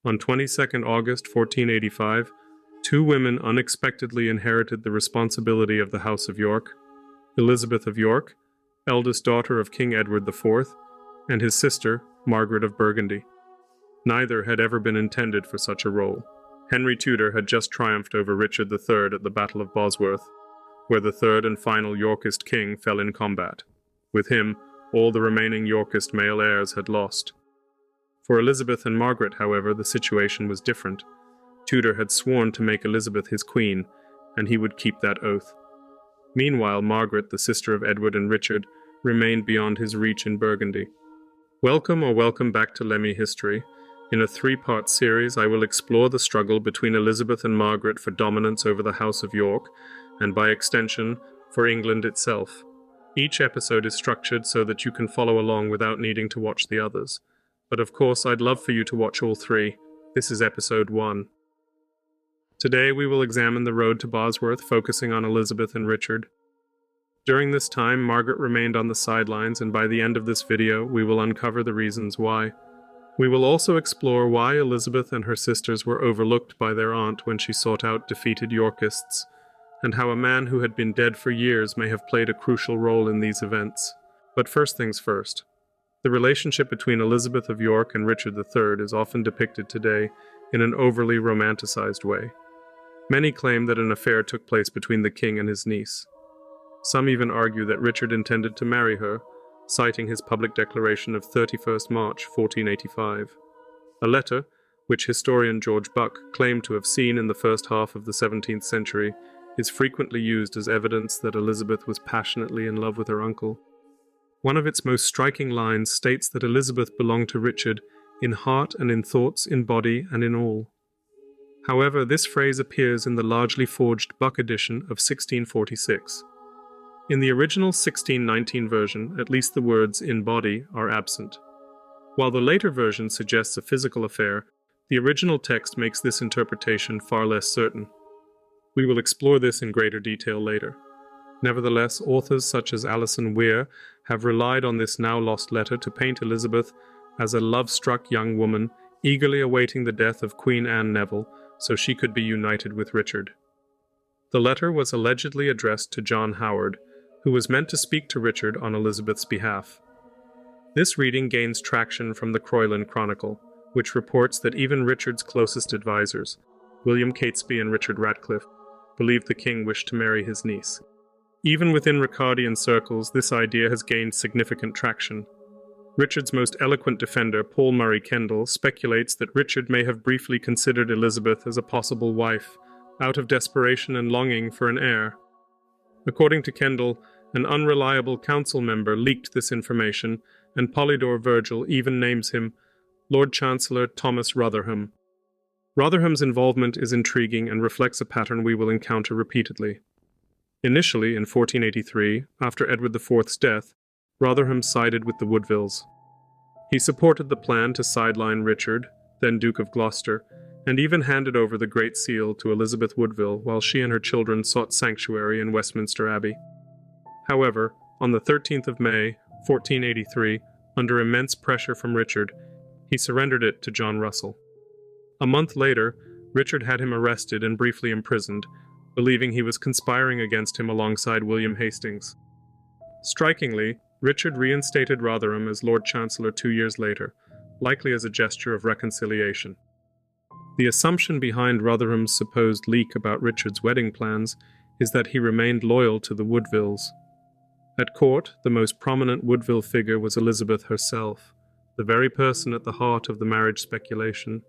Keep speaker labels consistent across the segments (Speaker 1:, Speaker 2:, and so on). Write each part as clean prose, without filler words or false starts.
Speaker 1: On 22nd August 1485, two women unexpectedly inherited the responsibility of the House of York: Elizabeth of York, eldest daughter of King Edward IV, and his sister, Margaret of Burgundy. Neither had ever been intended for such a role. Henry Tudor had just triumphed over Richard III at the Battle of Bosworth, where the third and final Yorkist king fell in combat. With him, all the remaining Yorkist male heirs had lost. For Elizabeth and Margaret, however, the situation was different. Tudor had sworn to make Elizabeth his queen, and he would keep that oath. Meanwhile, Margaret, the sister of Edward and Richard, remained beyond his reach in Burgundy. Welcome back to Lemmy History. In a three-part series, I will explore the struggle between Elizabeth and Margaret for dominance over the House of York, and by extension, for England itself. Each episode is structured so that you can follow along without needing to watch the others. But of course, I'd love for you to watch all three. This is episode 1. Today, we will examine the road to Bosworth, focusing on Elizabeth and Richard. During this time, Margaret remained on the sidelines, and by the end of this video, we will uncover the reasons why. We will also explore why Elizabeth and her sisters were overlooked by their aunt when she sought out defeated Yorkists, and how a man who had been dead for years may have played a crucial role in these events. But first things first. The relationship between Elizabeth of York and Richard III is often depicted today in an overly romanticized way. Many claim that an affair took place between the king and his niece. Some even argue that Richard intended to marry her, citing his public declaration of 31st March 1485. A letter, which historian George Buck claimed to have seen in the first half of the 17th century, is frequently used as evidence that Elizabeth was passionately in love with her uncle. One of its most striking lines states that Elizabeth belonged to Richard in heart and in thoughts, in body and in all. However, this phrase appears in the largely forged Buck edition of 1646. In the original 1619 version, at least the words "in body" are absent. While the later version suggests a physical affair, the original text makes this interpretation far less certain. We will explore this in greater detail later. Nevertheless, authors such as Alison Weir have relied on this now-lost letter to paint Elizabeth as a love-struck young woman eagerly awaiting the death of Queen Anne Neville so she could be united with Richard. The letter was allegedly addressed to John Howard, who was meant to speak to Richard on Elizabeth's behalf. This reading gains traction from the Croyland Chronicle, which reports that even Richard's closest advisors, William Catesby and Richard Ratcliffe, believed the king wished to marry his niece. Even within Ricardian circles, this idea has gained significant traction. Richard's most eloquent defender, Paul Murray Kendall, speculates that Richard may have briefly considered Elizabeth as a possible wife, out of desperation and longing for an heir. According to Kendall, an unreliable council member leaked this information, and Polydore Virgil even names him Lord Chancellor Thomas Rotherham. Rotherham's involvement is intriguing and reflects a pattern we will encounter repeatedly. Initially, in 1483, after Edward IV's death, Rotherham sided with the Woodvilles. He supported the plan to sideline Richard, then Duke of Gloucester, and even handed over the Great Seal to Elizabeth Woodville while she and her children sought sanctuary in Westminster Abbey. However, on the 13th of May, 1483, under immense pressure from Richard, he surrendered it to John Russell. A month later, Richard had him arrested and briefly imprisoned, believing he was conspiring against him alongside William Hastings. Strikingly, Richard reinstated Rotherham as Lord Chancellor 2 years later, likely as a gesture of reconciliation. The assumption behind Rotherham's supposed leak about Richard's wedding plans is that he remained loyal to the Woodvilles. At court, the most prominent Woodville figure was Elizabeth herself, the very person at the heart of the marriage speculation.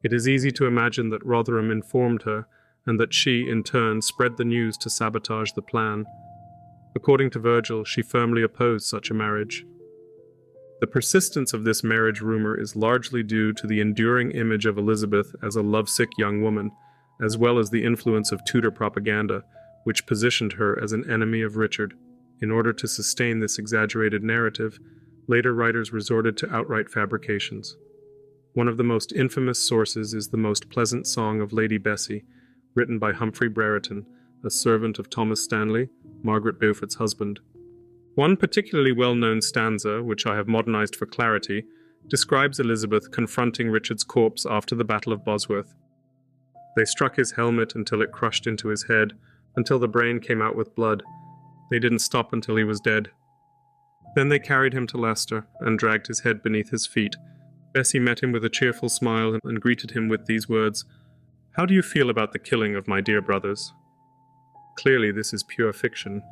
Speaker 1: It is easy to imagine that Rotherham informed her, and that she, in turn, spread the news to sabotage the plan. According to Virgil, she firmly opposed such a marriage. The persistence of this marriage rumor is largely due to the enduring image of Elizabeth as a lovesick young woman, as well as the influence of Tudor propaganda, which positioned her as an enemy of Richard. In order to sustain this exaggerated narrative, later writers resorted to outright fabrications. One of the most infamous sources is the Most Pleasant Song of Lady Bessie, written by Humphrey Brereton, a servant of Thomas Stanley, Margaret Beaufort's husband. One particularly well-known stanza, which I have modernized for clarity, describes Elizabeth confronting Richard's corpse after the Battle of Bosworth. They struck his helmet until it crushed into his head, until the brain came out with blood. They didn't stop until he was dead. Then they carried him to Leicester and dragged his head beneath his feet. Bessie met him with a cheerful smile and greeted him with these words, "How do you feel about the killing of my dear brothers?" Clearly this is pure fiction.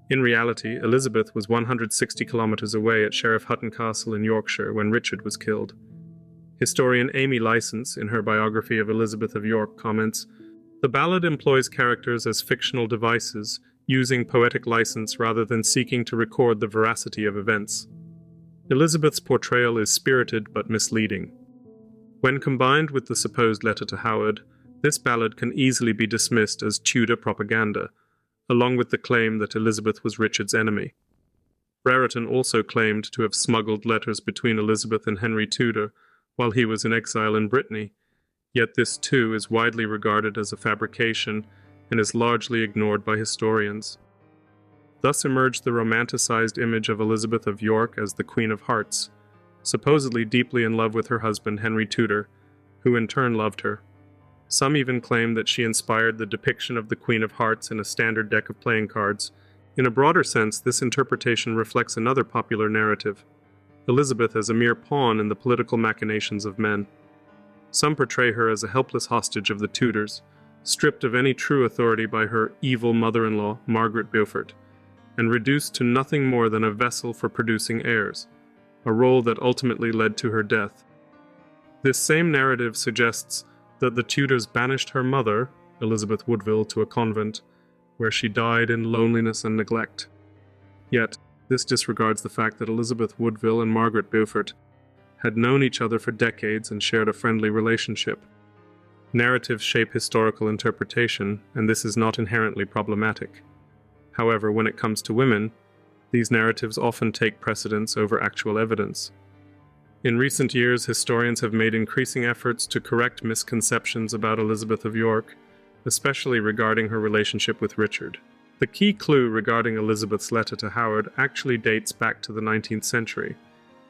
Speaker 1: In reality, Elizabeth was 160 kilometers away at Sheriff Hutton Castle in Yorkshire when Richard was killed. Historian Amy Licence, in her biography of Elizabeth of York, comments, "The ballad employs characters as fictional devices, using poetic license rather than seeking to record the veracity of events. Elizabeth's portrayal is spirited but misleading. When combined with the supposed letter to Howard, this ballad can easily be dismissed as Tudor propaganda, along with the claim that Elizabeth was Richard's enemy. Brereton also claimed to have smuggled letters between Elizabeth and Henry Tudor while he was in exile in Brittany, yet this too is widely regarded as a fabrication and is largely ignored by historians. Thus emerged the romanticized image of Elizabeth of York as the Queen of Hearts, supposedly deeply in love with her husband Henry Tudor, who in turn loved her. Some even claim that she inspired the depiction of the Queen of Hearts in a standard deck of playing cards. In a broader sense, this interpretation reflects another popular narrative, Elizabeth as a mere pawn in the political machinations of men. Some portray her as a helpless hostage of the Tudors, stripped of any true authority by her evil mother-in-law, Margaret Beaufort, and reduced to nothing more than a vessel for producing heirs, a role that ultimately led to her death. This same narrative suggests that the Tudors banished her mother, Elizabeth Woodville, to a convent, where she died in loneliness and neglect. Yet, this disregards the fact that Elizabeth Woodville and Margaret Beaufort had known each other for decades and shared a friendly relationship. Narratives shape historical interpretation, and this is not inherently problematic. However, when it comes to women, these narratives often take precedence over actual evidence. In recent years, historians have made increasing efforts to correct misconceptions about Elizabeth of York, especially regarding her relationship with Richard. The key clue regarding Elizabeth's letter to Howard actually dates back to the 19th century.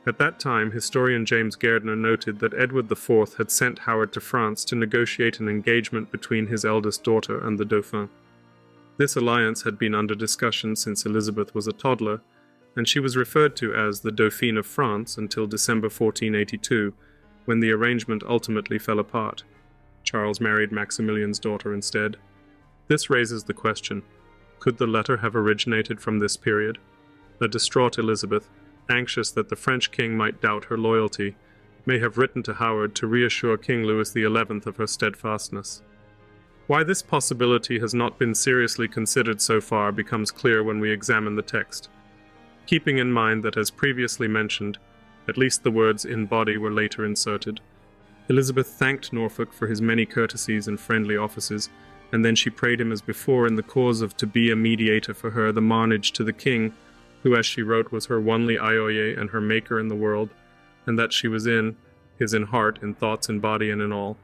Speaker 1: At that time, historian James Gairdner noted that Edward IV had sent Howard to France to negotiate an engagement between his eldest daughter and the Dauphin. This alliance had been under discussion since Elizabeth was a toddler, and she was referred to as the Dauphine of France until December 1482, when the arrangement ultimately fell apart. Charles married Maximilian's daughter instead. This raises the question, could the letter have originated from this period? A distraught Elizabeth, anxious that the French king might doubt her loyalty, may have written to Howard to reassure King Louis XI of her steadfastness. Why this possibility has not been seriously considered so far becomes clear when we examine the text. Keeping in mind that, as previously mentioned, at least the words "in body" were later inserted. Elizabeth thanked Norfolk for his many courtesies and friendly offices, and then she prayed him as before in the cause of to be a mediator for her, the marnage to the king, who, as she wrote, was her only Ioye and her maker in the world, and that she was his in heart, in thoughts, in body, and in all.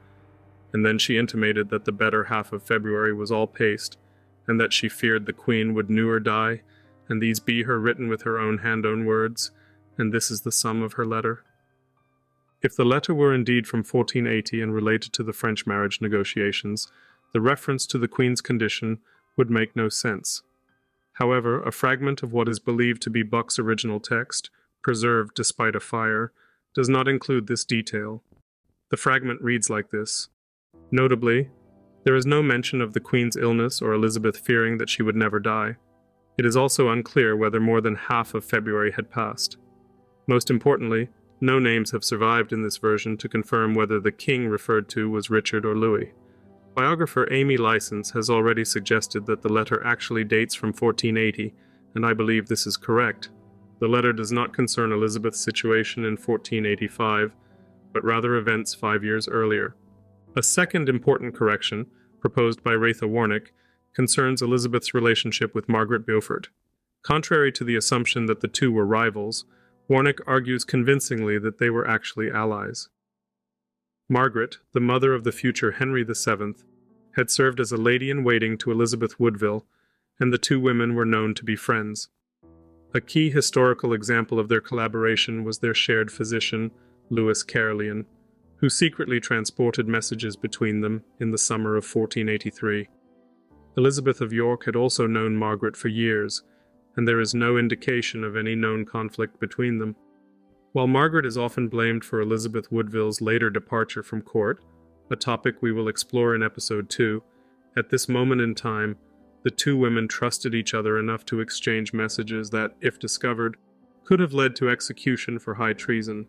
Speaker 1: And then she intimated that the better half of February was all paced, and that she feared the queen would newer die, and these be her written with her own hand own words, and this is the sum of her letter. If the letter were indeed from 1480 and related to the French marriage negotiations, the reference to the Queen's condition would make no sense. However, a fragment of what is believed to be Buck's original text, preserved despite a fire, does not include this detail. The fragment reads like this. Notably, there is no mention of the Queen's illness or Elizabeth fearing that she would never die. It is also unclear whether more than half of February had passed. Most importantly, no names have survived in this version to confirm whether the king referred to was Richard or Louis. Biographer Amy Licence has already suggested that the letter actually dates from 1480, and I believe this is correct. The letter does not concern Elizabeth's situation in 1485, but rather events 5 years earlier. A second important correction, proposed by Raitha Warnick, concerns Elizabeth's relationship with Margaret Beaufort. Contrary to the assumption that the two were rivals, Warnick argues convincingly that they were actually allies. Margaret, the mother of the future Henry VII, had served as a lady-in-waiting to Elizabeth Woodville, and the two women were known to be friends. A key historical example of their collaboration was their shared physician, Lewis Caerleon, who secretly transported messages between them in the summer of 1483. Elizabeth of York had also known Margaret for years, and there is no indication of any known conflict between them. While Margaret is often blamed for Elizabeth Woodville's later departure from court, a topic we will explore in episode 2, at this moment in time, the two women trusted each other enough to exchange messages that, if discovered, could have led to execution for high treason.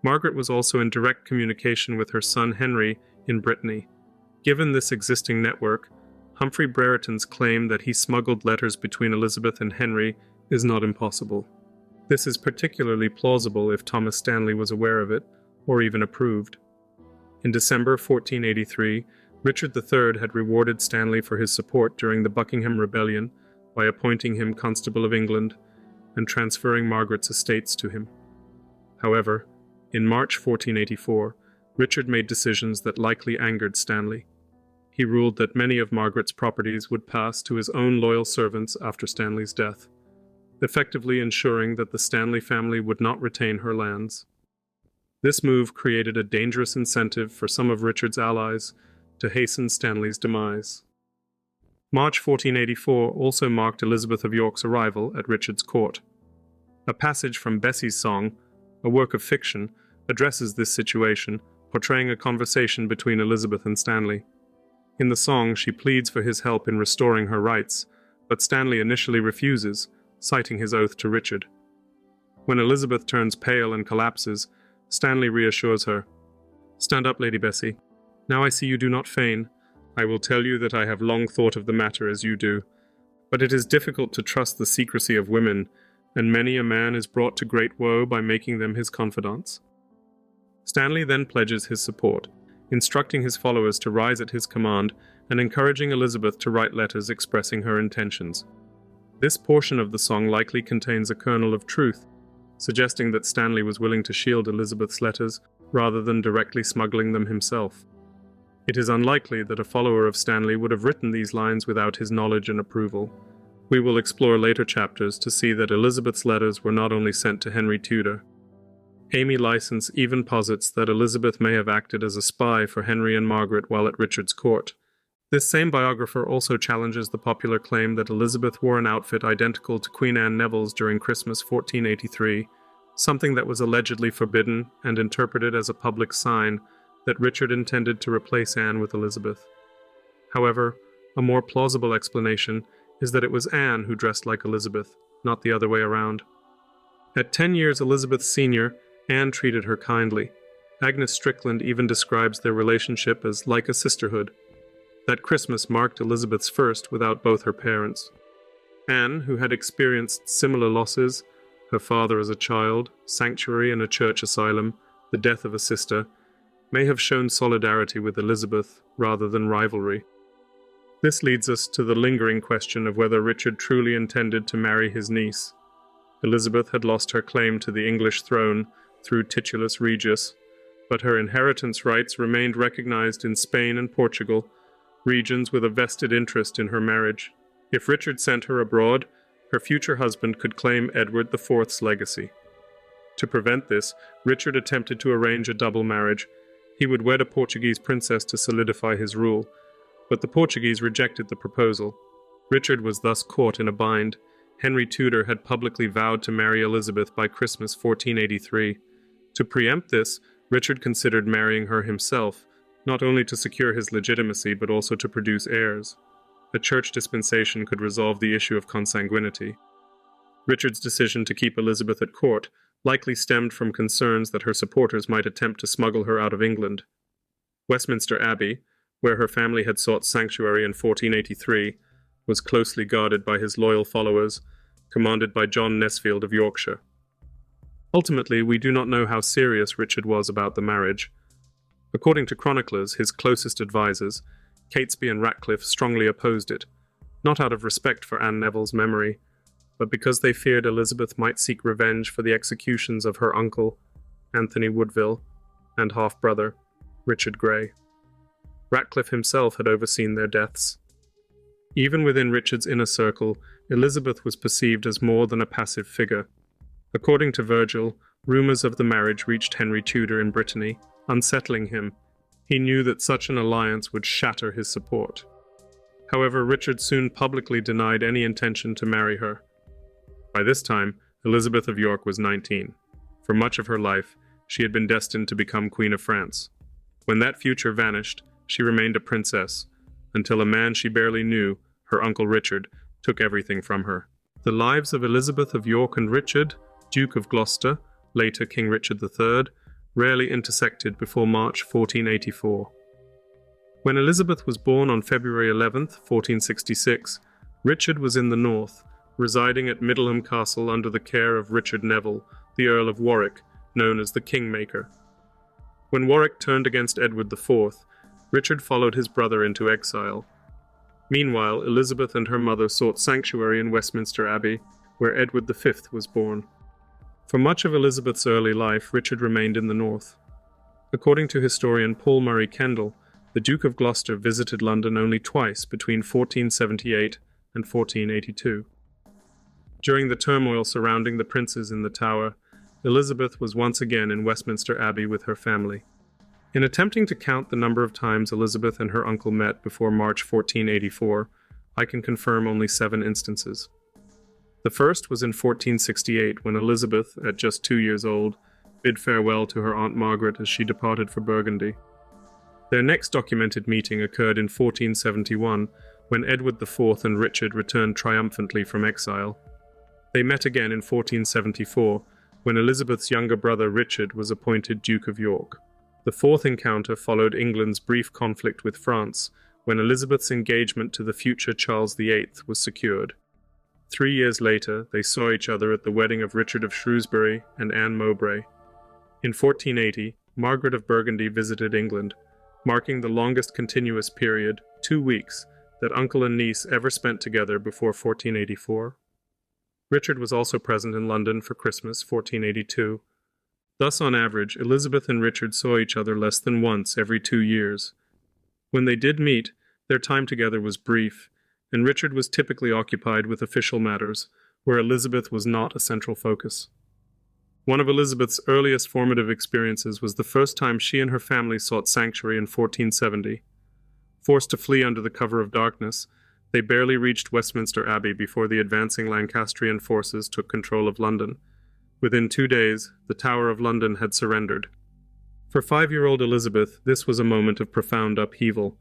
Speaker 1: Margaret was also in direct communication with her son Henry in Brittany. Given this existing network, Humphrey Brereton's claim that he smuggled letters between Elizabeth and Henry is not impossible. This is particularly plausible if Thomas Stanley was aware of it, or even approved. In December 1483, Richard III had rewarded Stanley for his support during the Buckingham Rebellion by appointing him Constable of England and transferring Margaret's estates to him. However, in March 1484, Richard made decisions that likely angered Stanley. He ruled that many of Margaret's properties would pass to his own loyal servants after Stanley's death, effectively ensuring that the Stanley family would not retain her lands. This move created a dangerous incentive for some of Richard's allies to hasten Stanley's demise. March 1484 also marked Elizabeth of York's arrival at Richard's court. A passage from Bessie's Song, a work of fiction, addresses this situation, portraying a conversation between Elizabeth and Stanley. In the song, she pleads for his help in restoring her rights, but Stanley initially refuses, citing his oath to Richard. When Elizabeth turns pale and collapses, Stanley reassures her. "Stand up, Lady Bessie. Now I see you do not feign. I will tell you that I have long thought of the matter as you do. But it is difficult to trust the secrecy of women, and many a man is brought to great woe by making them his confidants." Stanley then pledges his support, instructing his followers to rise at his command and encouraging Elizabeth to write letters expressing her intentions. This portion of the song likely contains a kernel of truth, suggesting that Stanley was willing to shield Elizabeth's letters rather than directly smuggling them himself. It is unlikely that a follower of Stanley would have written these lines without his knowledge and approval. We will explore later chapters to see that Elizabeth's letters were not only sent to Henry Tudor. Amy License even posits that Elizabeth may have acted as a spy for Henry and Margaret while at Richard's court. This same biographer also challenges the popular claim that Elizabeth wore an outfit identical to Queen Anne Neville's during Christmas 1483, something that was allegedly forbidden and interpreted as a public sign that Richard intended to replace Anne with Elizabeth. However, a more plausible explanation is that it was Anne who dressed like Elizabeth, not the other way around. At 10 years Elizabeth's senior, Anne treated her kindly. Agnes Strickland even describes their relationship as like a sisterhood. That Christmas marked Elizabeth's first without both her parents. Anne, who had experienced similar losses, her father as a child, sanctuary in a church asylum, the death of a sister, may have shown solidarity with Elizabeth rather than rivalry. This leads us to the lingering question of whether Richard truly intended to marry his niece. Elizabeth had lost her claim to the English throne through Titulus Regius, but her inheritance rights remained recognized in Spain and Portugal, regions with a vested interest in her marriage. If Richard sent her abroad, her future husband could claim Edward IV's legacy. To prevent this, Richard attempted to arrange a double marriage. He would wed a Portuguese princess to solidify his rule, but the Portuguese rejected the proposal. Richard was thus caught in a bind. Henry Tudor had publicly vowed to marry Elizabeth by Christmas 1483. To preempt this, Richard considered marrying her himself, not only to secure his legitimacy but also to produce heirs. A church dispensation could resolve the issue of consanguinity. Richard's decision to keep Elizabeth at court likely stemmed from concerns that her supporters might attempt to smuggle her out of England. Westminster Abbey, where her family had sought sanctuary in 1483, was closely guarded by his loyal followers, commanded by John Nesfield of Yorkshire. Ultimately, we do not know how serious Richard was about the marriage. According to chroniclers, his closest advisers, Catesby and Ratcliffe, strongly opposed it, not out of respect for Anne Neville's memory, but because they feared Elizabeth might seek revenge for the executions of her uncle, Anthony Woodville, and half-brother, Richard Grey. Ratcliffe himself had overseen their deaths. Even within Richard's inner circle, Elizabeth was perceived as more than a passive figure. According to Virgil, Rumours of the marriage reached Henry Tudor in Brittany, unsettling him. He knew that such an alliance would shatter his support. However, Richard soon publicly denied any intention to marry her. By this time, Elizabeth of York was 19. For much of her life, she had been destined to become Queen of France. When that future vanished, she remained a princess, until a man she barely knew, her uncle Richard, took everything from her. The lives of Elizabeth of York and Richard, Duke of Gloucester, later King Richard III, rarely intersected before March 1484. When Elizabeth was born on February 11, 1466, Richard was in the north, residing at Middleham Castle under the care of Richard Neville, the Earl of Warwick, known as the Kingmaker. When Warwick turned against Edward IV, Richard followed his brother into exile. Meanwhile, Elizabeth and her mother sought sanctuary in Westminster Abbey, where Edward V was born. For much of Elizabeth's early life, Richard remained in the north. According to historian Paul Murray Kendall, the Duke of Gloucester visited London only twice between 1478 and 1482. During the turmoil surrounding the princes in the Tower, Elizabeth was once again in Westminster Abbey with her family. In attempting to count the number of times Elizabeth and her uncle met before March 1484, I can confirm only 7 instances. The first was in 1468, when Elizabeth, at just 2 years old, bid farewell to her Aunt Margaret as she departed for Burgundy. Their next documented meeting occurred in 1471, when Edward IV and Richard returned triumphantly from exile. They met again in 1474, when Elizabeth's younger brother Richard was appointed Duke of York. The fourth encounter followed England's brief conflict with France, when Elizabeth's engagement to the future Charles VIII was secured. 3 years later, they saw each other at the wedding of Richard of Shrewsbury and Anne Mowbray. In 1480, Margaret of Burgundy visited England, marking the longest continuous period, 2 weeks, that uncle and niece ever spent together before 1484. Richard was also present in London for Christmas 1482. Thus, on average, Elizabeth and Richard saw each other less than once every 2 years. When they did meet, their time together was brief, and Richard was typically occupied with official matters, where Elizabeth was not a central focus. One of Elizabeth's earliest formative experiences was the first time she and her family sought sanctuary in 1470. Forced to flee under the cover of darkness, they barely reached Westminster Abbey before the advancing Lancastrian forces took control of London. Within 2 days, the Tower of London had surrendered. For 5-year-old Elizabeth, this was a moment of profound upheaval.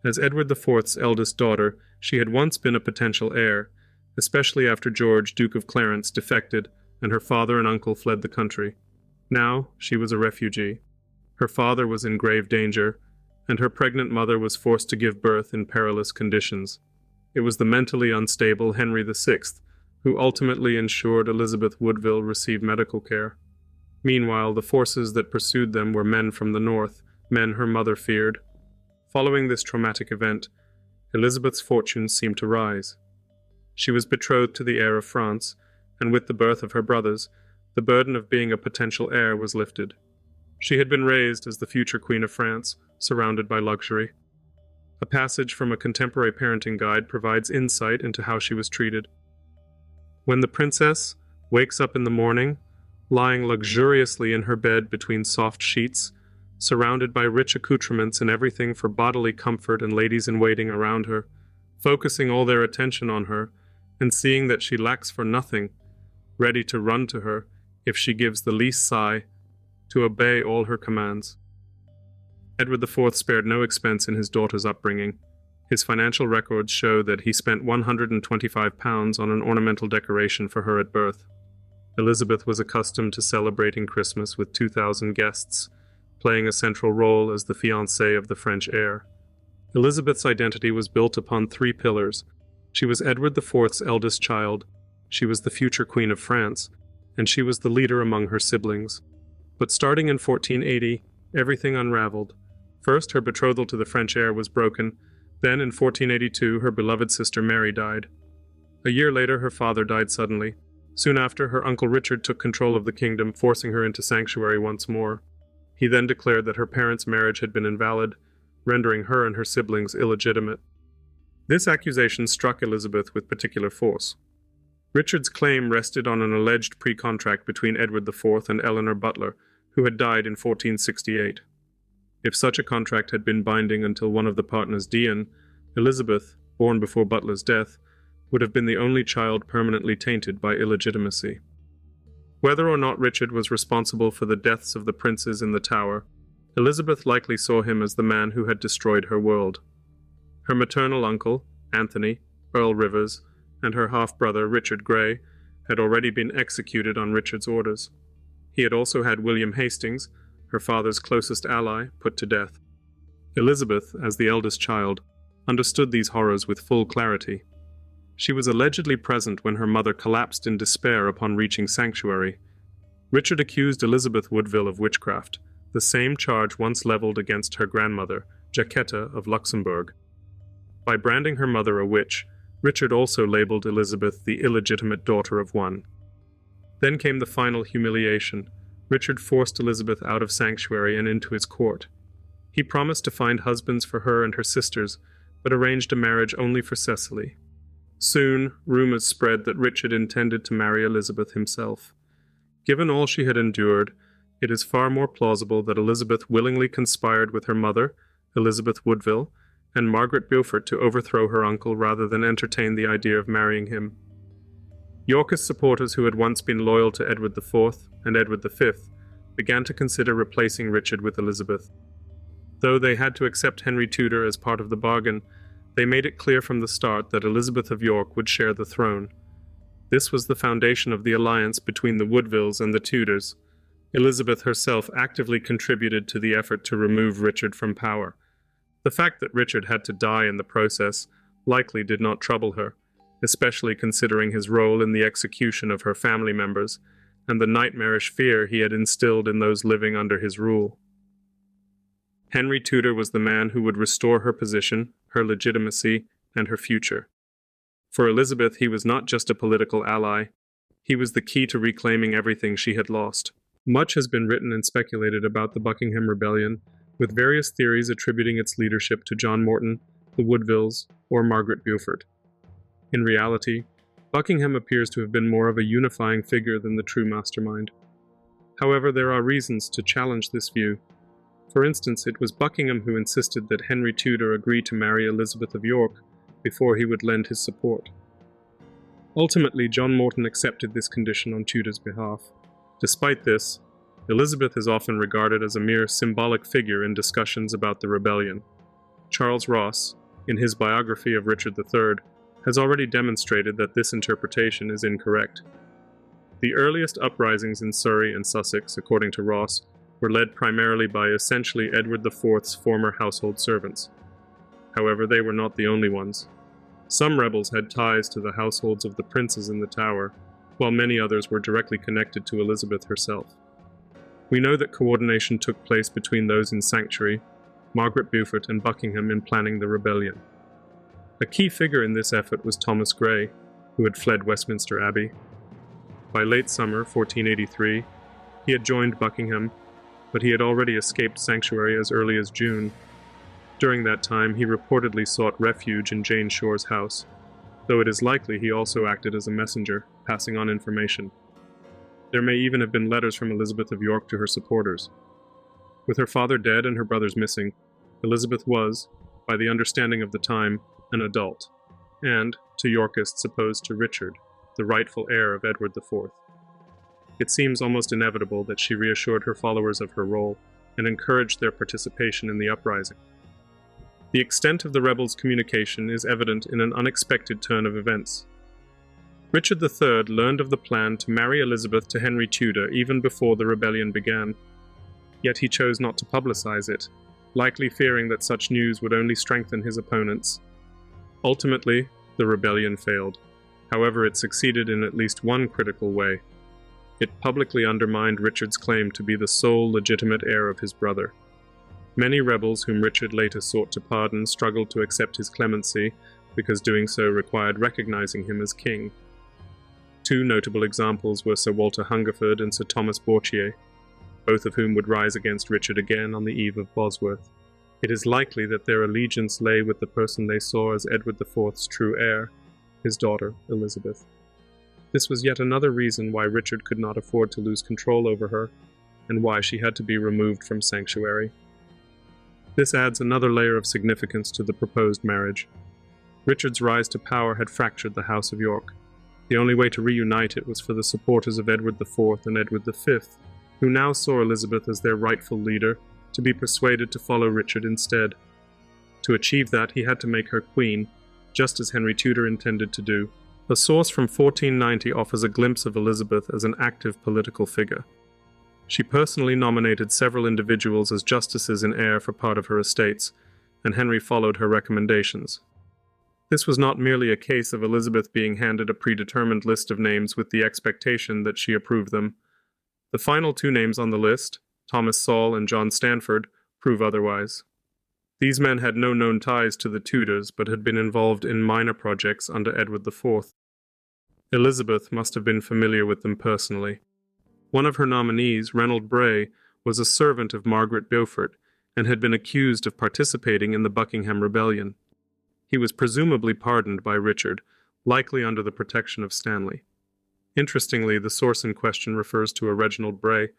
Speaker 1: As Edward IV's eldest daughter, she had once been a potential heir, especially after George, Duke of Clarence, defected and her father and uncle fled the country. Now, she was a refugee. Her father was in grave danger, and her pregnant mother was forced to give birth in perilous conditions. It was the mentally unstable Henry VI who ultimately ensured Elizabeth Woodville receive medical care. Meanwhile, the forces that pursued them were men from the north, men her mother feared. Following this traumatic event, Elizabeth's fortunes seemed to rise. She was betrothed to the heir of France, and with the birth of her brothers, the burden of being a potential heir was lifted. She had been raised as the future Queen of France, surrounded by luxury. A passage from a contemporary parenting guide provides insight into how she was treated. When the princess wakes up in the morning, lying luxuriously in her bed between soft sheets, surrounded by rich accoutrements and everything for bodily comfort and ladies-in-waiting around her, focusing all their attention on her, and seeing that she lacks for nothing, ready to run to her if she gives the least sigh, to obey all her commands. Edward IV spared no expense in his daughter's upbringing. His financial records show that he spent £125 on an ornamental decoration for her at birth. Elizabeth was accustomed to celebrating Christmas with 2,000 guests, playing a central role as the fiancée of the French heir. Elizabeth's identity was built upon 3 pillars. She was Edward IV's eldest child, she was the future Queen of France, and she was the leader among her siblings. But starting in 1480, everything unraveled. First, her betrothal to the French heir was broken. Then, in 1482, her beloved sister Mary died. A year later, her father died suddenly. Soon after, her uncle Richard took control of the kingdom, forcing her into sanctuary once more. He then declared that her parents' marriage had been invalid, rendering her and her siblings illegitimate. This accusation struck Elizabeth with particular force. Richard's claim rested on an alleged pre-contract between Edward IV and Eleanor Butler, who had died in 1468. If such a contract had been binding until one of the partners, Dian, Elizabeth, born before Butler's death, would have been the only child permanently tainted by illegitimacy. Whether or not Richard was responsible for the deaths of the princes in the Tower, Elizabeth likely saw him as the man who had destroyed her world. Her maternal uncle, Anthony, Earl Rivers, and her half-brother, Richard Grey, had already been executed on Richard's orders. He had also had William Hastings, her father's closest ally, put to death. Elizabeth, as the eldest child, understood these horrors with full clarity. She was allegedly present when her mother collapsed in despair upon reaching sanctuary. Richard accused Elizabeth Woodville of witchcraft, the same charge once leveled against her grandmother, Jacquetta of Luxembourg. By branding her mother a witch, Richard also labeled Elizabeth the illegitimate daughter of one. Then came the final humiliation. Richard forced Elizabeth out of sanctuary and into his court. He promised to find husbands for her and her sisters, but arranged a marriage only for Cecily. Soon, rumors spread that Richard intended to marry Elizabeth himself. Given all she had endured, it is far more plausible that Elizabeth willingly conspired with her mother, Elizabeth Woodville, and Margaret Beaufort to overthrow her uncle rather than entertain the idea of marrying him. Yorkist supporters who had once been loyal to Edward IV and Edward V began to consider replacing Richard with Elizabeth. Though they had to accept Henry Tudor as part of the bargain, they made it clear from the start that Elizabeth of York would share the throne. This was the foundation of the alliance between the Woodvilles and the Tudors. Elizabeth herself actively contributed to the effort to remove Richard from power. The fact that Richard had to die in the process likely did not trouble her, especially considering his role in the execution of her family members and the nightmarish fear he had instilled in those living under his rule. Henry Tudor was the man who would restore her position, her legitimacy, and her future. For Elizabeth, he was not just a political ally. He was the key to reclaiming everything she had lost. Much has been written and speculated about the Buckingham Rebellion, with various theories attributing its leadership to John Morton, the Woodvilles, or Margaret Beaufort. In reality, Buckingham appears to have been more of a unifying figure than the true mastermind. However, there are reasons to challenge this view. For instance, it was Buckingham who insisted that Henry Tudor agree to marry Elizabeth of York before he would lend his support. Ultimately, John Morton accepted this condition on Tudor's behalf. Despite this, Elizabeth is often regarded as a mere symbolic figure in discussions about the rebellion. Charles Ross, in his biography of Richard III, has already demonstrated that this interpretation is incorrect. The earliest uprisings in Surrey and Sussex, according to Ross, were led primarily by essentially Edward IV's former household servants. However, they were not the only ones. Some rebels had ties to the households of the princes in the Tower, while many others were directly connected to Elizabeth herself. We know that coordination took place between those in Sanctuary, Margaret Beaufort, and Buckingham in planning the rebellion. A key figure in this effort was Thomas Grey, who had fled Westminster Abbey. By late summer 1483, he had joined Buckingham, but he had already escaped Sanctuary as early as June. During that time, he reportedly sought refuge in Jane Shore's house, though it is likely he also acted as a messenger, passing on information. There may even have been letters from Elizabeth of York to her supporters. With her father dead and her brothers missing, Elizabeth was, by the understanding of the time, an adult, and, to Yorkists opposed to Richard, the rightful heir of Edward IV. It seems almost inevitable that she reassured her followers of her role and encouraged their participation in the uprising. The extent of the rebels' communication is evident in an unexpected turn of events. Richard III learned of the plan to marry Elizabeth to Henry Tudor even before the rebellion began, yet he chose not to publicize it, likely fearing that such news would only strengthen his opponents. Ultimately, the rebellion failed. However, it succeeded in at least one critical way. It publicly undermined Richard's claim to be the sole legitimate heir of his brother. Many rebels whom Richard later sought to pardon struggled to accept his clemency because doing so required recognizing him as king. Two notable examples were Sir Walter Hungerford and Sir Thomas Bourchier, both of whom would rise against Richard again on the eve of Bosworth. It is likely that their allegiance lay with the person they saw as Edward IV's true heir, his daughter, Elizabeth. This was yet another reason why Richard could not afford to lose control over her, and why she had to be removed from sanctuary. This adds another layer of significance to the proposed marriage. Richard's rise to power had fractured the House of York. The only way to reunite it was for the supporters of Edward IV and Edward V, who now saw Elizabeth as their rightful leader, to be persuaded to follow Richard instead. To achieve that, he had to make her queen, just as Henry Tudor intended to do. A source from 1490 offers a glimpse of Elizabeth as an active political figure. She personally nominated several individuals as justices in heir for part of her estates, and Henry followed her recommendations. This was not merely a case of Elizabeth being handed a predetermined list of names with the expectation that she approved them. The final two names on the list, Thomas Saul and John Stanford, prove otherwise. These men had no known ties to the Tudors, but had been involved in minor projects under Edward IV. Elizabeth must have been familiar with them personally. One of her nominees, Reynold Bray, was a servant of Margaret Beaufort, and had been accused of participating in the Buckingham Rebellion. He was presumably pardoned by Richard, likely under the protection of Stanley. Interestingly, the source in question refers to a Reginald Bray,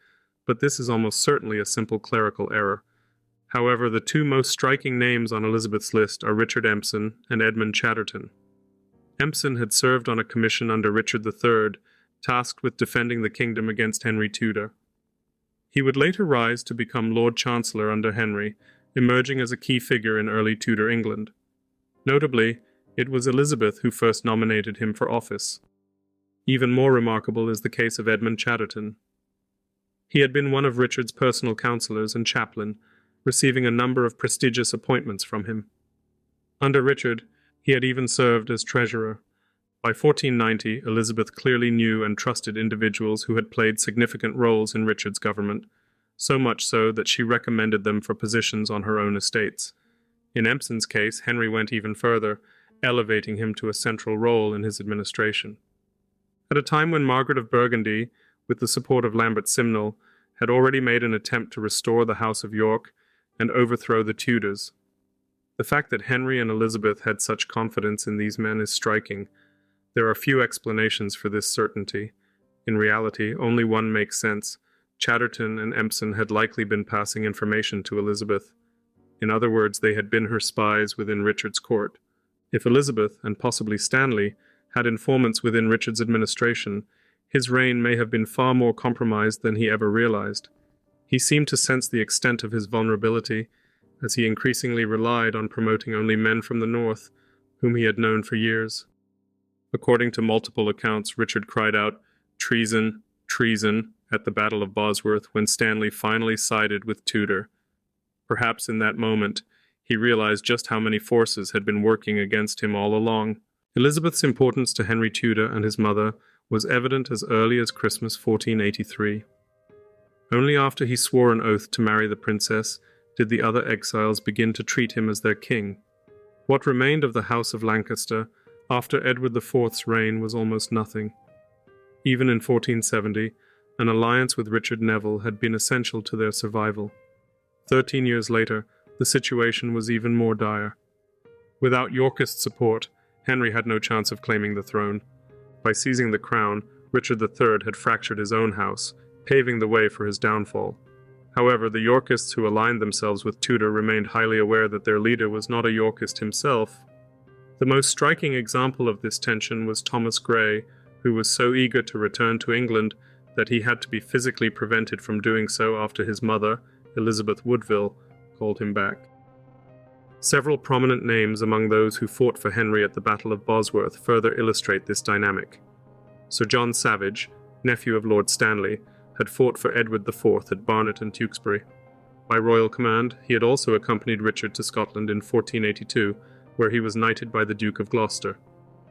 Speaker 1: but this is almost certainly a simple clerical error. However, the two most striking names on Elizabeth's list are Richard Empson and Edmund Chatterton. Empson had served on a commission under Richard III, tasked with defending the kingdom against Henry Tudor. He would later rise to become Lord Chancellor under Henry, emerging as a key figure in early Tudor England. Notably, it was Elizabeth who first nominated him for office. Even more remarkable is the case of Edmund Chatterton. He had been one of Richard's personal counselors and chaplain, receiving a number of prestigious appointments from him. Under Richard, he had even served as treasurer. By 1490, Elizabeth clearly knew and trusted individuals who had played significant roles in Richard's government, so much so that she recommended them for positions on her own estates. In Empson's case, Henry went even further, elevating him to a central role in his administration. At a time when Margaret of Burgundy, with the support of Lambert Simnel, had already made an attempt to restore the House of York and overthrow the Tudors. The fact that Henry and Elizabeth had such confidence in these men is striking. There are few explanations for this certainty. In reality, only one makes sense. Chatterton and Empson had likely been passing information to Elizabeth. In other words, they had been her spies within Richard's court. If Elizabeth, and possibly Stanley, had informants within Richard's administration, his reign may have been far more compromised than he ever realized. He seemed to sense the extent of his vulnerability, as he increasingly relied on promoting only men from the north, whom he had known for years. According to multiple accounts, Richard cried out, "Treason, treason," at the Battle of Bosworth when Stanley finally sided with Tudor. Perhaps in that moment, he realized just how many forces had been working against him all along. Elizabeth's importance to Henry Tudor and his mother was evident as early as Christmas 1483. Only after he swore an oath to marry the princess did the other exiles begin to treat him as their king. What remained of the House of Lancaster after Edward IV's reign was almost nothing. Even in 1470, an alliance with Richard Neville had been essential to their survival. 13 years later, the situation was even more dire. Without Yorkist support, Henry had no chance of claiming the throne. By seizing the crown, Richard III had fractured his own house, paving the way for his downfall. However, the Yorkists who aligned themselves with Tudor remained highly aware that their leader was not a Yorkist himself. The most striking example of this tension was Thomas Grey, who was so eager to return to England that he had to be physically prevented from doing so after his mother, Elizabeth Woodville, called him back. Several prominent names among those who fought for Henry at the Battle of Bosworth further illustrate this dynamic. Sir John Savage, nephew of Lord Stanley, had fought for Edward IV at Barnet and Tewkesbury. By royal command, he had also accompanied Richard to Scotland in 1482, where he was knighted by the Duke of Gloucester.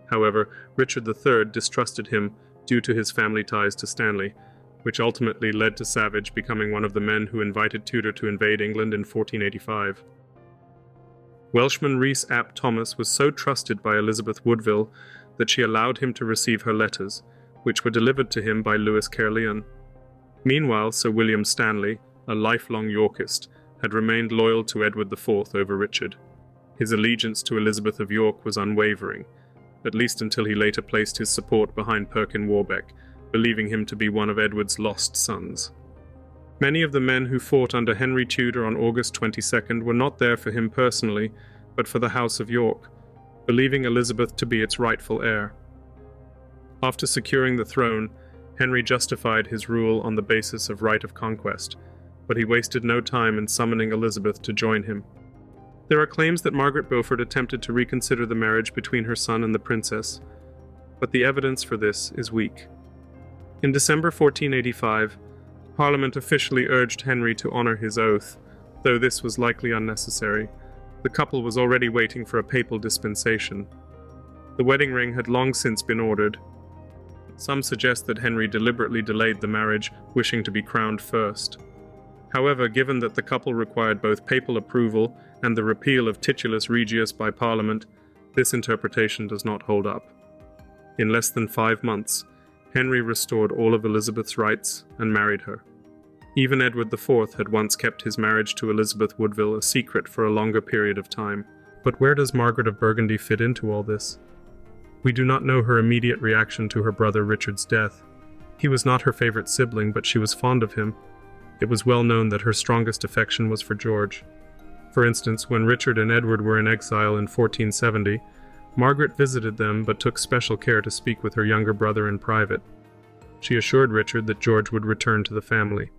Speaker 1: However, Richard III distrusted him due to his family ties to Stanley, which ultimately led to Savage becoming one of the men who invited Tudor to invade England in 1485. Welshman Rhys ap Thomas was so trusted by Elizabeth Woodville that she allowed him to receive her letters, which were delivered to him by Lewis Caerleon. Meanwhile, Sir William Stanley, a lifelong Yorkist, had remained loyal to Edward IV over Richard. His allegiance to Elizabeth of York was unwavering, at least until he later placed his support behind Perkin Warbeck, believing him to be one of Edward's lost sons. Many of the men who fought under Henry Tudor on August 22nd were not there for him personally, but for the House of York, believing Elizabeth to be its rightful heir. After securing the throne, Henry justified his rule on the basis of right of conquest, but he wasted no time in summoning Elizabeth to join him. There are claims that Margaret Beaufort attempted to reconsider the marriage between her son and the princess, but the evidence for this is weak. In December 1485, Parliament officially urged Henry to honor his oath, though this was likely unnecessary. The couple was already waiting for a papal dispensation. The wedding ring had long since been ordered. Some suggest that Henry deliberately delayed the marriage, wishing to be crowned first. However, given that the couple required both papal approval and the repeal of Titulus Regius by Parliament, this interpretation does not hold up. In less than 5 months, Henry restored all of Elizabeth's rights and married her. Even Edward IV had once kept his marriage to Elizabeth Woodville a secret for a longer period of time. But where does Margaret of Burgundy fit into all this? We do not know her immediate reaction to her brother Richard's death. He was not her favorite sibling, but she was fond of him. It was well known that her strongest affection was for George. For instance, when Richard and Edward were in exile in 1470, Margaret visited them but took special care to speak with her younger brother in private. She assured Richard that George would return to the family.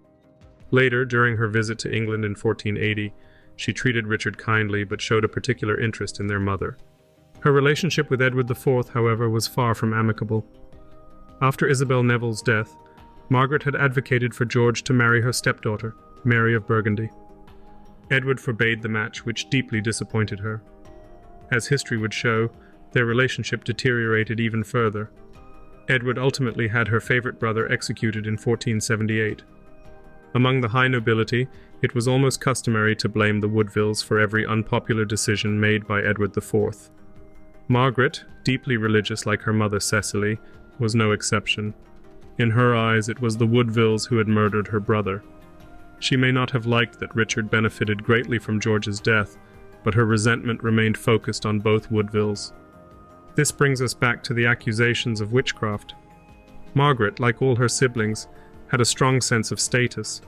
Speaker 1: Later, during her visit to England in 1480, she treated Richard kindly but showed a particular interest in their mother. Her relationship with Edward IV, however, was far from amicable. After Isabel Neville's death, Margaret had advocated for George to marry her stepdaughter, Mary of Burgundy. Edward forbade the match, which deeply disappointed her. As history would show, their relationship deteriorated even further. Edward ultimately had her favorite brother executed in 1478. Among the high nobility, it was almost customary to blame the Woodvilles for every unpopular decision made by Edward IV. Margaret, deeply religious like her mother Cecily, was no exception. In her eyes, it was the Woodvilles who had murdered her brother. She may not have liked that Richard benefited greatly from George's death, but her resentment remained focused on both Woodvilles. This brings us back to the accusations of witchcraft. Margaret, like all her siblings, had a strong sense of status.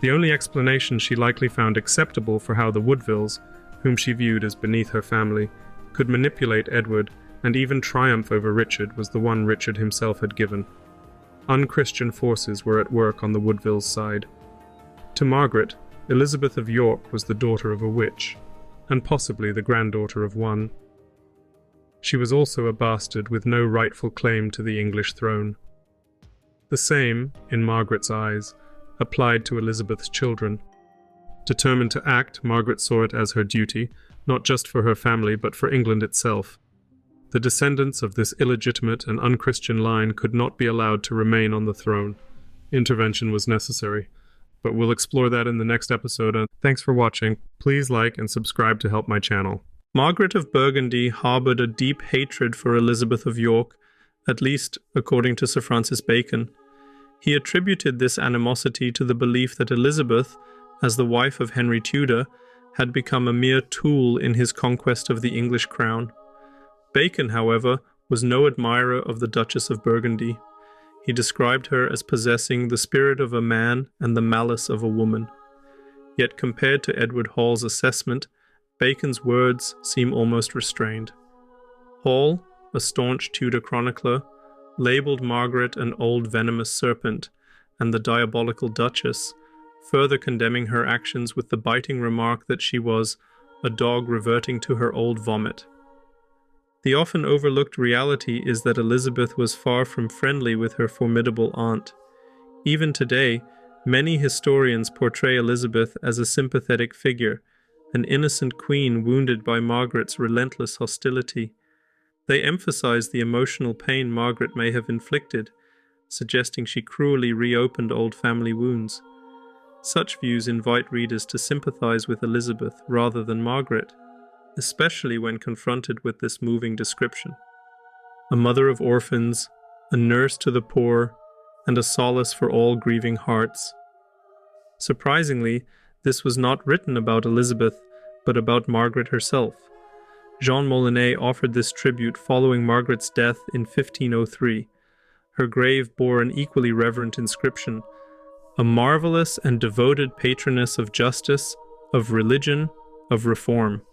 Speaker 1: The only explanation she likely found acceptable for how the Woodvilles, whom she viewed as beneath her family, could manipulate Edward and even triumph over Richard was the one Richard himself had given. Unchristian forces were at work on the Woodvilles' side. To Margaret, Elizabeth of York was the daughter of a witch, and possibly the granddaughter of one. She was also a bastard with no rightful claim to the English throne. The same, in Margaret's eyes, applied to Elizabeth's children. Determined to act, Margaret saw it as her duty, not just for her family but for England itself. The descendants of this illegitimate and unchristian line could not be allowed to remain on the throne. Intervention was necessary, but we'll explore that in the next episode. And thanks for watching. Please like and subscribe to help my channel. Margaret of Burgundy harbored a deep hatred for Elizabeth of York, at least according to Sir Francis Bacon. He attributed this animosity to the belief that Elizabeth, as the wife of Henry Tudor, had become a mere tool in his conquest of the English crown. Bacon, however, was no admirer of the Duchess of Burgundy. He described her as possessing the spirit of a man and the malice of a woman. Yet compared to Edward Hall's assessment, Bacon's words seem almost restrained. Hall, a staunch Tudor chronicler, labelled Margaret an old venomous serpent and the diabolical Duchess, further condemning her actions with the biting remark that she was a dog reverting to her old vomit. The often overlooked reality is that Elizabeth was far from friendly with her formidable aunt. Even today, many historians portray Elizabeth as a sympathetic figure, an innocent queen wounded by Margaret's relentless hostility. They emphasize the emotional pain Margaret may have inflicted, suggesting she cruelly reopened old family wounds. Such views invite readers to sympathize with Elizabeth rather than Margaret, especially when confronted with this moving description. A mother of orphans, a nurse to the poor, and a solace for all grieving hearts. Surprisingly, this was not written about Elizabeth, but about Margaret herself. Jean Molinet offered this tribute following Margaret's death in 1503. Her grave bore an equally reverent inscription: "A marvelous and devoted patroness of justice, of religion, of reform."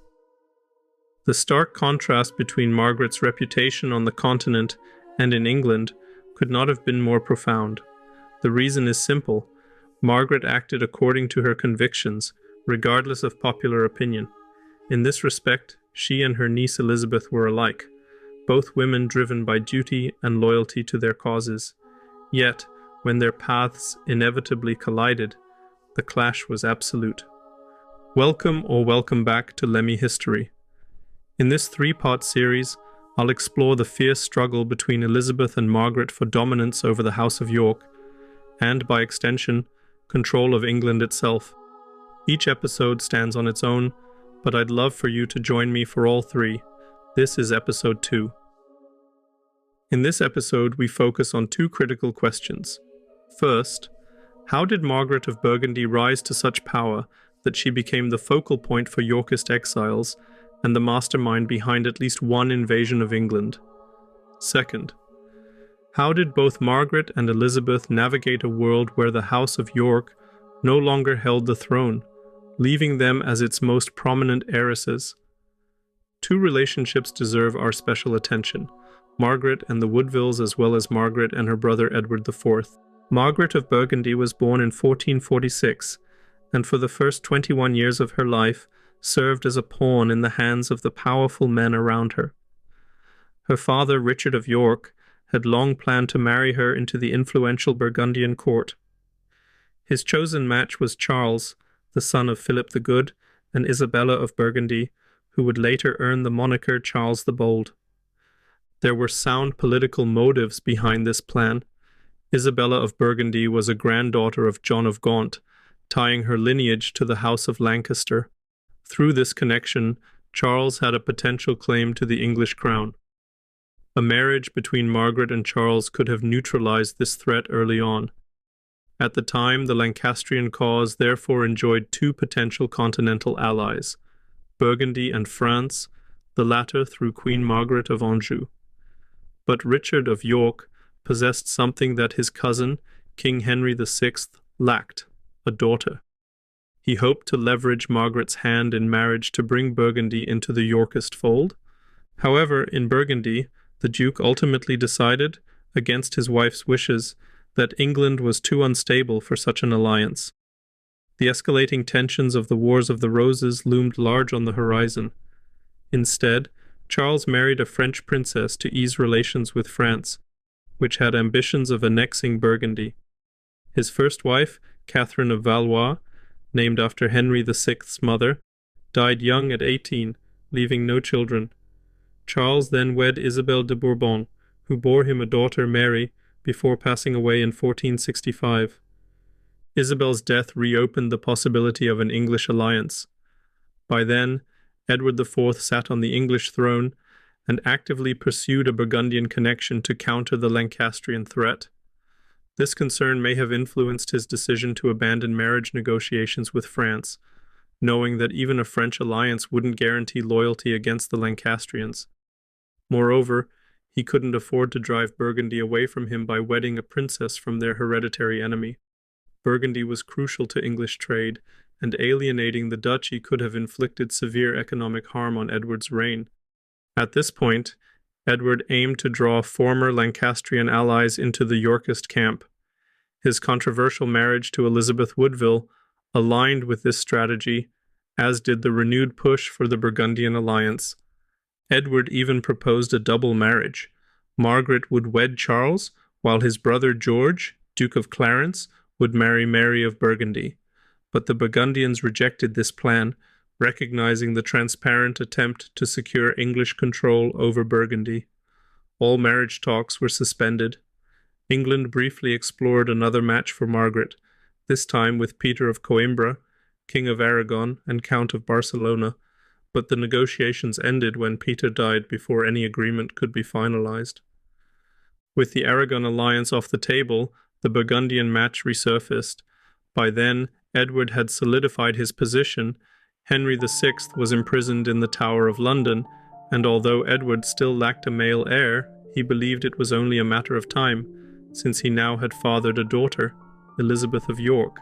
Speaker 1: The stark contrast between Margaret's reputation on the continent and in England could not have been more profound. The reason is simple. Margaret acted according to her convictions, regardless of popular opinion. In this respect, she and her niece Elizabeth were alike, both women driven by duty and loyalty to their causes. Yet, when their paths inevitably collided, the clash was absolute. Welcome or welcome back to Lemmy History. In this three-part series, I'll explore the fierce struggle between Elizabeth and Margaret for dominance over the House of York, and by extension, control of England itself. Each episode stands on its own, but I'd love for you to join me for all three. This is episode 2. In this episode, we focus on two critical questions. First, how did Margaret of Burgundy rise to such power that she became the focal point for Yorkist exiles and the mastermind behind at least one invasion of England? Second, how did both Margaret and Elizabeth navigate a world where the House of York no longer held the throne, leaving them as its most prominent heiresses? Two relationships deserve our special attention: Margaret and the Woodvilles, as well as Margaret and her brother Edward IV. Margaret of Burgundy was born in 1446, and for the first 21 years of her life served as a pawn in the hands of the powerful men around her. Her father, Richard of York, had long planned to marry her into the influential Burgundian court. His chosen match was Charles, the son of Philip the Good, and Isabella of Burgundy, who would later earn the moniker Charles the Bold. There were sound political motives behind this plan. Isabella of Burgundy was a granddaughter of John of Gaunt, tying her lineage to the House of Lancaster. Through this connection, Charles had a potential claim to the English crown. A marriage between Margaret and Charles could have neutralized this threat early on. At the time, the Lancastrian cause therefore enjoyed two potential continental allies, Burgundy and France, the latter through Queen Margaret of Anjou. But Richard of York possessed something that his cousin, King Henry VI, lacked: a daughter. He hoped to leverage Margaret's hand in marriage to bring Burgundy into the Yorkist fold. However, in Burgundy, the Duke ultimately decided, against his wife's wishes, that England was too unstable for such an alliance. The escalating tensions of the Wars of the Roses loomed large on the horizon. Instead, Charles married a French princess to ease relations with France, which had ambitions of annexing Burgundy. His first wife, Catherine of Valois, named after Henry VI's mother, died young at 18, leaving no children. Charles then wed Isabel de Bourbon, who bore him a daughter, Mary, before passing away in 1465. Isabel's death reopened the possibility of an English alliance. By then, Edward IV sat on the English throne and actively pursued a Burgundian connection to counter the Lancastrian threat. This concern may have influenced his decision to abandon marriage negotiations with France, knowing that even a French alliance wouldn't guarantee loyalty against the Lancastrians. Moreover, he couldn't afford to drive Burgundy away from him by wedding a princess from their hereditary enemy. Burgundy was crucial to English trade, and alienating the duchy could have inflicted severe economic harm on Edward's reign. At this point, Edward aimed to draw former Lancastrian allies into the Yorkist camp. His controversial marriage to Elizabeth Woodville aligned with this strategy, as did the renewed push for the Burgundian alliance. Edward even proposed a double marriage. Margaret would wed Charles, while his brother George, Duke of Clarence, would marry Mary of Burgundy. But the Burgundians rejected this plan, recognizing the transparent attempt to secure English control over Burgundy. All marriage talks were suspended. England briefly explored another match for Margaret, this time with Peter of Coimbra, King of Aragon and Count of Barcelona, but the negotiations ended when Peter died before any agreement could be finalized. With the Aragon alliance off the table, the Burgundian match resurfaced. By then, Edward had solidified his position. Henry VI was imprisoned in the Tower of London, and although Edward still lacked a male heir, he believed it was only a matter of time, since he now had fathered a daughter, Elizabeth of York.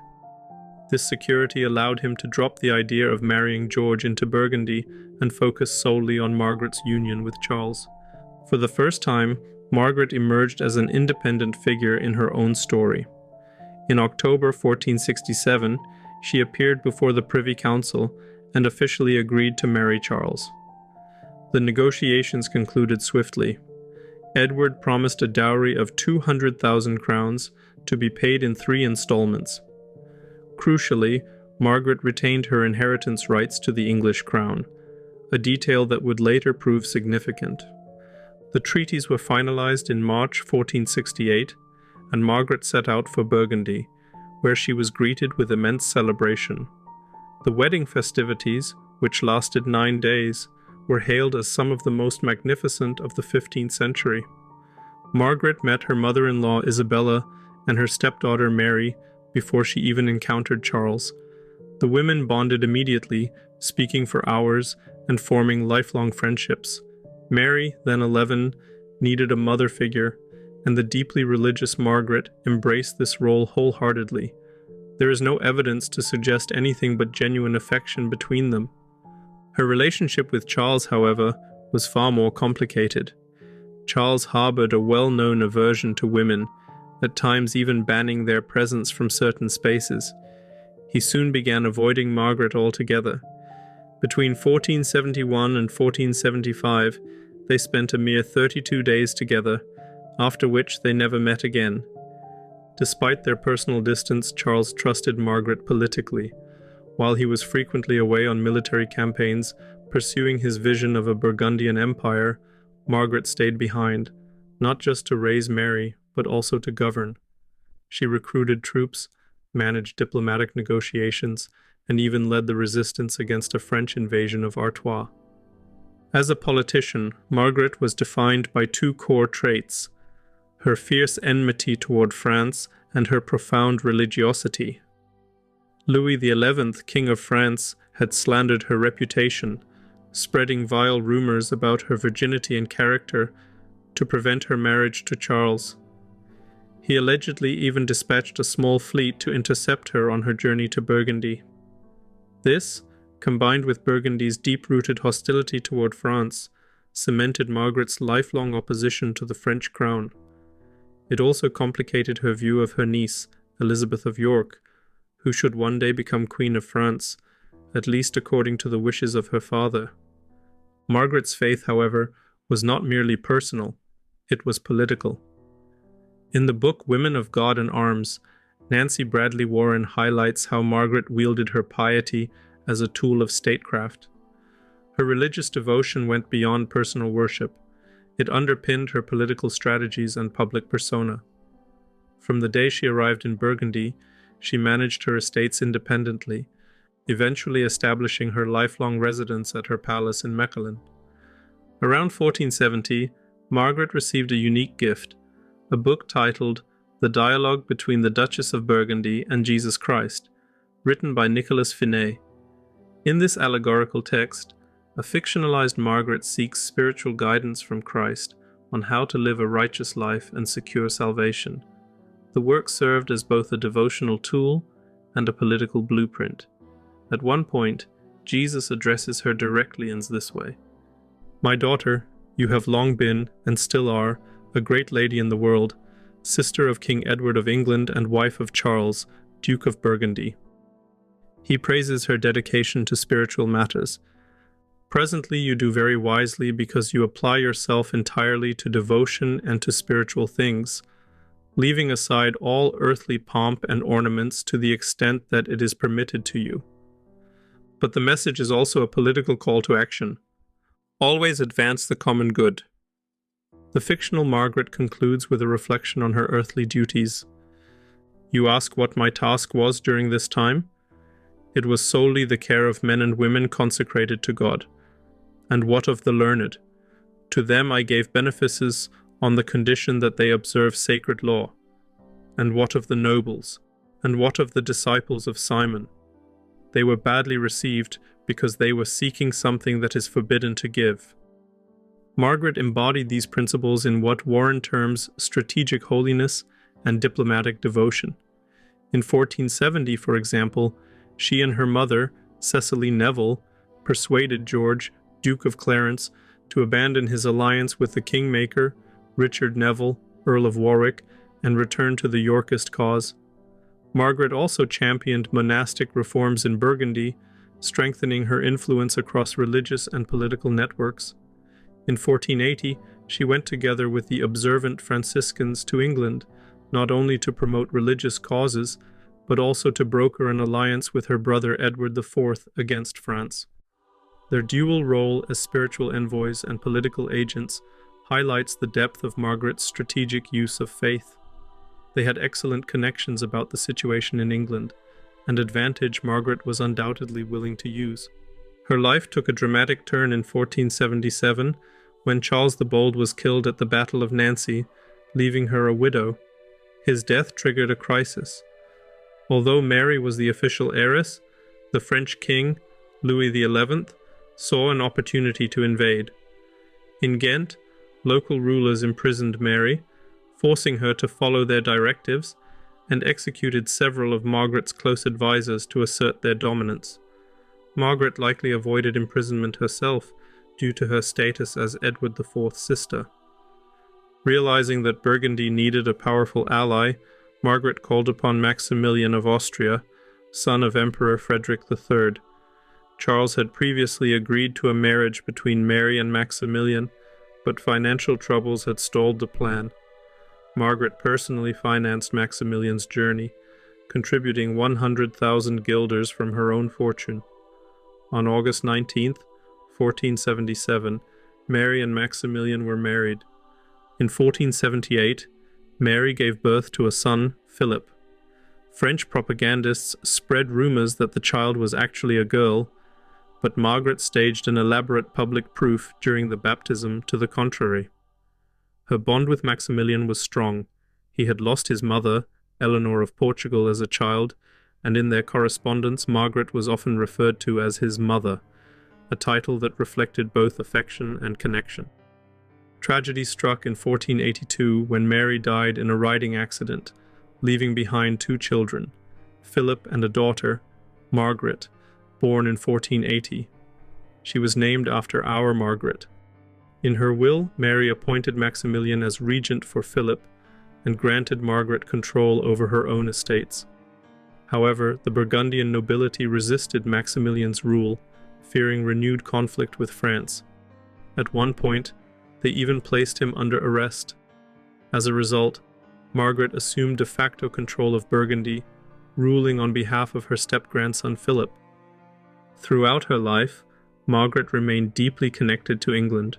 Speaker 1: This security allowed him to drop the idea of marrying George into Burgundy and focus solely on Margaret's union with Charles. For the first time, Margaret emerged as an independent figure in her own story. In October 1467, she appeared before the Privy Council and officially agreed to marry Charles. The negotiations concluded swiftly. Edward promised a dowry of 200,000 crowns to be paid in 3 installments. Crucially, Margaret retained her inheritance rights to the English crown, a detail that would later prove significant. The treaties were finalized in March 1468, and Margaret set out for Burgundy, where she was greeted with immense celebration. The wedding festivities, which lasted 9 days, were hailed as some of the most magnificent of the 15th century. Margaret met her mother-in-law Isabella and her stepdaughter Mary before she even encountered Charles. The women bonded immediately, speaking for hours and forming lifelong friendships. Mary, then 11, needed a mother figure, and the deeply religious Margaret embraced this role wholeheartedly. There is no evidence to suggest anything but genuine affection between them. Her relationship with Charles, however, was far more complicated. Charles harbored a well-known aversion to women, at times even banning their presence from certain spaces. He soon began avoiding Margaret altogether. Between 1471 and 1475, they spent a mere 32 days together, after which they never met again. Despite their personal distance, Charles trusted Margaret politically. While he was frequently away on military campaigns, pursuing his vision of a Burgundian empire, Margaret stayed behind, not just to raise Mary, but also to govern. She recruited troops, managed diplomatic negotiations, and even led the resistance against a French invasion of Artois. As a politician, Margaret was defined by 2 core traits: her fierce enmity toward France and her profound religiosity. Louis XI, King of France, had slandered her reputation, spreading vile rumors about her virginity and character to prevent her marriage to Charles. He allegedly even dispatched a small fleet to intercept her on her journey to Burgundy. This, combined with Burgundy's deep-rooted hostility toward France, cemented Margaret's lifelong opposition to the French crown. It also complicated her view of her niece, Elizabeth of York, who should one day become Queen of France, at least according to the wishes of her father. Margaret's faith, however, was not merely personal, it was political. In the book Women of God and Arms, Nancy Bradley Warren highlights how Margaret wielded her piety as a tool of statecraft. Her religious devotion went beyond personal worship. It underpinned her political strategies and public persona. From the day she arrived in Burgundy, she managed her estates independently, eventually establishing her lifelong residence at her palace in Mechelen. Around 1470, Margaret received a unique gift, a book titled The Dialogue Between the Duchess of Burgundy and Jesus Christ, written by Nicholas Finet. In this allegorical text, a fictionalized Margaret seeks spiritual guidance from Christ on how to live a righteous life and secure salvation. The work served as both a devotional tool and a political blueprint. At one point, Jesus addresses her directly in this way: "My daughter, you have long been, and still are, a great lady in the world, sister of King Edward of England and wife of Charles, Duke of Burgundy." He praises her dedication to spiritual matters. "Presently you do very wisely because you apply yourself entirely to devotion and to spiritual things, leaving aside all earthly pomp and ornaments to the extent that it is permitted to you." But the message is also a political call to action. Always advance the common good. The fictional Margaret concludes with a reflection on her earthly duties. "You ask what my task was during this time? It was solely the care of men and women consecrated to God. And what of the learned? To them I gave benefices on the condition that they observe sacred law. And what of the nobles? And what of the disciples of Simon? They were badly received because they were seeking something that is forbidden to give. Margaret embodied these principles in what Warren terms strategic holiness and diplomatic devotion. In 1470, for example, she and her mother, Cecily Neville, persuaded George, Duke of Clarence, to abandon his alliance with the Kingmaker, Richard Neville, Earl of Warwick, and return to the Yorkist cause. Margaret also championed monastic reforms in Burgundy, strengthening her influence across religious and political networks. In 1480, she went together with the observant Franciscans to England, not only to promote religious causes, but also to broker an alliance with her brother Edward IV against France. Their dual role as spiritual envoys and political agents highlights the depth of Margaret's strategic use of faith. They had excellent connections about the situation in England, an advantage Margaret was undoubtedly willing to use. Her life took a dramatic turn in 1477 when Charles the Bold was killed at the Battle of Nancy, leaving her a widow. His death triggered a crisis. Although Mary was the official heiress, the French king, Louis XI, saw an opportunity to invade. In Ghent, local rulers imprisoned Mary, forcing her to follow their directives, and executed several of Margaret's close advisors to assert their dominance. Margaret likely avoided imprisonment herself due to her status as Edward IV's sister. Realizing that Burgundy needed a powerful ally, Margaret called upon Maximilian of Austria, son of Emperor Frederick III. Charles had previously agreed to a marriage between Mary and Maximilian, but financial troubles had stalled the plan. Margaret personally financed Maximilian's journey, contributing 100,000 guilders from her own fortune. On August 19, 1477, Mary and Maximilian were married. In 1478, Mary gave birth to a son, Philip. French propagandists spread rumors that the child was actually a girl, but Margaret staged an elaborate public proof during the baptism to the contrary. Her bond with Maximilian was strong. He had lost his mother, Eleanor of Portugal, as a child, and in their correspondence Margaret was often referred to as his mother, a title that reflected both affection and connection. Tragedy struck in 1482 when Mary died in a riding accident, leaving behind two children, Philip and a daughter, Margaret, born in 1480. She was named after our Margaret. In her will, Mary appointed Maximilian as regent for Philip and granted Margaret control over her own estates. However, the Burgundian nobility resisted Maximilian's rule, fearing renewed conflict with France. At one point, they even placed him under arrest. As a result, Margaret assumed de facto control of Burgundy, ruling on behalf of her step-grandson Philip. Throughout her life, Margaret remained deeply connected to England.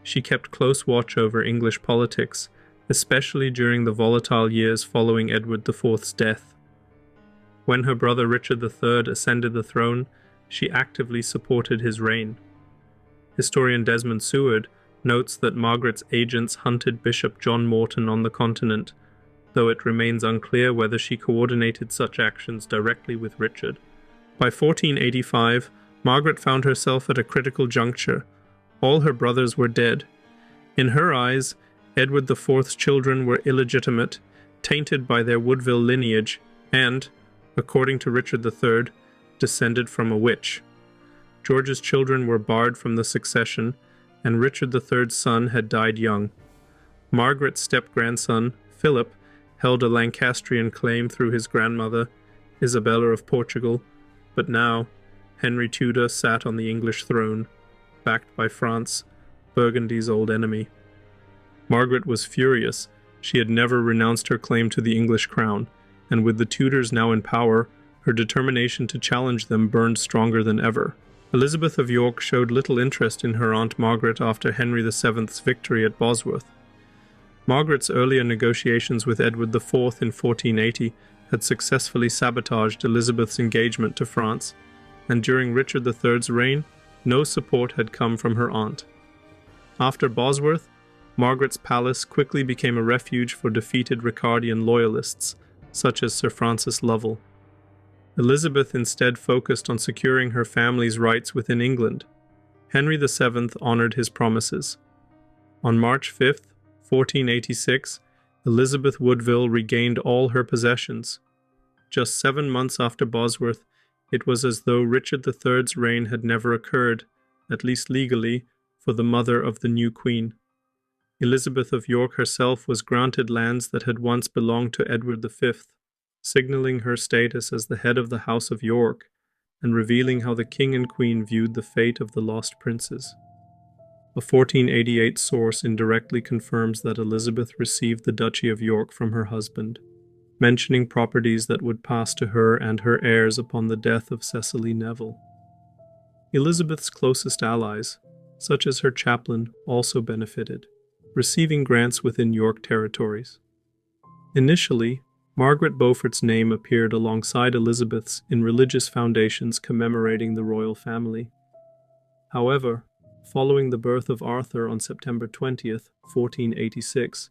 Speaker 1: She kept close watch over English politics, especially during the volatile years following Edward IV's death. When her brother Richard III ascended the throne, she actively supported his reign. Historian Desmond Seward notes that Margaret's agents hunted Bishop John Morton on the continent, though it remains unclear whether she coordinated such actions directly with Richard. By 1485, Margaret found herself at a critical juncture. All her brothers were dead. In her eyes, Edward IV's children were illegitimate, tainted by their Woodville lineage, and, according to Richard III, descended from a witch. George's children were barred from the succession, and Richard III's son had died young. Margaret's step-grandson, Philip, held a Lancastrian claim through his grandmother, Isabella of Portugal, but now Henry Tudor sat on the English throne, backed by France, Burgundy's old enemy. Margaret was furious. She had never renounced her claim to the English crown, and with the Tudors now in power, her determination to challenge them burned stronger than ever. Elizabeth of York showed little interest in her Aunt Margaret after Henry VII's victory at Bosworth. Margaret's earlier negotiations with Edward IV in 1480 had successfully sabotaged Elizabeth's engagement to France, and during Richard III's reign, no support had come from her aunt. After Bosworth, Margaret's palace quickly became a refuge for defeated Ricardian loyalists, such as Sir Francis Lovell. Elizabeth instead focused on securing her family's rights within England. Henry VII honored his promises. On March 5, 1486, Elizabeth Woodville regained all her possessions. Just 7 months after Bosworth, it was as though Richard III's reign had never occurred, at least legally, for the mother of the new queen. Elizabeth of York herself was granted lands that had once belonged to Edward V, signaling her status as the head of the House of York, and revealing how the king and queen viewed the fate of the lost princes. A 1488 source indirectly confirms that Elizabeth received the Duchy of York from her husband, mentioning properties that would pass to her and her heirs upon the death of Cecily Neville. Elizabeth's closest allies, such as her chaplain, also benefited, receiving grants within York territories. Initially, Margaret Beaufort's name appeared alongside Elizabeth's in religious foundations commemorating the royal family. However, following the birth of Arthur on September 20th, 1486,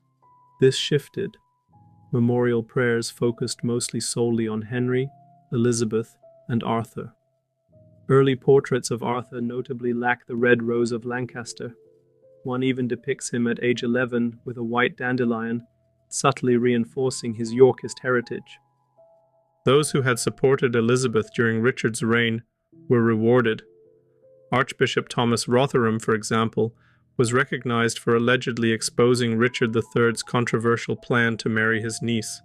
Speaker 1: this shifted. Memorial prayers focused mostly solely on Henry, Elizabeth, and Arthur. Early portraits of Arthur notably lack the red rose of Lancaster. One even depicts him at age 11 with a white dandelion, subtly reinforcing his Yorkist heritage. Those who had supported Elizabeth during Richard's reign were rewarded. Archbishop Thomas Rotherham, for example, was recognized for allegedly exposing Richard III's controversial plan to marry his niece.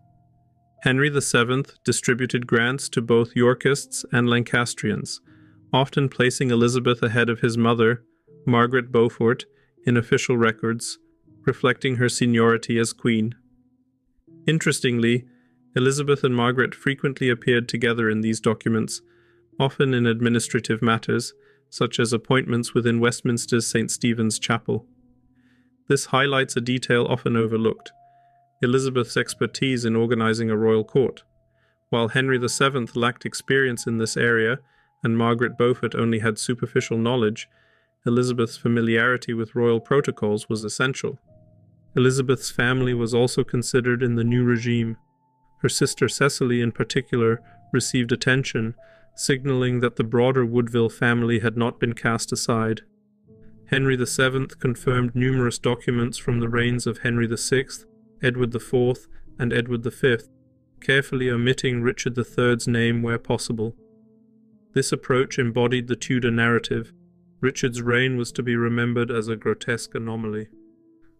Speaker 1: Henry VII distributed grants to both Yorkists and Lancastrians, often placing Elizabeth ahead of his mother, Margaret Beaufort, in official records, reflecting her seniority as queen. Interestingly, Elizabeth and Margaret frequently appeared together in these documents, often in administrative matters, such as appointments within Westminster's St. Stephen's Chapel. This highlights a detail often overlooked: Elizabeth's expertise in organizing a royal court. While Henry VII lacked experience in this area, and Margaret Beaufort only had superficial knowledge, Elizabeth's familiarity with royal protocols was essential. Elizabeth's family was also considered in the new regime. Her sister Cecily, in particular, received attention, signaling that the broader Woodville family had not been cast aside. Henry VII confirmed numerous documents from the reigns of Henry VI, Edward IV, and Edward V, carefully omitting Richard III's name where possible. This approach embodied the Tudor narrative. Richard's reign was to be remembered as a grotesque anomaly.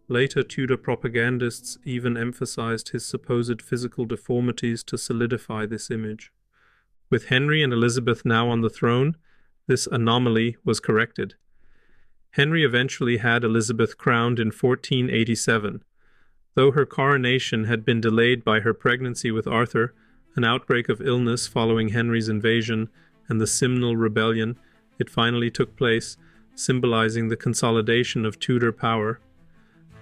Speaker 1: Later Tudor propagandists even emphasized his supposed physical deformities to solidify this image. With Henry and Elizabeth now on the throne, this anomaly was corrected. Henry eventually had Elizabeth crowned in 1487. Though her coronation had been delayed by her pregnancy with Arthur, an outbreak of illness following Henry's invasion, and the Simnel rebellion, it finally took place, symbolizing the consolidation of Tudor power.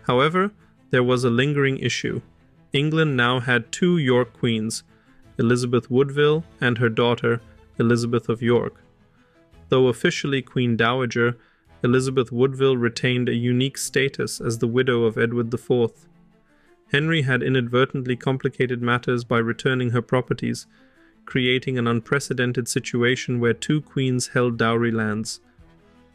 Speaker 1: However, there was a lingering issue. England now had two York queens, Elizabeth Woodville and her daughter, Elizabeth of York. Though officially Queen Dowager, Elizabeth Woodville retained a unique status as the widow of Edward IV. Henry had inadvertently complicated matters by returning her properties, creating an unprecedented situation where two queens held dowry lands.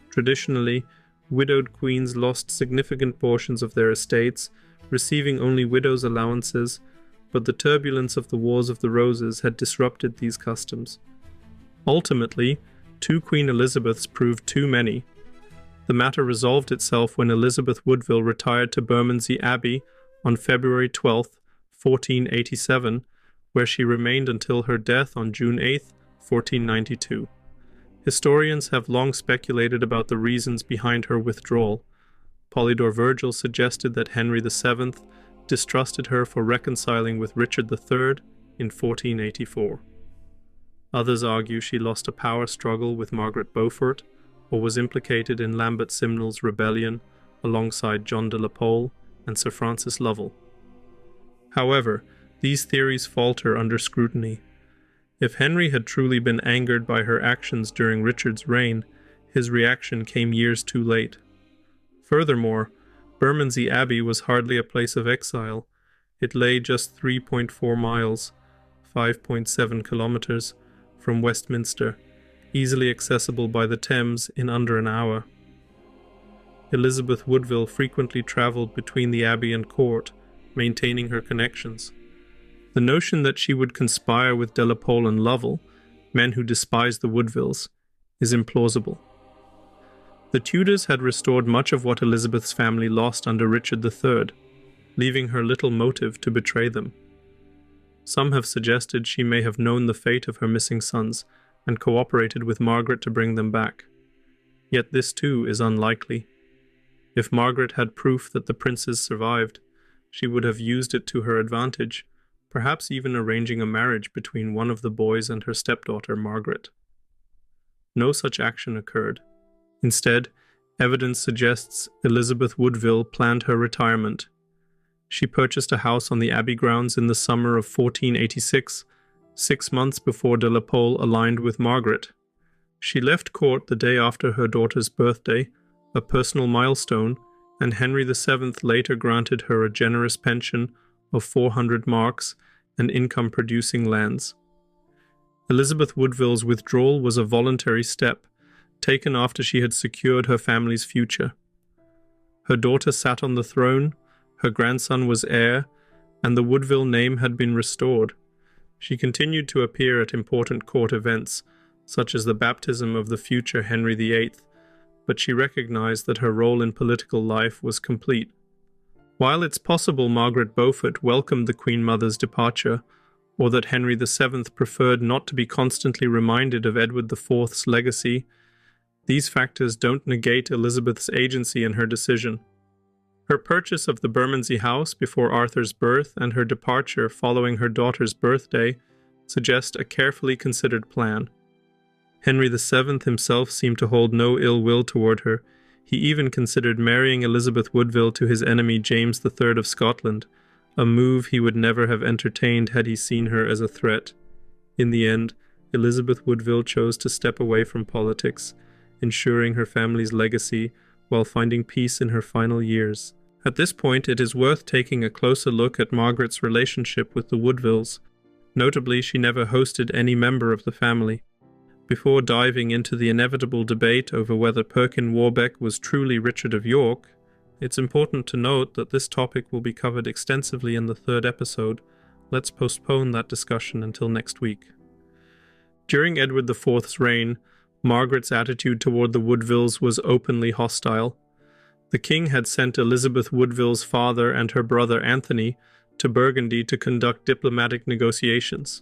Speaker 1: Traditionally, widowed queens lost significant portions of their estates, receiving only widows' allowances, but the turbulence of the Wars of the Roses had disrupted these customs. Ultimately, two Queen Elizabeths proved too many. The matter resolved itself when Elizabeth Woodville retired to Bermondsey Abbey on February 12, 1487, where she remained until her death on June 8, 1492. Historians have long speculated about the reasons behind her withdrawal. Polydore Virgil suggested that Henry VII distrusted her for reconciling with Richard III in 1484. Others argue she lost a power struggle with Margaret Beaufort, or was implicated in Lambert Simnel's rebellion alongside John de la Pole and Sir Francis Lovell. However, these theories falter under scrutiny. If Henry had truly been angered by her actions during Richard's reign, his reaction came years too late. Furthermore, Bermondsey Abbey was hardly a place of exile. It lay just 3.4 miles, 5.7 kilometers, from Westminster, easily accessible by the Thames in under an hour. Elizabeth Woodville frequently travelled between the abbey and court, maintaining her connections. The notion that she would conspire with de la Pole and Lovell, men who despised the Woodvilles, is implausible. The Tudors had restored much of what Elizabeth's family lost under Richard III, leaving her little motive to betray them. Some have suggested she may have known the fate of her missing sons and cooperated with Margaret to bring them back. Yet this too is unlikely. If Margaret had proof that the princes survived, she would have used it to her advantage, perhaps even arranging a marriage between one of the boys and her stepdaughter Margaret. No such action occurred. Instead, evidence suggests Elizabeth Woodville planned her retirement. She purchased a house on the abbey grounds in the summer of 1486, 6 months before de la Pole aligned with Margaret. She left court the day after her daughter's birthday, a personal milestone, and Henry VII later granted her a generous pension of 400 marks and income-producing lands. Elizabeth Woodville's withdrawal was a voluntary step, taken after she had secured her family's future. Her daughter sat on the throne, her grandson was heir, and the Woodville name had been restored. She continued to appear at important court events, such as the baptism of the future Henry VIII, but she recognized that her role in political life was complete. While it's possible Margaret Beaufort welcomed the Queen Mother's departure, or that Henry VII preferred not to be constantly reminded of Edward IV's legacy, these factors don't negate Elizabeth's agency in her decision. Her purchase of the Bermondsey house before Arthur's birth and her departure following her daughter's birthday suggest a carefully considered plan. Henry VII himself seemed to hold no ill will toward her. He even considered marrying Elizabeth Woodville to his enemy James III of Scotland, a move he would never have entertained had he seen her as a threat. In the end, Elizabeth Woodville chose to step away from politics, ensuring her family's legacy while finding peace in her final years. At this point, it is worth taking a closer look at Margaret's relationship with the Woodvilles. Notably, she never hosted any member of the family. Before diving into the inevitable debate over whether Perkin Warbeck was truly Richard of York, it's important to note that this topic will be covered extensively in the 3rd episode. Let's postpone that discussion until next week. During Edward IV's reign, Margaret's attitude toward the Woodvilles was openly hostile. The king had sent Elizabeth Woodville's father and her brother Anthony to Burgundy to conduct diplomatic negotiations.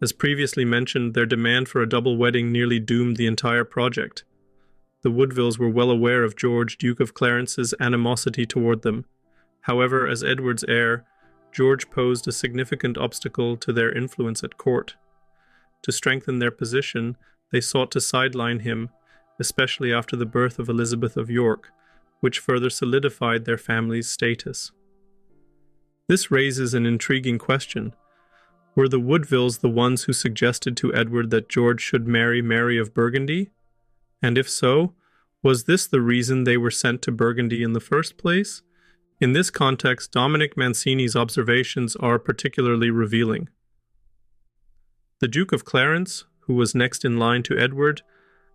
Speaker 1: As previously mentioned, their demand for a double wedding nearly doomed the entire project. The Woodvilles were well aware of George, Duke of Clarence's animosity toward them. However, as Edward's heir, George posed a significant obstacle to their influence at court. To strengthen their position, they sought to sideline him, especially after the birth of Elizabeth of York, which further solidified their family's status. This raises an intriguing question. Were the Woodvilles the ones who suggested to Edward that George should marry Mary of Burgundy? And if so, was this the reason they were sent to Burgundy in the first place? In this context, Dominic Mancini's observations are particularly revealing. The Duke of Clarence, who was next in line to Edward,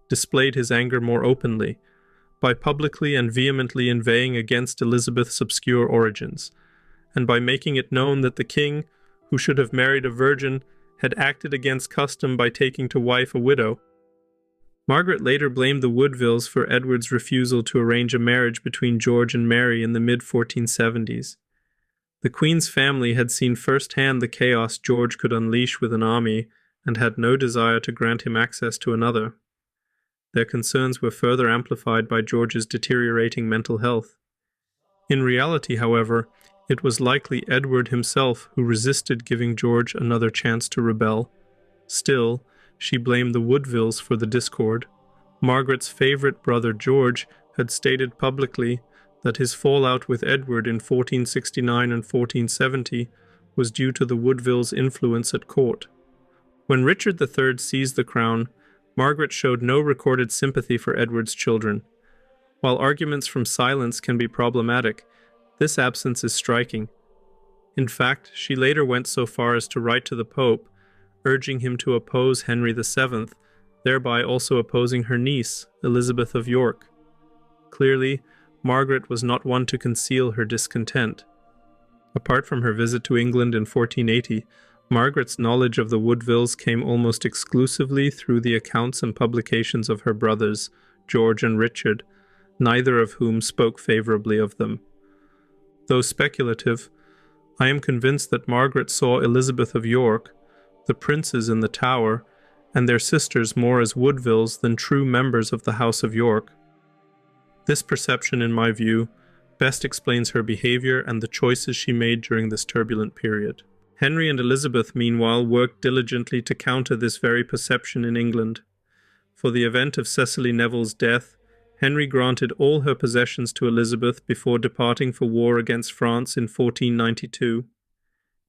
Speaker 1: displayed his anger more openly, by publicly and vehemently inveighing against Elizabeth's obscure origins, and by making it known that the king, who should have married a virgin, had acted against custom by taking to wife a widow. Margaret later blamed the Woodvilles for Edward's refusal to arrange a marriage between George and Mary in the mid-1470s. The Queen's family had seen firsthand the chaos George could unleash with an army, and had no desire to grant him access to another. Their concerns were further amplified by George's deteriorating mental health. In reality, however, it was likely Edward himself who resisted giving George another chance to rebel. Still, she blamed the Woodvilles for the discord. Margaret's favorite brother George had stated publicly that his fallout with Edward in 1469 and 1470 was due to the Woodvilles' influence at court. When Richard III seized the crown, Margaret showed no recorded sympathy for Edward's children. While arguments from silence can be problematic, this absence is striking. In fact, she later went so far as to write to the Pope, urging him to oppose Henry VII, thereby also opposing her niece, Elizabeth of York. Clearly, Margaret was not one to conceal her discontent. Apart from her visit to England in 1480, Margaret's knowledge of the Woodvilles came almost exclusively through the accounts and publications of her brothers, George and Richard, neither of whom spoke favourably of them. Though speculative, I am convinced that Margaret saw Elizabeth of York, the princes in the Tower, and their sisters more as Woodvilles than true members of the House of York. This perception, in my view, best explains her behaviour and the choices she made during this turbulent period. Henry and Elizabeth, meanwhile, worked diligently to counter this very perception in England. For the event of Cecily Neville's death, Henry granted all her possessions to Elizabeth before departing for war against France in 1492.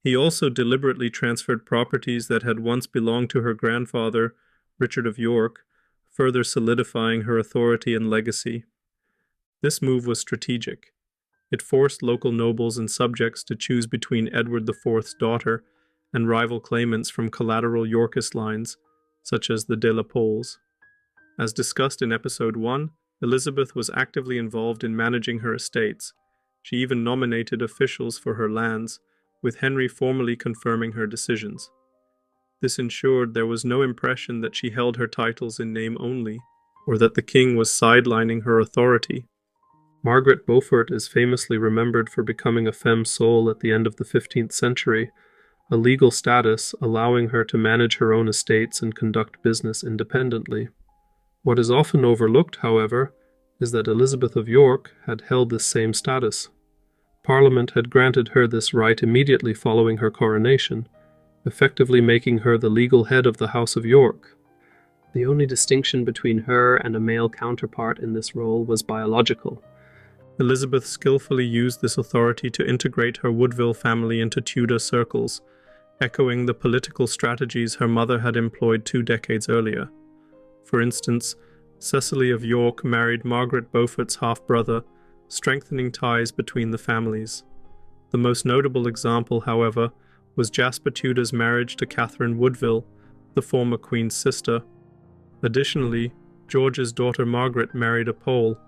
Speaker 1: He also deliberately transferred properties that had once belonged to her grandfather, Richard of York, further solidifying her authority and legacy. This move was strategic. It forced local nobles and subjects to choose between Edward IV's daughter and rival claimants from collateral Yorkist lines, such as the de la Poles. As discussed in Episode 1, Elizabeth was actively involved in managing her estates. She even nominated officials for her lands, with Henry formally confirming her decisions. This ensured there was no impression that she held her titles in name only, or that the king was sidelining her authority. Margaret Beaufort is famously remembered for becoming a femme sole at the end of the 15th century, a legal status allowing her to manage her own estates and conduct business independently. What is often overlooked, however, is that Elizabeth of York had held this same status. Parliament had granted her this right immediately following her coronation, effectively making her the legal head of the House of York. The only distinction between her and a male counterpart in this role was biological. Elizabeth skillfully used this authority to integrate her Woodville family into Tudor circles, echoing the political strategies her mother had employed 2 decades earlier. For instance, Cecily of York married Margaret Beaufort's half-brother, strengthening ties between the families. The most notable example, however, was Jasper Tudor's marriage to Catherine Woodville, the former Queen's sister. Additionally, George's daughter Margaret married a Pole,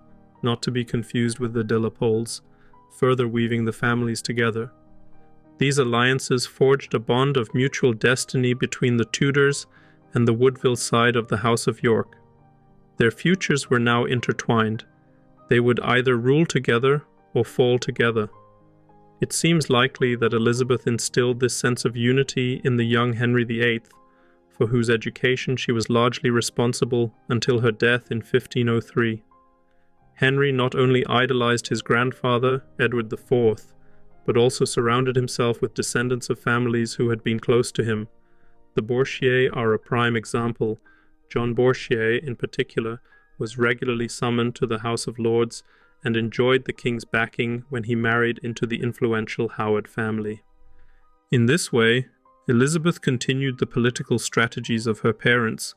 Speaker 1: not to be confused with the de la Poles, further weaving the families together. These alliances forged a bond of mutual destiny between the Tudors and the Woodville side of the House of York. Their futures were now intertwined. They would either rule together or fall together. It seems likely that Elizabeth instilled this sense of unity in the young Henry VIII, for whose education she was largely responsible until her death in 1503. Henry not only idolized his grandfather, Edward IV, but also surrounded himself with descendants of families who had been close to him. The Bourchiers are a prime example. John Bourchier, in particular, was regularly summoned to the House of Lords and enjoyed the king's backing when he married into the influential Howard family. In this way, Elizabeth continued the political strategies of her parents,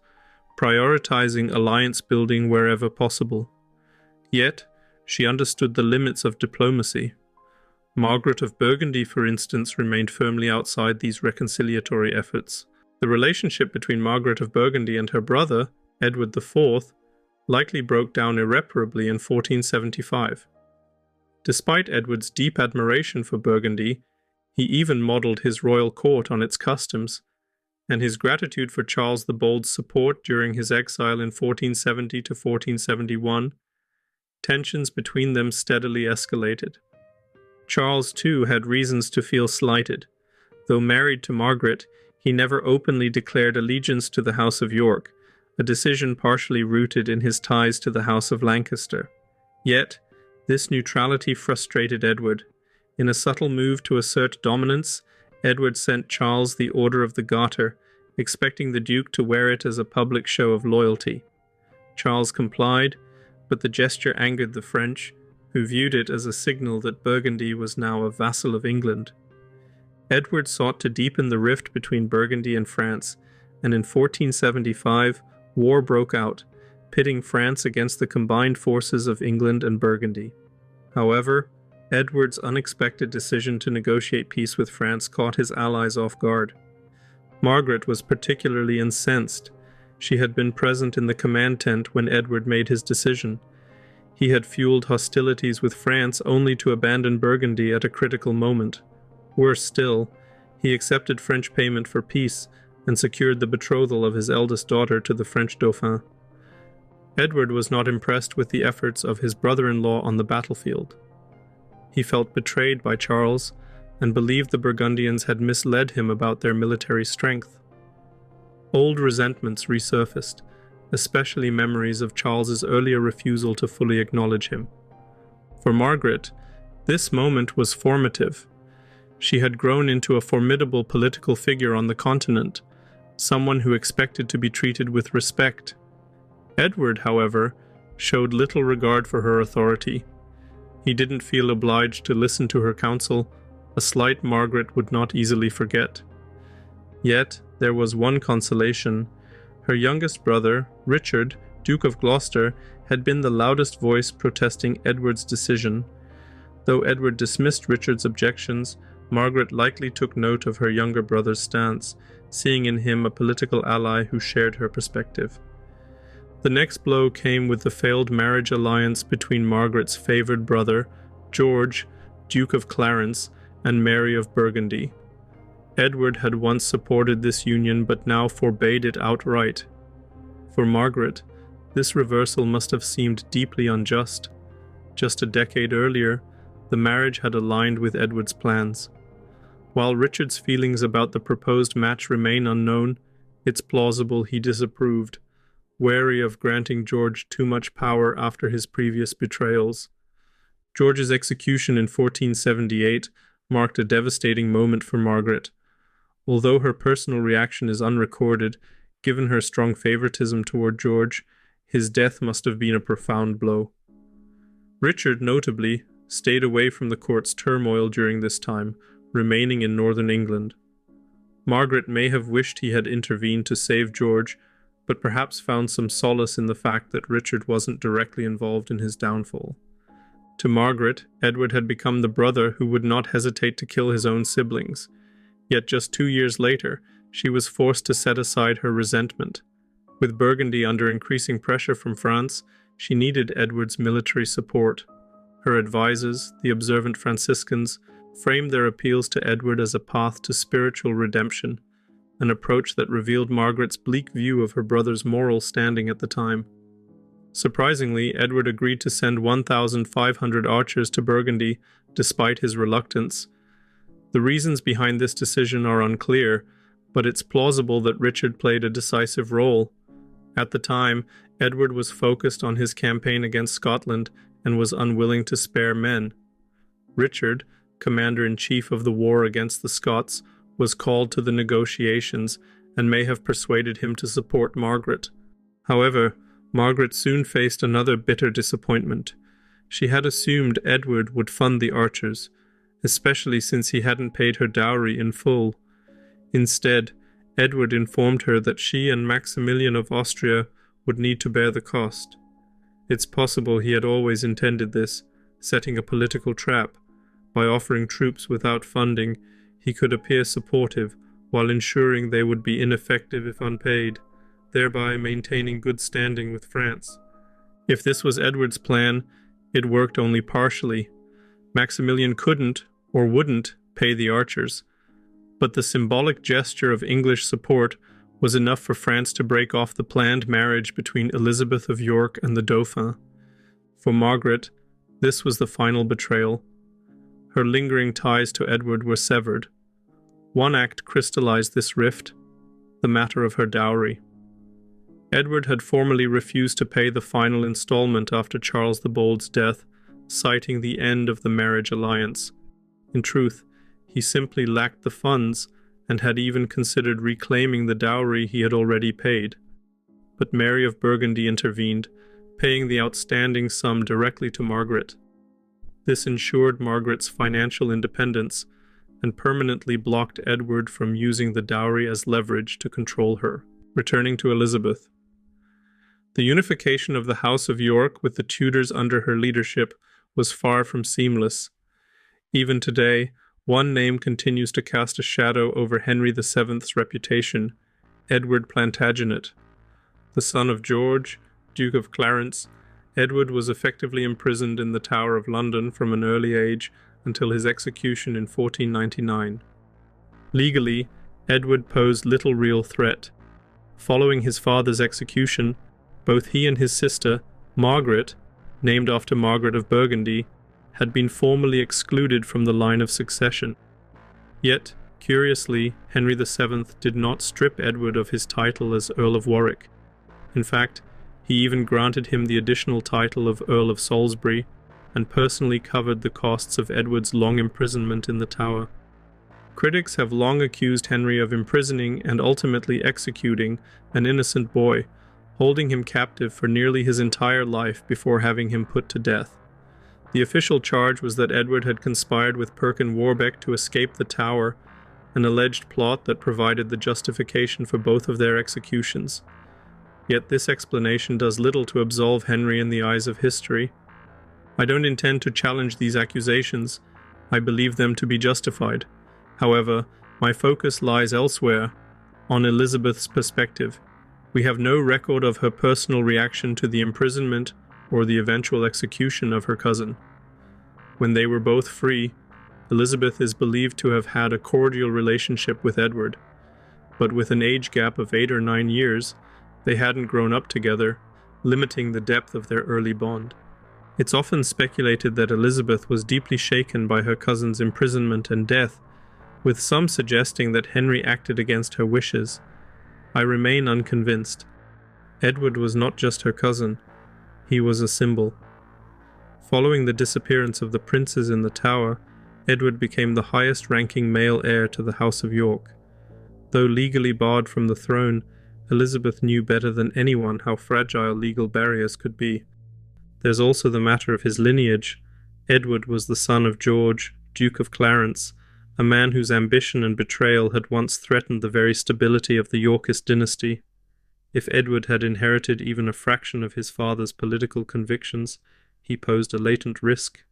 Speaker 1: prioritizing alliance building wherever possible. Yet, she understood the limits of diplomacy. Margaret of Burgundy, for instance, remained firmly outside these reconciliatory efforts. The relationship between Margaret of Burgundy and her brother, Edward IV, likely broke down irreparably in 1475. Despite Edward's deep admiration for Burgundy, he even modelled his royal court on its customs, and his gratitude for Charles the Bold's support during his exile in 1470 to 1471, tensions between them steadily escalated. Charles, too, had reasons to feel slighted. Though married to Margaret, he never openly declared allegiance to the House of York, a decision partially rooted in his ties to the House of Lancaster. Yet, this neutrality frustrated Edward. In a subtle move to assert dominance, Edward sent Charles the Order of the Garter, expecting the Duke to wear it as a public show of loyalty. Charles complied, but the gesture angered the French, who viewed it as a signal that Burgundy was now a vassal of England. Edward sought to deepen the rift between Burgundy and France, and in 1475, war broke out, pitting France against the combined forces of England and Burgundy. However, Edward's unexpected decision to negotiate peace with France caught his allies off guard. Margaret was particularly incensed. She had been present in the command tent when Edward made his decision. He had fueled hostilities with France only to abandon Burgundy at a critical moment. Worse still, he accepted French payment for peace and secured the betrothal of his eldest daughter to the French Dauphin. Edward was not impressed with the efforts of his brother-in-law on the battlefield. He felt betrayed by Charles and believed the Burgundians had misled him about their military strength. Old resentments resurfaced, especially memories of Charles's earlier refusal to fully acknowledge him. For Margaret, this moment was formative. She had grown into a formidable political figure on the continent, someone who expected to be treated with respect. Edward, however, showed little regard for her authority. He didn't feel obliged to listen to her counsel, a slight Margaret would not easily forget. Yet, there was one consolation. Her youngest brother, Richard, Duke of Gloucester, had been the loudest voice protesting Edward's decision. Though Edward dismissed Richard's objections, Margaret likely took note of her younger brother's stance, seeing in him a political ally who shared her perspective. The next blow came with the failed marriage alliance between Margaret's favoured brother, George, Duke of Clarence, and Mary of Burgundy. Edward had once supported this union but now forbade it outright. For Margaret, this reversal must have seemed deeply unjust. Just a decade earlier, the marriage had aligned with Edward's plans. While Richard's feelings about the proposed match remain unknown, it's plausible he disapproved, wary of granting George too much power after his previous betrayals. George's execution in 1478 marked a devastating moment for Margaret. Although her personal reaction is unrecorded, given her strong favoritism toward George, his death must have been a profound blow. Richard, notably, stayed away from the court's turmoil during this time, remaining in northern England. Margaret may have wished he had intervened to save George, but perhaps found some solace in the fact that Richard wasn't directly involved in his downfall. To Margaret, Edward had become the brother who would not hesitate to kill his own siblings. Yet just 2 years later, she was forced to set aside her resentment. With Burgundy under increasing pressure from France, she needed Edward's military support. Her advisors, the observant Franciscans, framed their appeals to Edward as a path to spiritual redemption, an approach that revealed Margaret's bleak view of her brother's moral standing at the time. Surprisingly, Edward agreed to send 1,500 archers to Burgundy, despite his reluctance. The reasons behind this decision are unclear, but it's plausible that Richard played a decisive role. At the time, Edward was focused on his campaign against Scotland and was unwilling to spare men. Richard, commander-in-chief of the war against the Scots, was called to the negotiations and may have persuaded him to support Margaret. However, Margaret soon faced another bitter disappointment. She had assumed Edward would fund the archers, especially since he hadn't paid her dowry in full. Instead, Edward informed her that she and Maximilian of Austria would need to bear the cost. It's possible he had always intended this, setting a political trap. By offering troops without funding, he could appear supportive while ensuring they would be ineffective if unpaid, thereby maintaining good standing with France. If this was Edward's plan, it worked only partially. Maximilian couldn't, or wouldn't, pay the archers, but the symbolic gesture of English support was enough for France to break off the planned marriage between Elizabeth of York and the Dauphin. For Margaret, this was the final betrayal. Her lingering ties to Edward were severed. One act crystallized this rift, the matter of her dowry. Edward had formally refused to pay the final installment after Charles the Bold's death, citing the end of the marriage alliance. In truth, he simply lacked the funds and had even considered reclaiming the dowry he had already paid. But Mary of Burgundy intervened, paying the outstanding sum directly to Margaret. This ensured Margaret's financial independence and permanently blocked Edward from using the dowry as leverage to control her. Returning to Elizabeth. The unification of the House of York with the Tudors under her leadership was far from seamless. Even today, one name continues to cast a shadow over Henry VII's reputation, Edward Plantaginet. The son of George, Duke of Clarence, Edward was effectively imprisoned in the Tower of London from an early age until his execution in 1499. Legally, Edward posed little real threat. Following his father's execution, both he and his sister, Margaret, named after Margaret of Burgundy, had been formally excluded from the line of succession. Yet, curiously, Henry VII did not strip Edward of his title as Earl of Warwick. In fact, he even granted him the additional title of Earl of Salisbury, and personally covered the costs of Edward's long imprisonment in the Tower. Critics have long accused Henry of imprisoning and ultimately executing an innocent boy, holding him captive for nearly his entire life before having him put to death. The official charge was that Edward had conspired with Perkin Warbeck to escape the Tower, an alleged plot that provided the justification for both of their executions. Yet this explanation does little to absolve Henry in the eyes of history. I don't intend to challenge these accusations. I believe them to be justified. However, my focus lies elsewhere, on Elizabeth's perspective. We have no record of her personal reaction to the imprisonment or the eventual execution of her cousin. When they were both free, Elizabeth is believed to have had a cordial relationship with Edward, but with an age gap of 8 or 9 years, they hadn't grown up together, limiting the depth of their early bond. It's often speculated that Elizabeth was deeply shaken by her cousin's imprisonment and death, with some suggesting that Henry acted against her wishes. I remain unconvinced. Edward was not just her cousin, he was a symbol. Following the disappearance of the princes in the Tower, Edward became the highest-ranking male heir to the House of York. Though legally barred from the throne, Elizabeth knew better than anyone how fragile legal barriers could be. There's also the matter of his lineage. Edward was the son of George, Duke of Clarence, a man whose ambition and betrayal had once threatened the very stability of the Yorkist dynasty. If Edward had inherited even a fraction of his father's political convictions, he posed a latent risk.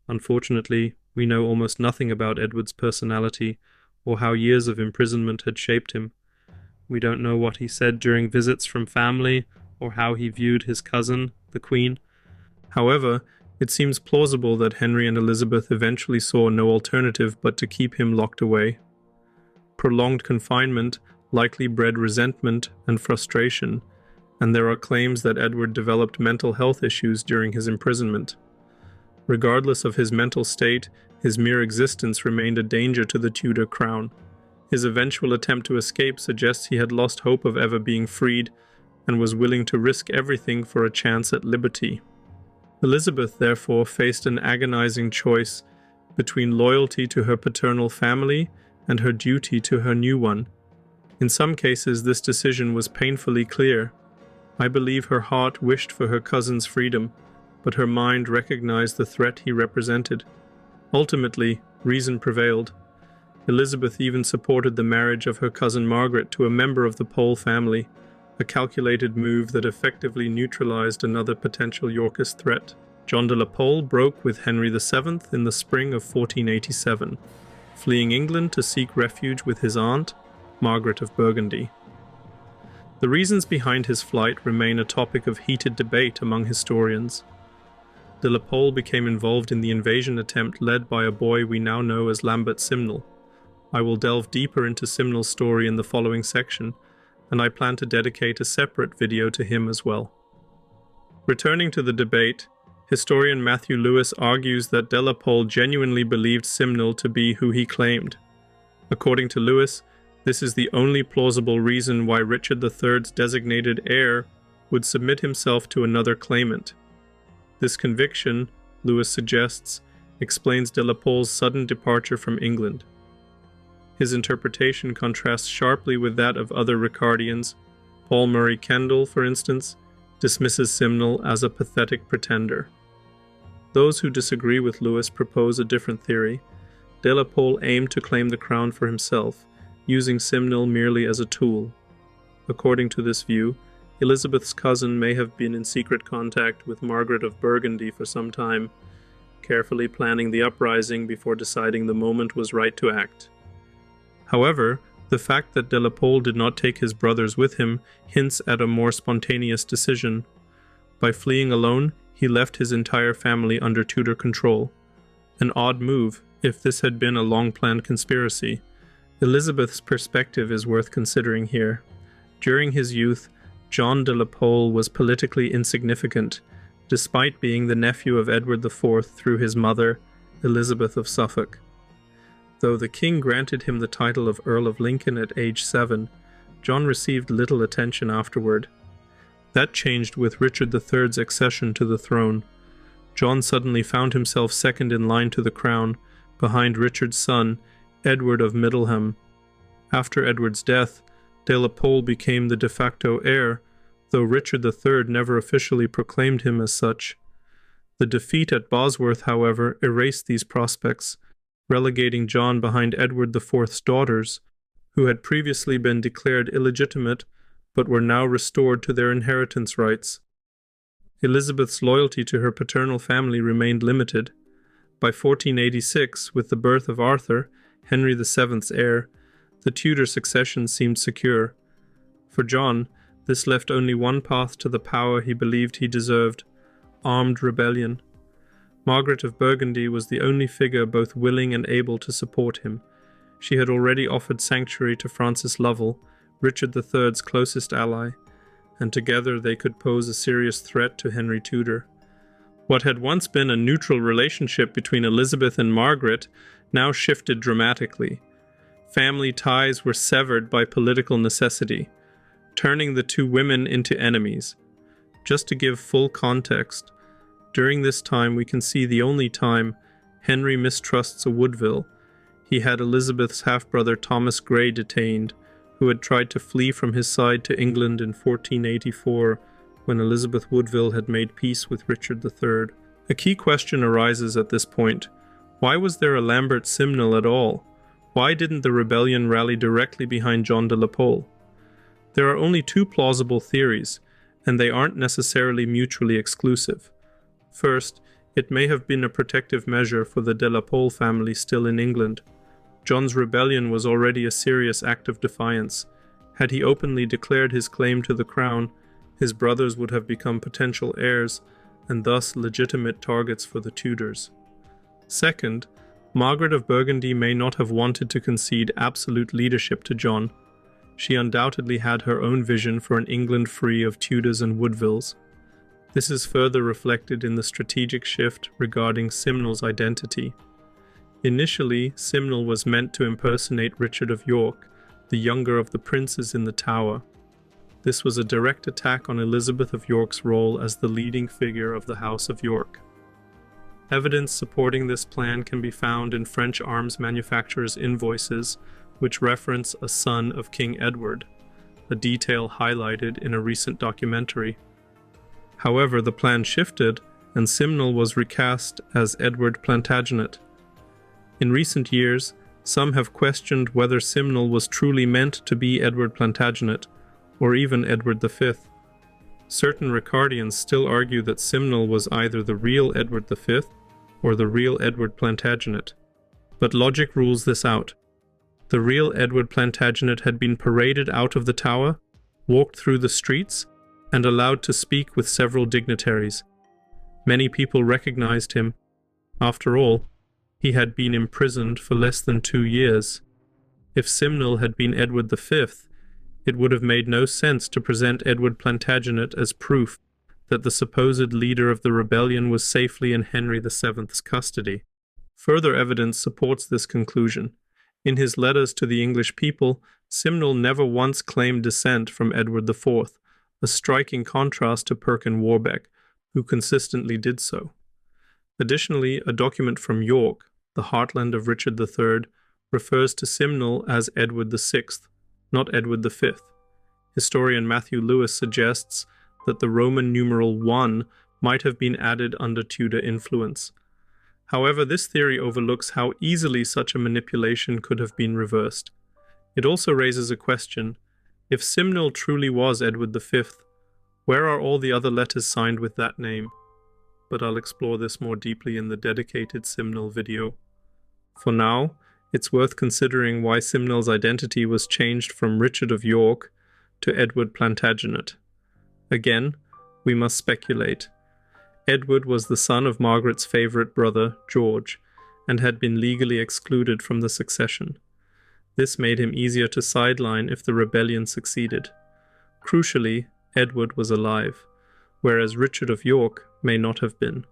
Speaker 1: Unfortunately, we know almost nothing about Edward's personality or how years of imprisonment had shaped him. We don't know what he said during visits from family or how he viewed his cousin, the Queen. However, it seems plausible that Henry and Elizabeth eventually saw no alternative but to keep him locked away. Prolonged confinement likely bred resentment and frustration, and there are claims that Edward developed mental health issues during his imprisonment. Regardless of his mental state, his mere existence remained a danger to the Tudor crown. His eventual attempt to escape suggests he had lost hope of ever being freed and was willing to risk everything for a chance at liberty. Elizabeth, therefore, faced an agonizing choice between loyalty to her paternal family and her duty to her new one. In some cases, this decision was painfully clear. I believe her heart wished for her cousin's freedom, but her mind recognized the threat he represented. Ultimately, reason prevailed. Elizabeth even supported the marriage of her cousin Margaret to a member of the Pole family, a calculated move that effectively neutralized another potential Yorkist threat. John de la Pole broke with Henry VII in the spring of 1487, fleeing England to seek refuge with his aunt, Margaret of Burgundy. The reasons behind his flight remain a topic of heated debate among historians. De la Pole became involved in the invasion attempt led by a boy we now know as Lambert Simnel. I will delve deeper into Simnel's story in the following section, and I plan to dedicate a separate video to him as well. Returning to the debate, historian Matthew Lewis argues that de la Pole genuinely believed Simnel to be who he claimed. According to Lewis, this is the only plausible reason why Richard III's designated heir would submit himself to another claimant. This conviction, Lewis suggests, explains de la Pole's sudden departure from England. His interpretation contrasts sharply with that of other Ricardians. Paul Murray Kendall, for instance, dismisses Simnel as a pathetic pretender. Those who disagree with Lewis propose a different theory. De la Pole aimed to claim the crown for himself, using Simnel merely as a tool. According to this view, Elizabeth's cousin may have been in secret contact with Margaret of Burgundy for some time, carefully planning the uprising before deciding the moment was right to act. However, the fact that de la Pole did not take his brothers with him hints at a more spontaneous decision. By fleeing alone, he left his entire family under Tudor control. An odd move, if this had been a long-planned conspiracy. Elizabeth's perspective is worth considering here. During his youth, John de la Pole was politically insignificant, despite being the nephew of Edward IV through his mother, Elizabeth of Suffolk. Though the king granted him the title of Earl of Lincoln at age 7, John received little attention afterward. That changed with Richard III's accession to the throne. John suddenly found himself second in line to the crown, behind Richard's son, Edward of Middleham. After Edward's death, de la Pole became the de facto heir, though Richard III never officially proclaimed him as such. The defeat at Bosworth, however, erased these prospects, relegating John behind Edward IV's daughters, who had previously been declared illegitimate but were now restored to their inheritance rights. Elizabeth's loyalty to her paternal family remained limited. By 1486, with the birth of Arthur, Henry VII's heir, the Tudor succession seemed secure. For John, this left only one path to the power he believed he deserved: armed rebellion. Margaret of Burgundy was the only figure both willing and able to support him. She had already offered sanctuary to Francis Lovell, Richard III's closest ally, and together they could pose a serious threat to Henry Tudor. What had once been a neutral relationship between Elizabeth and Margaret now shifted dramatically. Family ties were severed by political necessity, turning the two women into enemies. Just to give full context, during this time we can see the only time Henry mistrusts a Woodville. He had Elizabeth's half-brother Thomas Grey detained, who had tried to flee from his side to England in 1484, when Elizabeth Woodville had made peace with Richard III. A key question arises at this point. Why was there a Lambert Simnel at all? Why didn't the rebellion rally directly behind John de la Pole? There are only two plausible theories, and they aren't necessarily mutually exclusive. First, it may have been a protective measure for the de la Pole family still in England. John's rebellion was already a serious act of defiance. Had he openly declared his claim to the crown, his brothers would have become potential heirs, and thus legitimate targets for the Tudors. Second, Margaret of Burgundy may not have wanted to concede absolute leadership to John. She undoubtedly had her own vision for an England free of Tudors and Woodvilles. This is further reflected in the strategic shift regarding Simnel's identity. Initially, Simnel was meant to impersonate Richard of York, the younger of the princes in the Tower. This was a direct attack on Elizabeth of York's role as the leading figure of the House of York. Evidence supporting this plan can be found in French arms manufacturers' invoices, which reference a son of King Edward, a detail highlighted in a recent documentary. However, the plan shifted, and Simnel was recast as Edward Plantaginet. In recent years, some have questioned whether Simnel was truly meant to be Edward Plantaginet, or even Edward V. Certain Ricardians still argue that Simnel was either the real Edward V or the real Edward Plantaginet. But logic rules this out. The real Edward Plantaginet had been paraded out of the Tower, walked through the streets, and allowed to speak with several dignitaries. Many people recognized him. After all, he had been imprisoned for less than 2 years. If Simnel had been Edward V, it would have made no sense to present Edward Plantaginet as proof that the supposed leader of the rebellion was safely in Henry VII's custody. Further evidence supports this conclusion. In his letters to the English people, Simnel never once claimed descent from Edward IV, a striking contrast to Perkin Warbeck, who consistently did so. Additionally, a document from York, the heartland of Richard III, refers to Simnel as Edward VI, not Edward V. Historian Matthew Lewis suggests that the Roman numeral 1 might have been added under Tudor influence. However, this theory overlooks how easily such a manipulation could have been reversed. It also raises a question. If Simnel truly was Edward V, where are all the other letters signed with that name? But I'll explore this more deeply in the dedicated Simnel video. For now, it's worth considering why Simnel's identity was changed from Richard of York to Edward Plantaginet. Again, we must speculate. Edward was the son of Margaret's favourite brother, George, and had been legally excluded from the succession. This made him easier to sideline if the rebellion succeeded. Crucially, Edward was alive, whereas Richard of York may not have been.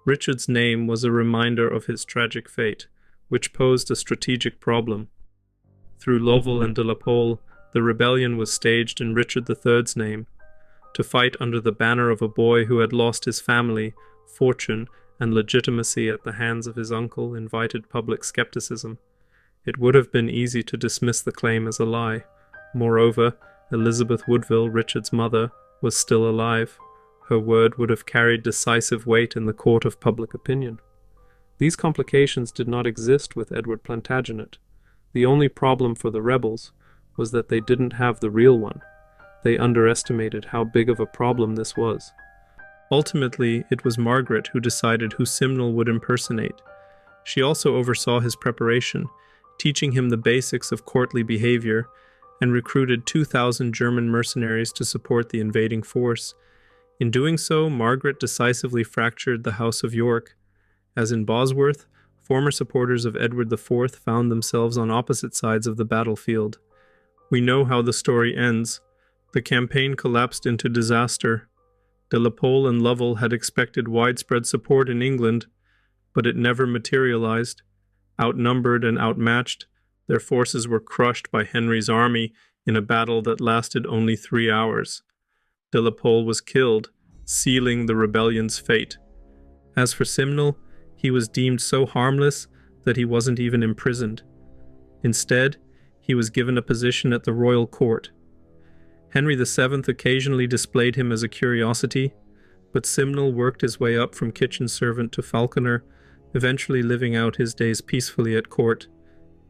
Speaker 1: Richard's name was a reminder of his tragic fate, which posed a strategic problem. Through Lovell and de la Pole, the rebellion was staged in Richard III's name, to fight under the banner of a boy who had lost his family, fortune, and legitimacy at the hands of his uncle invited public skepticism. It would have been easy to dismiss the claim as a lie. Moreover, Elizabeth Woodville, Richard's mother, was still alive. Her word would have carried decisive weight in the court of public opinion. These complications did not exist with Edward Plantaginet. The only problem for the rebels was that they didn't have the real one. They underestimated how big of a problem this was. Ultimately, it was Margaret who decided who Simnel would impersonate. She also oversaw his preparation, teaching him the basics of courtly behavior, and recruited 2,000 German mercenaries to support the invading force. In doing so, Margaret decisively fractured the House of York. As in Bosworth, former supporters of Edward IV found themselves on opposite sides of the battlefield. We know how the story ends. The campaign collapsed into disaster. De la Pole and Lovell had expected widespread support in England, but it never materialized. Outnumbered and outmatched, their forces were crushed by Henry's army in a battle that lasted only 3 hours. De la Pole was killed, sealing the rebellion's fate. As for Simnel, he was deemed so harmless that he wasn't even imprisoned. Instead, he was given a position at the royal court. Henry VII occasionally displayed him as a curiosity, but Simnel worked his way up from kitchen servant to falconer, eventually living out his days peacefully at court,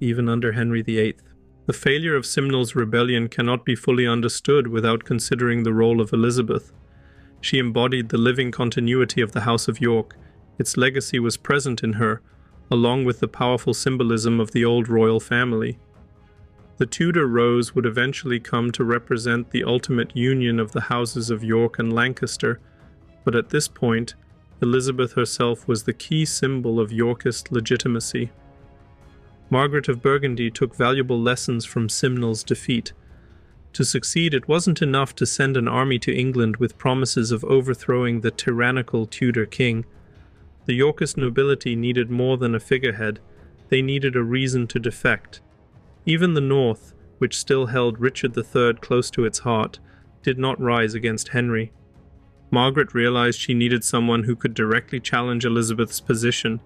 Speaker 1: even under Henry VIII. The failure of Simnel's rebellion cannot be fully understood without considering the role of Elizabeth. She embodied the living continuity of the House of York. Its legacy was present in her, along with the powerful symbolism of the old royal family. The Tudor rose would eventually come to represent the ultimate union of the houses of York and Lancaster, but at this point, Elizabeth herself was the key symbol of Yorkist legitimacy. Margaret of Burgundy took valuable lessons from Simnel's defeat. To succeed, it wasn't enough to send an army to England with promises of overthrowing the tyrannical Tudor king. The Yorkist nobility needed more than a figurehead. They needed a reason to defect. Even the North, which still held Richard III close to its heart, did not rise against Henry. Margaret realized she needed someone who could directly challenge Elizabeth's position,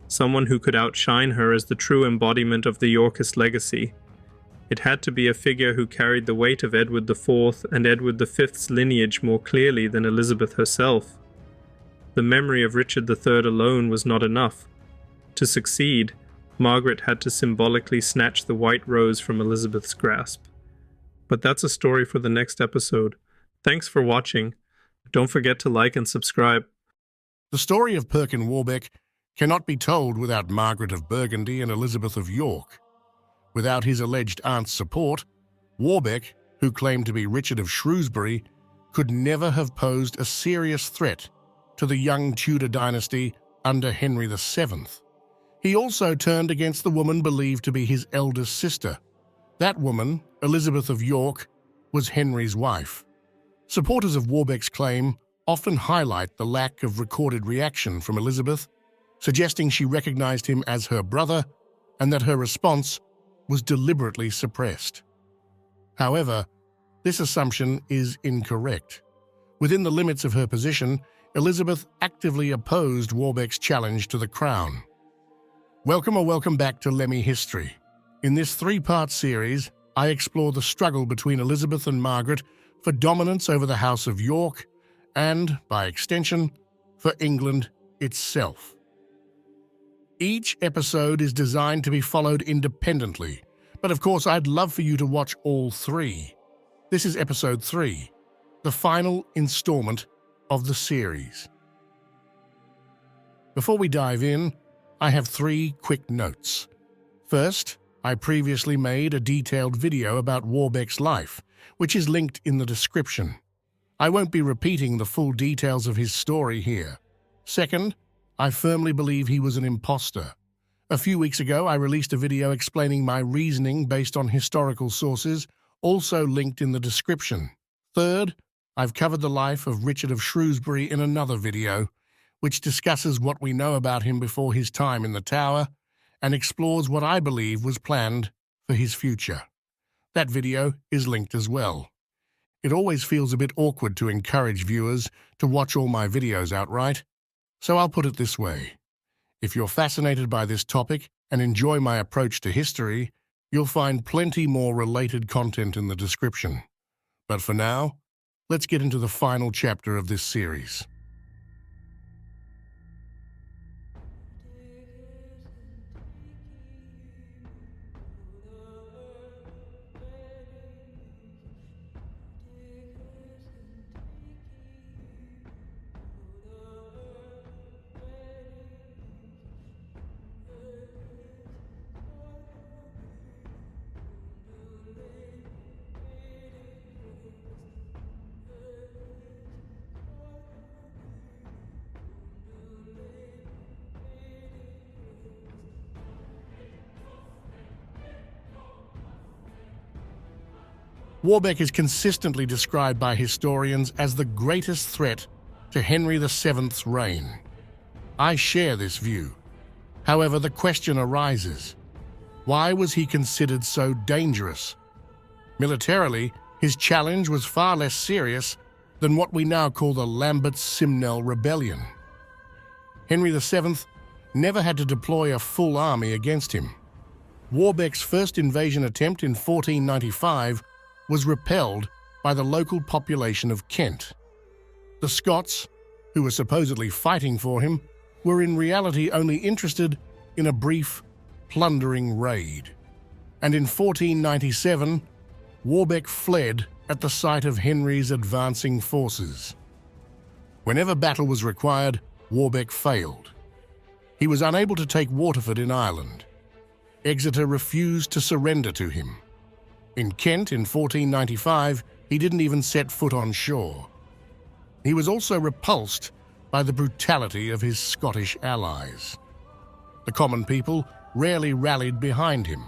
Speaker 1: someone who could outshine her as the true embodiment of the Yorkist legacy. It had to be a figure who carried the weight of Edward IV and Edward V's lineage more clearly than Elizabeth herself. The memory of Richard III alone was not enough. To succeed, Margaret had to symbolically snatch the white rose from Elizabeth's grasp. But that's a story for the next episode. Thanks for watching. Don't forget to like and subscribe.
Speaker 2: The story of Perkin Warbeck cannot be told without Margaret of Burgundy and Elizabeth of York. Without his alleged aunt's support, Warbeck, who claimed to be Richard of Shrewsbury, could never have posed a serious threat to the young Tudor dynasty under Henry VII. He also turned against the woman believed to be his eldest sister. That woman, Elizabeth of York, was Henry's wife. Supporters of Warbeck's claim often highlight the lack of recorded reaction from Elizabeth, suggesting she recognized him as her brother and that her response was deliberately suppressed. However, this assumption is incorrect. Within the limits of her position, Elizabeth actively opposed Warbeck's challenge to the crown. Welcome back to Lemmy History. In this three-part series, I explore the struggle between Elizabeth and Margaret for dominance over the House of York and, by extension, for England itself. Each episode is designed to be followed independently, but of course I'd love for you to watch all three. This is episode 3, the final installment of the series. Before we dive in, I have 3 quick notes. First, I previously made a detailed video about Warbeck's life, which is linked in the description. I won't be repeating the full details of his story here. Second, I firmly believe he was an imposter. A few weeks ago, I released a video explaining my reasoning based on historical sources, also linked in the description. Third, I've covered the life of Richard of Shrewsbury in another video, which discusses what we know about him before his time in the Tower and explores what I believe was planned for his future. That video is linked as well. It always feels a bit awkward to encourage viewers to watch all my videos outright, so I'll put it this way. If you're fascinated by this topic and enjoy my approach to history, you'll find plenty more related content in the description. But for now, let's get into the final chapter of this series. Warbeck is consistently described by historians as the greatest threat to Henry VII's reign. I share this view. However, the question arises, why was he considered so dangerous? Militarily, his challenge was far less serious than what we now call the Lambert-Simnel Rebellion. Henry VII never had to deploy a full army against him. Warbeck's first invasion attempt in 1495 was repelled by the local population of Kent. The Scots, who were supposedly fighting for him, were in reality only interested in a brief, plundering raid. And in 1497, Warbeck fled at the sight of Henry's advancing forces. Whenever battle was required, Warbeck failed. He was unable to take Waterford in Ireland. Exeter refused to surrender to him. In Kent in 1495, he didn't even set foot on shore. He was also repulsed by the brutality of his Scottish allies. The common people rarely rallied behind him,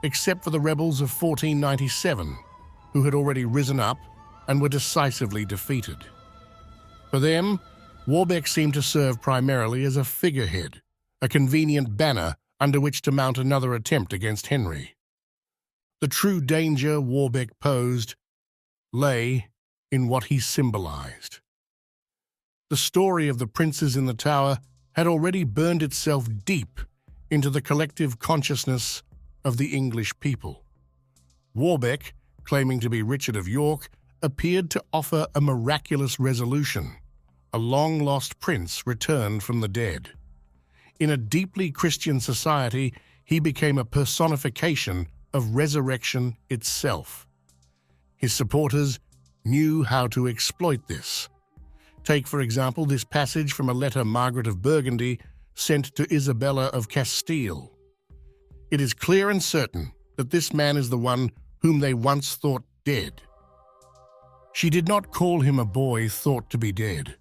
Speaker 2: except for the rebels of 1497, who had already risen up and were decisively defeated. For them, Warbeck seemed to serve primarily as a figurehead, a convenient banner under which to mount another attempt against Henry. The true danger Warbeck posed lay in what he symbolized. The story of the princes in the Tower had already burned itself deep into the collective consciousness of the English people. Warbeck, claiming to be Richard of York, appeared to offer a miraculous resolution. A long-lost prince returned from the dead. In a deeply Christian society, he became a personification of resurrection itself. His supporters knew how to exploit this. Take, for example, this passage from a letter Margaret of Burgundy sent to Isabella of Castile. It is clear and certain that this man is the one whom they once thought dead. She did not call him a boy thought to be dead.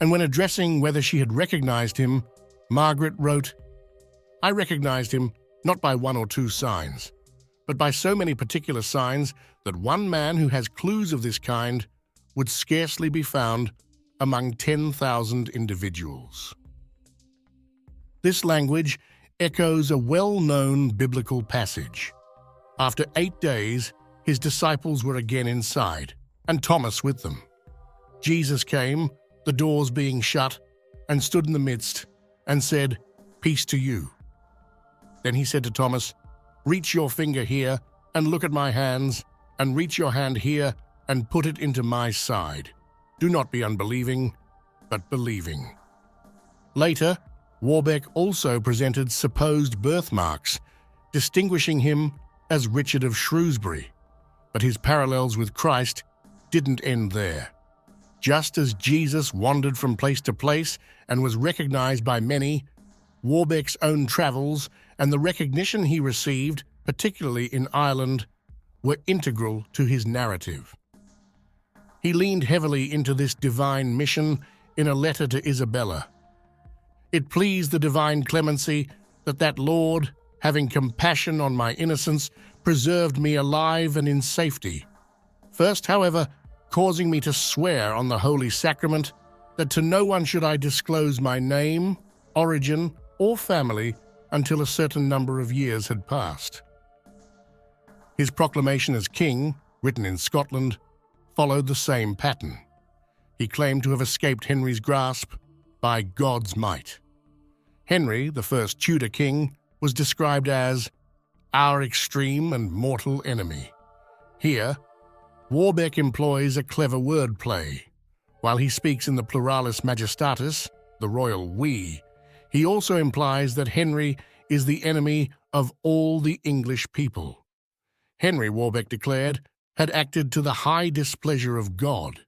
Speaker 2: And when addressing whether she had recognized him, Margaret wrote, "I recognized him not by one or two signs, but by so many particular signs that one man who has clues of this kind would scarcely be found among 10,000 individuals." This language echoes a well-known biblical passage. After 8 days, his disciples were again inside, and Thomas with them. Jesus came, the doors being shut, and stood in the midst, and said, "Peace to you." Then he said to Thomas, "Reach your finger here, and look at my hands, and reach your hand here, and put it into my side. Do not be unbelieving, but believing." Later, Warbeck also presented supposed birthmarks, distinguishing him as Richard of Shrewsbury. But his parallels with Christ didn't end there. Just as Jesus wandered from place to place and was recognized by many, Warbeck's own travels and the recognition he received, particularly in Ireland, were integral to his narrative. He leaned heavily into this divine mission in a letter to Isabella. It pleased the divine clemency that Lord, having compassion on my innocence, preserved me alive and in safety. First, however, causing me to swear on the Holy Sacrament that to no one should I disclose my name, origin, or family until a certain number of years had passed. His proclamation as king, written in Scotland, followed the same pattern. He claimed to have escaped Henry's grasp by God's might. Henry, the first Tudor king, was described as our extreme and mortal enemy. Here, Warbeck employs a clever wordplay. While he speaks in the pluralis majestatis, the royal we, he also implies that Henry is the enemy of all the English people. Henry, Warbeck declared, had acted to the high displeasure of God,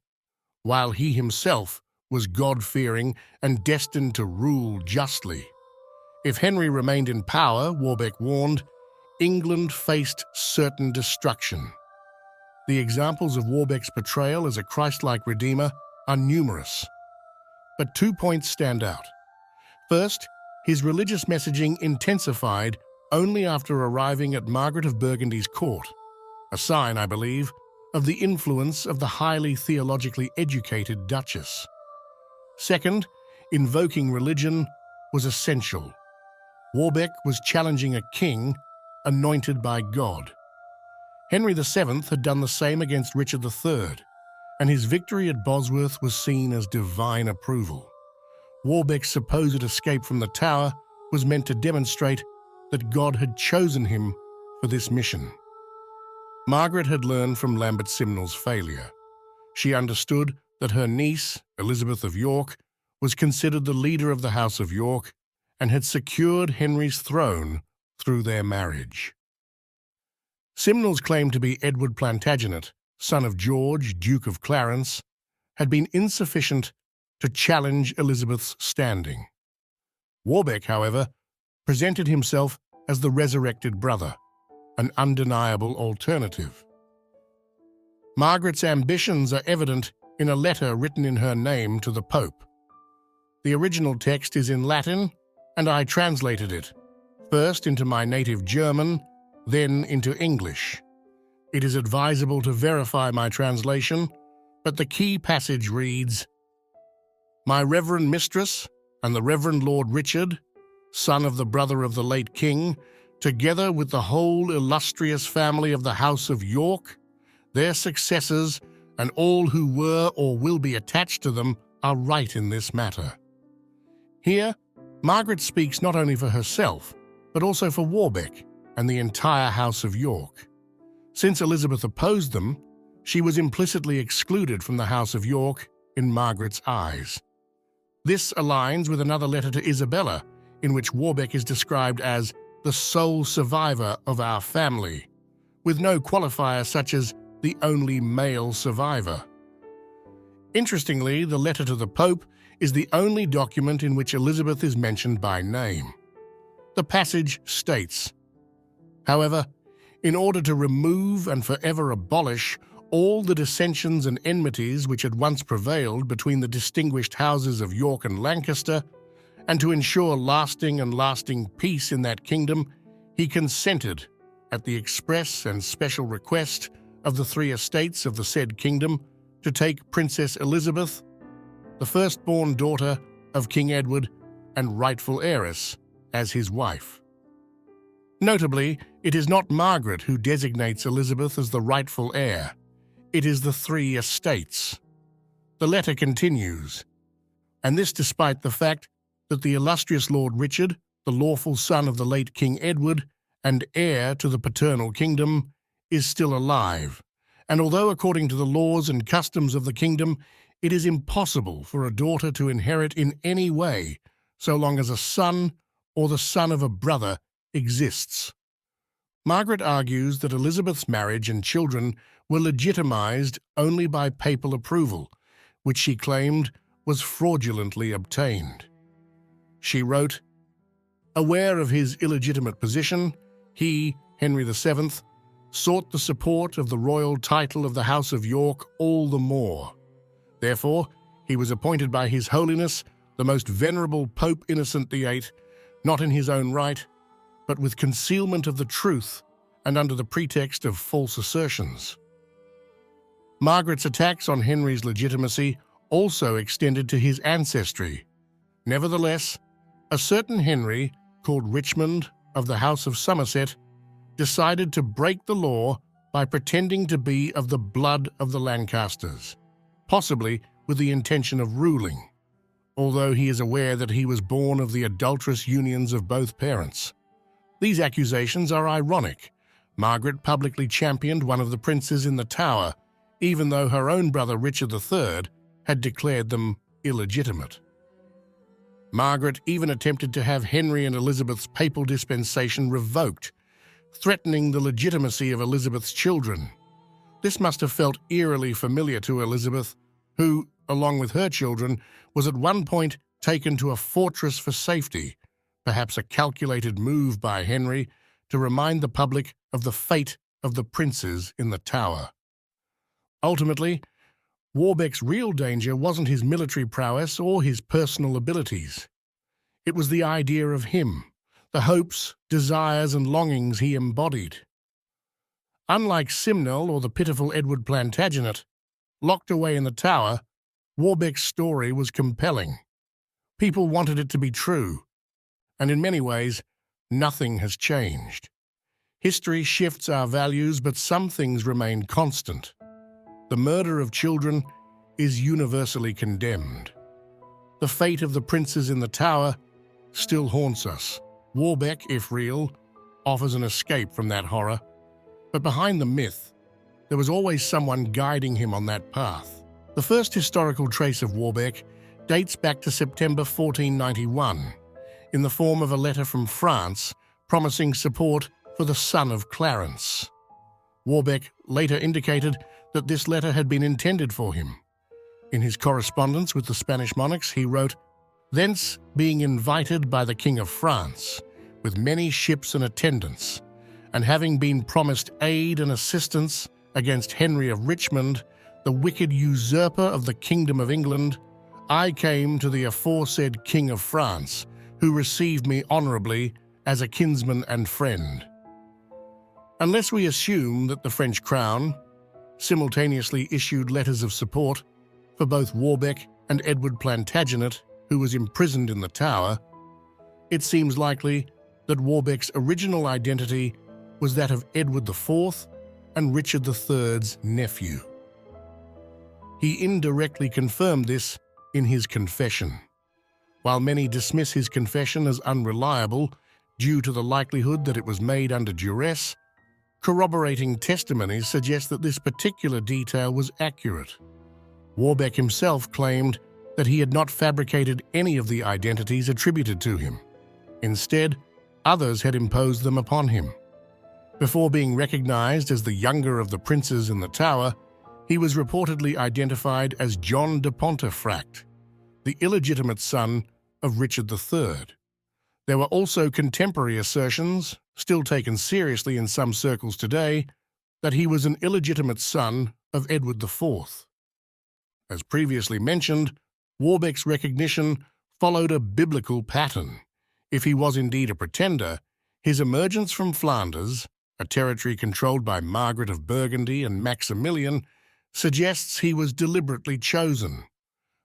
Speaker 2: while he himself was God-fearing and destined to rule justly. If Henry remained in power, Warbeck warned, England faced certain destruction. The examples of Warbeck's portrayal as a Christ-like redeemer are numerous. But 2 points stand out. First, his religious messaging intensified only after arriving at Margaret of Burgundy's court, a sign, I believe, of the influence of the highly theologically educated Duchess. Second, invoking religion was essential. Warbeck was challenging a king anointed by God. Henry VII had done the same against Richard III, and his victory at Bosworth was seen as divine approval. Warbeck's supposed escape from the Tower was meant to demonstrate that God had chosen him for this mission. Margaret had learned from Lambert Simnel's failure. She understood that her niece, Elizabeth of York, was considered the leader of the House of York and had secured Henry's throne through their marriage. Simnel's claim to be Edward Plantaginet, son of George, Duke of Clarence, had been insufficient to challenge Elizabeth's standing. Warbeck, however, presented himself as the resurrected brother, an undeniable alternative. Margaret's ambitions are evident in a letter written in her name to the Pope. The original text is in Latin, and I translated it, first into my native German, then into English. It is advisable to verify my translation, but the key passage reads, My Reverend Mistress and the Reverend Lord Richard, son of the brother of the late King, together with the whole illustrious family of the House of York, their successors, and all who were or will be attached to them, are right in this matter. Here, Margaret speaks not only for herself, but also for Warbeck and the entire House of York. Since Elizabeth opposed them, she was implicitly excluded from the House of York in Margaret's eyes. This aligns with another letter to Isabella, in which Warbeck is described as the sole survivor of our family, with no qualifier such as the only male survivor. Interestingly, the letter to the Pope is the only document in which Elizabeth is mentioned by name. The passage states, However, in order to remove and forever abolish all the dissensions and enmities which had once prevailed between the distinguished houses of York and Lancaster, and to ensure lasting peace in that kingdom, he consented, at the express and special request of the three estates of the said kingdom, to take Princess Elizabeth, the firstborn daughter of King Edward and rightful heiress, as his wife. Notably, it is not Margaret who designates Elizabeth as the rightful heir. It is the three estates. The letter continues, and this despite the fact that the illustrious Lord Richard, the lawful son of the late King Edward and heir to the paternal kingdom, is still alive, and although according to the laws and customs of the kingdom, it is impossible for a daughter to inherit in any way so long as a son or the son of a brother exists. Margaret argues that Elizabeth's marriage and children were legitimized only by papal approval, which she claimed was fraudulently obtained. She wrote, Aware of his illegitimate position, he, Henry VII, sought the support of the royal title of the House of York all the more. Therefore, he was appointed by His Holiness, the most venerable Pope Innocent VIII, not in his own right, but with concealment of the truth and under the pretext of false assertions. Margaret's attacks on Henry's legitimacy also extended to his ancestry. Nevertheless, a certain Henry, called Richmond of the House of Somerset, decided to break the law by pretending to be of the blood of the Lancasters, possibly with the intention of ruling, although he is aware that he was born of the adulterous unions of both parents. These accusations are ironic. Margaret publicly championed one of the princes in the Tower, even though her own brother Richard III had declared them illegitimate. Margaret even attempted to have Henry and Elizabeth's papal dispensation revoked, threatening the legitimacy of Elizabeth's children. This must have felt eerily familiar to Elizabeth, who, along with her children, was at one point taken to a fortress for safety, perhaps a calculated move by Henry to remind the public of the fate of the princes in the Tower. Ultimately, Warbeck's real danger wasn't his military prowess or his personal abilities. It was the idea of him, the hopes, desires, and longings he embodied. Unlike Simnel or the pitiful Edward Plantaginet, locked away in the Tower, Warbeck's story was compelling. People wanted it to be true, and in many ways, nothing has changed. History shifts our values, but some things remain constant. The murder of children is universally condemned. The fate of the princes in the Tower still haunts us. Warbeck, if real, offers an escape from that horror. But behind the myth, there was always someone guiding him on that path. The first historical trace of Warbeck dates back to September 1491, in the form of a letter from France promising support for the son of Clarence. Warbeck later indicated that this letter had been intended for him. In his correspondence with the Spanish monarchs, he wrote, "Thence being invited by the King of France, with many ships and attendants, and having been promised aid and assistance against Henry of Richmond, the wicked usurper of the Kingdom of England, I came to the aforesaid King of France, who received me honorably as a kinsman and friend." Unless we assume that the French crown simultaneously issued letters of support for both Warbeck and Edward Plantaginet, who was imprisoned in the Tower, it seems likely that Warbeck's original identity was that of Edward IV and Richard III's nephew. He indirectly confirmed this in his confession. While many dismiss his confession as unreliable due to the likelihood that it was made under duress, corroborating testimonies suggest that this particular detail was accurate. Warbeck himself claimed that he had not fabricated any of the identities attributed to him. Instead, others had imposed them upon him. Before being recognized as the younger of the princes in the Tower, he was reportedly identified as John de Pontefract, the illegitimate son of Richard III. There were also contemporary assertions, still taken seriously in some circles today, that he was an illegitimate son of Edward IV. As previously mentioned, Warbeck's recognition followed a biblical pattern. If he was indeed a pretender, his emergence from Flanders, a territory controlled by Margaret of Burgundy and Maximilian, suggests he was deliberately chosen.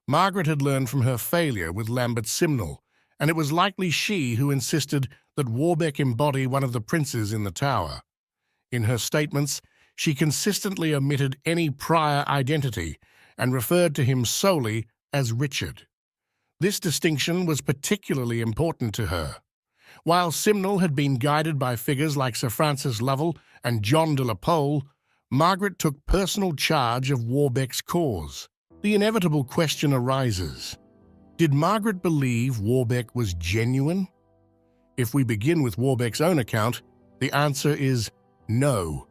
Speaker 2: Margaret had learned from her failure with Lambert Simnel, and it was likely she who insisted that Warbeck embody one of the princes in the Tower. In her statements, she consistently omitted any prior identity and referred to him solely as Richard. This distinction was particularly important to her. While Simnel had been guided by figures like Sir Francis Lovell and John de la Pole, Margaret took personal charge of Warbeck's cause. The inevitable question arises: did Margaret believe Warbeck was genuine? If we begin with Warbeck's own account, the answer is no.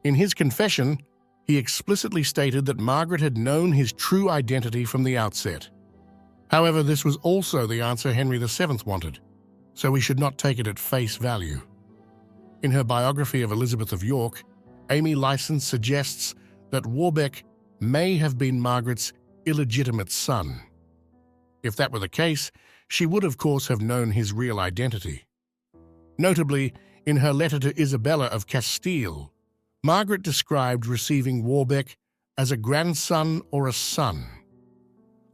Speaker 2: In his confession, he explicitly stated that Margaret had known his true identity from the outset. However, this was also the answer Henry VII wanted, so we should not take it at face value. In her biography of Elizabeth of York, Amy License suggests that Warbeck may have been Margaret's illegitimate son. If that were the case, she would of course have known his real identity. Notably, in her letter to Isabella of Castile, Margaret described receiving Warbeck as a grandson or a son.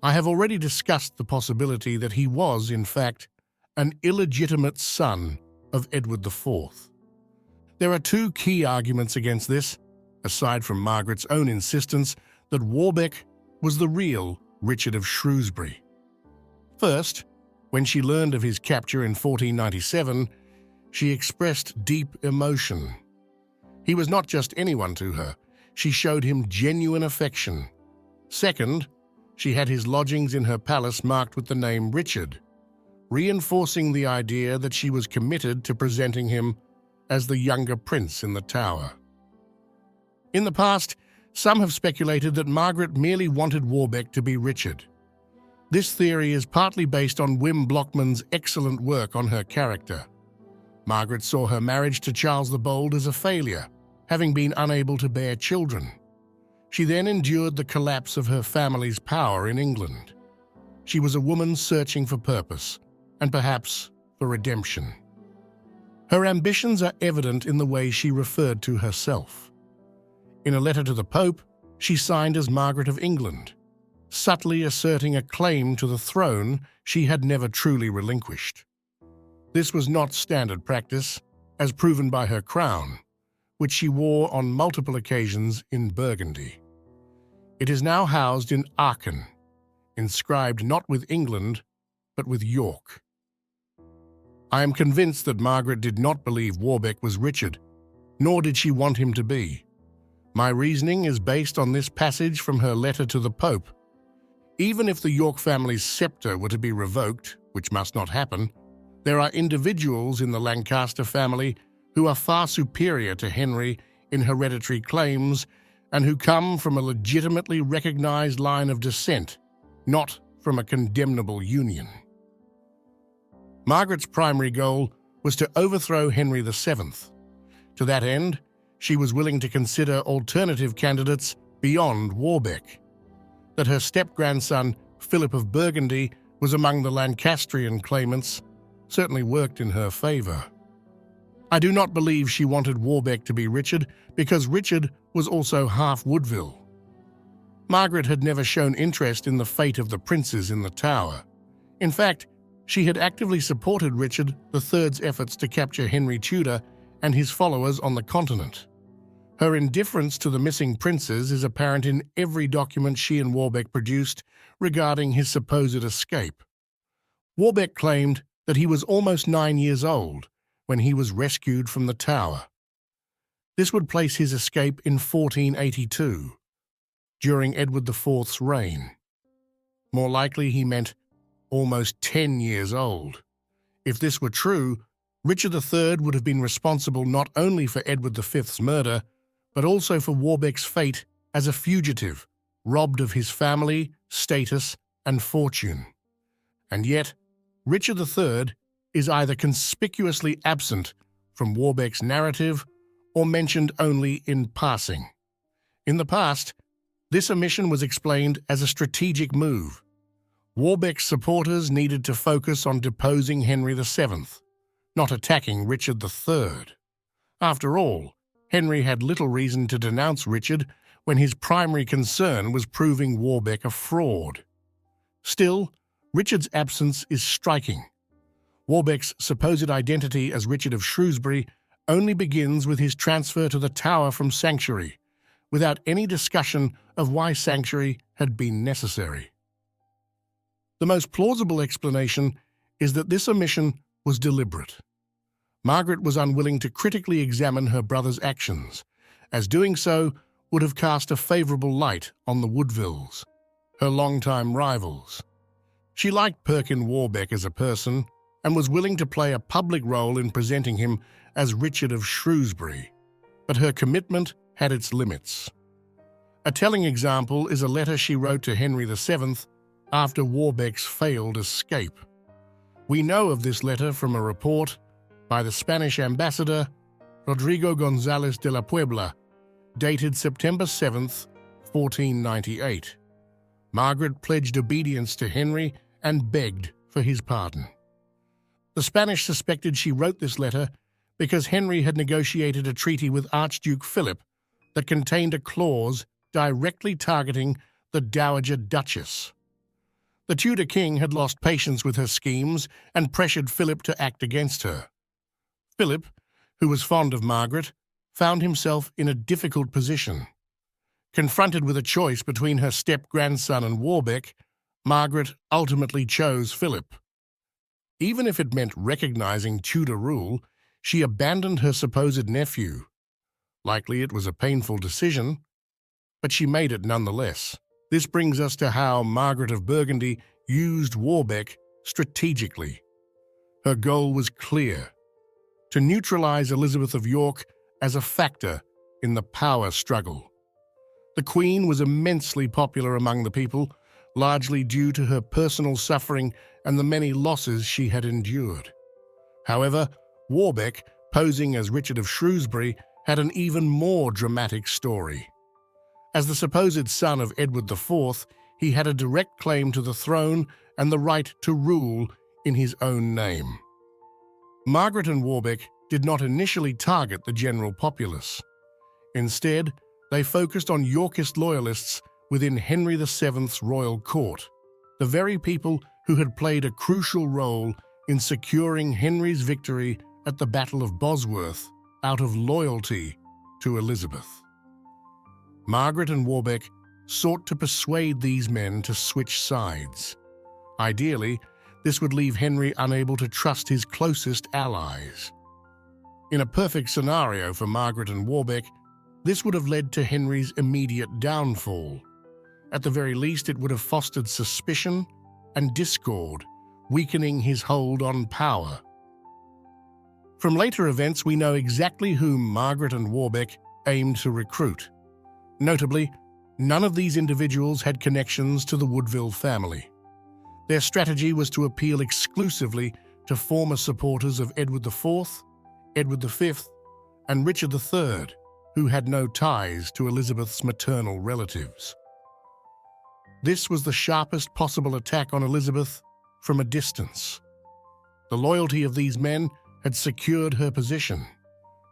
Speaker 2: I have already discussed the possibility that he was, in fact, an illegitimate son of Edward IV. There are two key arguments against this, aside from Margaret's own insistence that Warbeck was the real Richard of Shrewsbury. First, when she learned of his capture in 1497, she expressed deep emotion. He was not just anyone to her, she showed him genuine affection. Second, she had his lodgings in her palace marked with the name Richard, reinforcing the idea that she was committed to presenting him as the younger prince in the Tower. In the past, some have speculated that Margaret merely wanted Warbeck to be Richard. This theory is partly based on Wim Blockman's excellent work on her character. Margaret saw her marriage to Charles the Bold as a failure, having been unable to bear children. She then endured the collapse of her family's power in England. She was a woman searching for purpose, and perhaps for redemption. Her ambitions are evident in the way she referred to herself. In a letter to the Pope, she signed as Margaret of England, subtly asserting a claim to the throne she had never truly relinquished. This was not standard practice, as proven by her crown, which she wore on multiple occasions in Burgundy. It is now housed in Aachen, inscribed not with England, but with York. I am convinced that Margaret did not believe Warbeck was Richard, nor did she want him to be. My reasoning is based on this passage from her letter to the Pope. Even if the York family's scepter were to be revoked, which must not happen, there are individuals in the Lancaster family who are far superior to Henry in hereditary claims and who come from a legitimately recognized line of descent, not from a condemnable union. Margaret's primary goal was to overthrow Henry VII. To that end, she was willing to consider alternative candidates beyond Warbeck. That her step-grandson, Philip of Burgundy, was among the Lancastrian claimants certainly worked in her favor. I do not believe she wanted Warbeck to be Richard because Richard was also half Woodville. Margaret had never shown interest in the fate of the princes in the Tower. In fact, she had actively supported Richard III's efforts to capture Henry Tudor and his followers on the continent. Her indifference to the missing princes is apparent in every document she and Warbeck produced regarding his supposed escape. Warbeck claimed that he was almost 9 years old when he was rescued from the Tower. This would place his escape in 1482, during Edward IV's reign. More likely he meant almost 10 years old. If this were true, Richard III would have been responsible not only for Edward V's murder, but also for Warbeck's fate as a fugitive, robbed of his family, status, and fortune. And yet, Richard III is either conspicuously absent from Warbeck's narrative or mentioned only in passing. In the past, this omission was explained as a strategic move. Warbeck's supporters needed to focus on deposing Henry VII, not attacking Richard III. After all, Henry had little reason to denounce Richard when his primary concern was proving Warbeck a fraud. Still, Richard's absence is striking. Warbeck's supposed identity as Richard of Shrewsbury only begins with his transfer to the Tower from Sanctuary, without any discussion of why Sanctuary had been necessary. The most plausible explanation is that this omission was deliberate. Margaret was unwilling to critically examine her brother's actions, as doing so would have cast a favorable light on the Woodvilles, her longtime rivals. She liked Perkin Warbeck as a person and was willing to play a public role in presenting him as Richard of Shrewsbury, but her commitment had its limits. A telling example is a letter she wrote to Henry VII after Warbeck's failed escape. We know of this letter from a report by the Spanish ambassador Rodrigo González de la Puebla dated September 7th, 1498. Margaret pledged obedience to Henry and begged for his pardon. The Spanish suspected she wrote this letter because Henry had negotiated a treaty with Archduke Philip that contained a clause directly targeting the Dowager Duchess. The Tudor king had lost patience with her schemes and pressured Philip to act against her. Philip, who was fond of Margaret, found himself in a difficult position. Confronted with a choice between her step-grandson and Warbeck, Margaret ultimately chose Philip. Even if it meant recognizing Tudor rule, she abandoned her supposed nephew. Likely it was a painful decision, but she made it nonetheless. This brings us to how Margaret of Burgundy used Warbeck strategically. Her goal was clear: to neutralize Elizabeth of York as a factor in the power struggle. The Queen was immensely popular among the people, largely due to her personal suffering and the many losses she had endured. However, Warbeck, posing as Richard of Shrewsbury, had an even more dramatic story. As the supposed son of Edward IV, he had a direct claim to the throne and the right to rule in his own name. Margaret and Warbeck did not initially target the general populace. Instead, they focused on Yorkist loyalists within Henry VII's royal court, the very people who had played a crucial role in securing Henry's victory at the Battle of Bosworth out of loyalty to Elizabeth. Margaret and Warbeck sought to persuade these men to switch sides. Ideally, this would leave Henry unable to trust his closest allies. In a perfect scenario for Margaret and Warbeck, this would have led to Henry's immediate downfall. At the very least, it would have fostered suspicion and discord, weakening his hold on power. From later events, we know exactly whom Margaret and Warbeck aimed to recruit. Notably, none of these individuals had connections to the Woodville family. Their strategy was to appeal exclusively to former supporters of Edward IV, Edward V, and Richard III, who had no ties to Elizabeth's maternal relatives. This was the sharpest possible attack on Elizabeth from a distance. The loyalty of these men had secured her position.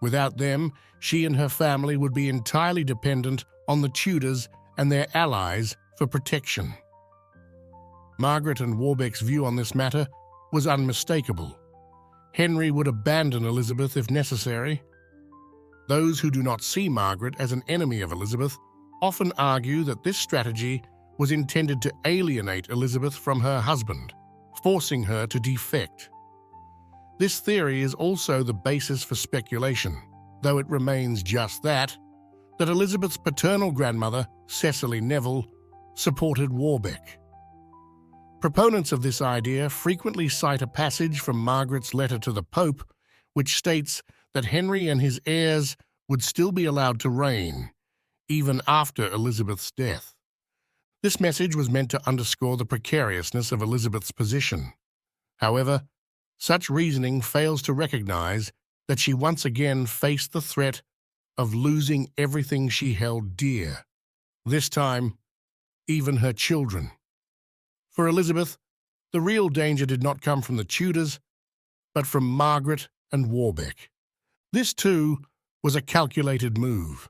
Speaker 2: Without them, she and her family would be entirely dependent on the Tudors and their allies for protection. Margaret and Warbeck's view on this matter was unmistakable. Henry would abandon Elizabeth if necessary. Those who do not see Margaret as an enemy of Elizabeth often argue that this strategy was intended to alienate Elizabeth from her husband, forcing her to defect. This theory is also the basis for speculation, though it remains just that Elizabeth's paternal grandmother, Cecily Neville, supported Warbeck. Proponents of this idea frequently cite a passage from Margaret's letter to the Pope, which states that Henry and his heirs would still be allowed to reign, even after Elizabeth's death. This message was meant to underscore the precariousness of Elizabeth's position. However, such reasoning fails to recognize that she once again faced the threat of losing everything she held dear, this time even her children. For Elizabeth, the real danger did not come from the Tudors, but from Margaret and Warbeck. This, too, was a calculated move.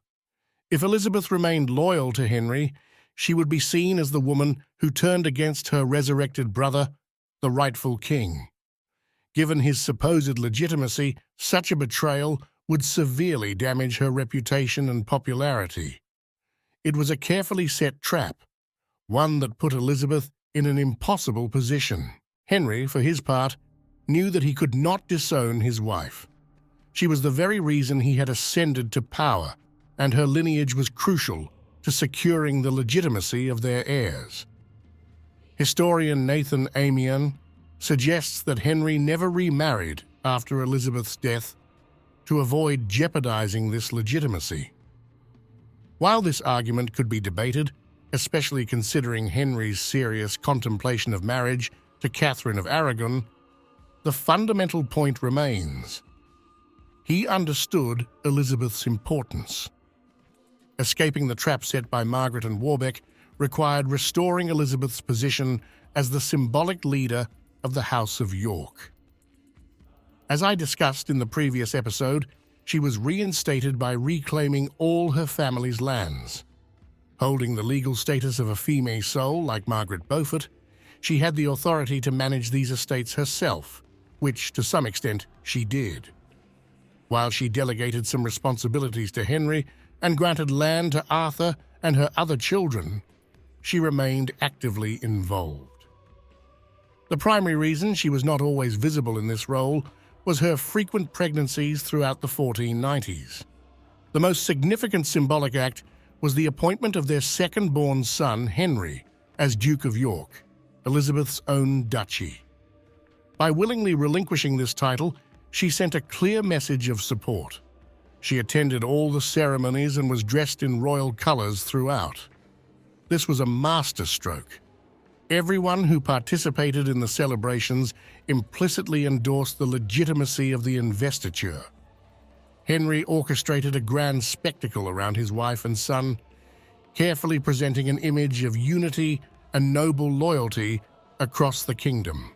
Speaker 2: If Elizabeth remained loyal to Henry, she would be seen as the woman who turned against her resurrected brother, the rightful king. Given his supposed legitimacy, such a betrayal would severely damage her reputation and popularity. It was a carefully set trap, one that put Elizabeth in an impossible position. Henry, for his part, knew that he could not disown his wife. She was the very reason he had ascended to power, and her lineage was crucial to securing the legitimacy of their heirs. Historian Nathan Amian suggests that Henry never remarried after Elizabeth's death to avoid jeopardizing this legitimacy. While this argument could be debated, especially considering Henry's serious contemplation of marriage to Catherine of Aragon, the fundamental point remains. He understood Elizabeth's importance. Escaping the trap set by Margaret and Warbeck required restoring Elizabeth's position as the symbolic leader of the House of York. As I discussed in the previous episode, she was reinstated by reclaiming all her family's lands. Holding the legal status of a female sole like Margaret Beaufort, she had the authority to manage these estates herself, which to some extent she did. While she delegated some responsibilities to Henry and granted land to Arthur and her other children, she remained actively involved. The primary reason she was not always visible in this role was her frequent pregnancies throughout the 1490s. The most significant symbolic act was the appointment of their second-born son, Henry, as Duke of York, Elizabeth's own duchy. By willingly relinquishing this title, she sent a clear message of support. She attended all the ceremonies and was dressed in royal colors throughout. This was a masterstroke. Everyone who participated in the celebrations implicitly endorsed the legitimacy of the investiture. Henry orchestrated a grand spectacle around his wife and son, carefully presenting an image of unity and noble loyalty across the kingdom.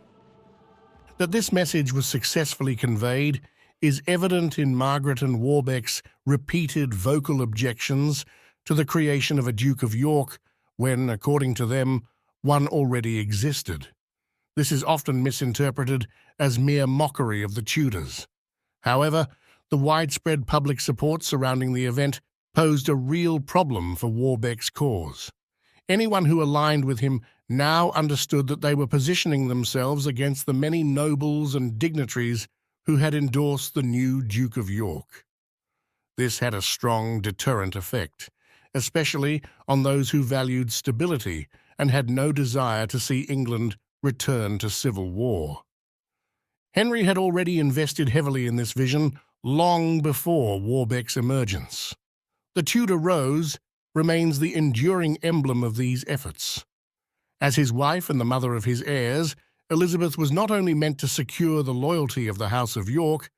Speaker 2: That this message was successfully conveyed is evident in Margaret and Warbeck's repeated vocal objections to the creation of a Duke of York when, according to them, one already existed. This is often misinterpreted as mere mockery of the Tudors. However, the widespread public support surrounding the event posed a real problem for Warbeck's cause. Anyone who aligned with him now understood that they were positioning themselves against the many nobles and dignitaries who had endorsed the new Duke of York. This had a strong deterrent effect, especially on those who valued stability and had no desire to see England return to civil war. Henry had already invested heavily in this vision long before Warbeck's emergence. The Tudor rose remains the enduring emblem of these efforts. As his wife and the mother of his heirs, Elizabeth was not only meant to secure the loyalty of the House of York,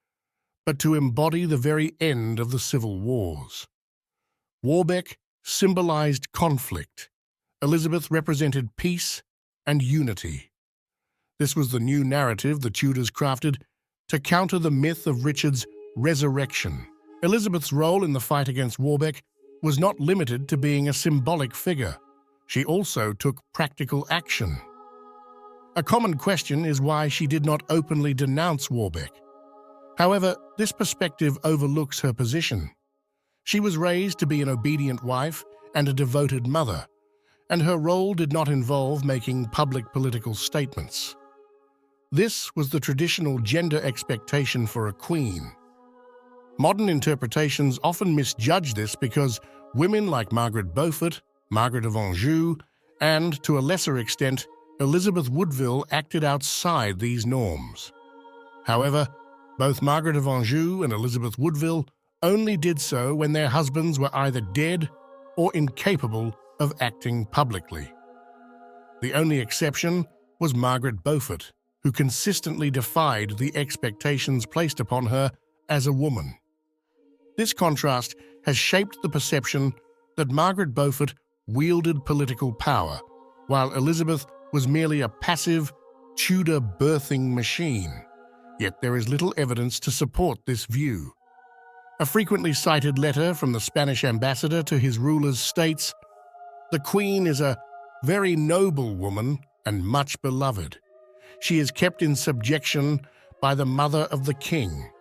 Speaker 2: but to embody the very end of the civil wars. Warbeck symbolized conflict. Elizabeth represented peace and unity. This was the new narrative the Tudors crafted to counter the myth of Richard's resurrection. Elizabeth's role in the fight against Warbeck was not limited to being a symbolic figure. She also took practical action. A common question is why she did not openly denounce Warbeck. However, this perspective overlooks her position. She was raised to be an obedient wife and a devoted mother, and her role did not involve making public political statements. This was the traditional gender expectation for a queen. Modern interpretations often misjudge this because women like Margaret Beaufort, Margaret of Anjou, and, to a lesser extent, Elizabeth Woodville acted outside these norms. However, both Margaret of Anjou and Elizabeth Woodville only did so when their husbands were either dead or incapable of acting publicly. The only exception was Margaret Beaufort, who consistently defied the expectations placed upon her as a woman. This contrast has shaped the perception that Margaret Beaufort wielded political power, while Elizabeth was merely a passive Tudor birthing machine. Yet there is little evidence to support this view. A frequently cited letter from the Spanish ambassador to his rulers states, "The Queen is a very noble woman and much beloved. She is kept in subjection by the mother of the king.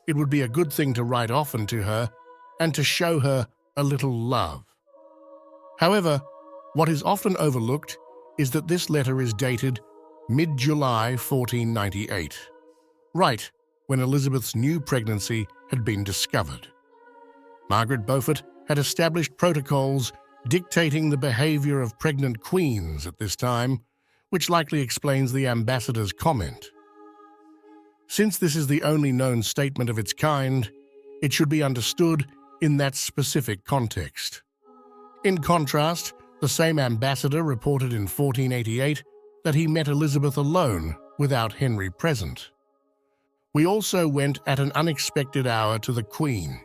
Speaker 2: It would be a good thing to write often to her and to show her a little love." However, what is often overlooked is that this letter is dated mid-July 1498, right when Elizabeth's new pregnancy had been discovered. Margaret Beaufort had established protocols dictating the behavior of pregnant queens at this time, which likely explains the ambassador's comment. Since this is the only known statement of its kind, it should be understood in that specific context. In contrast, the same ambassador reported in 1488 that he met Elizabeth alone without Henry present. "We also went at an unexpected hour to the Queen,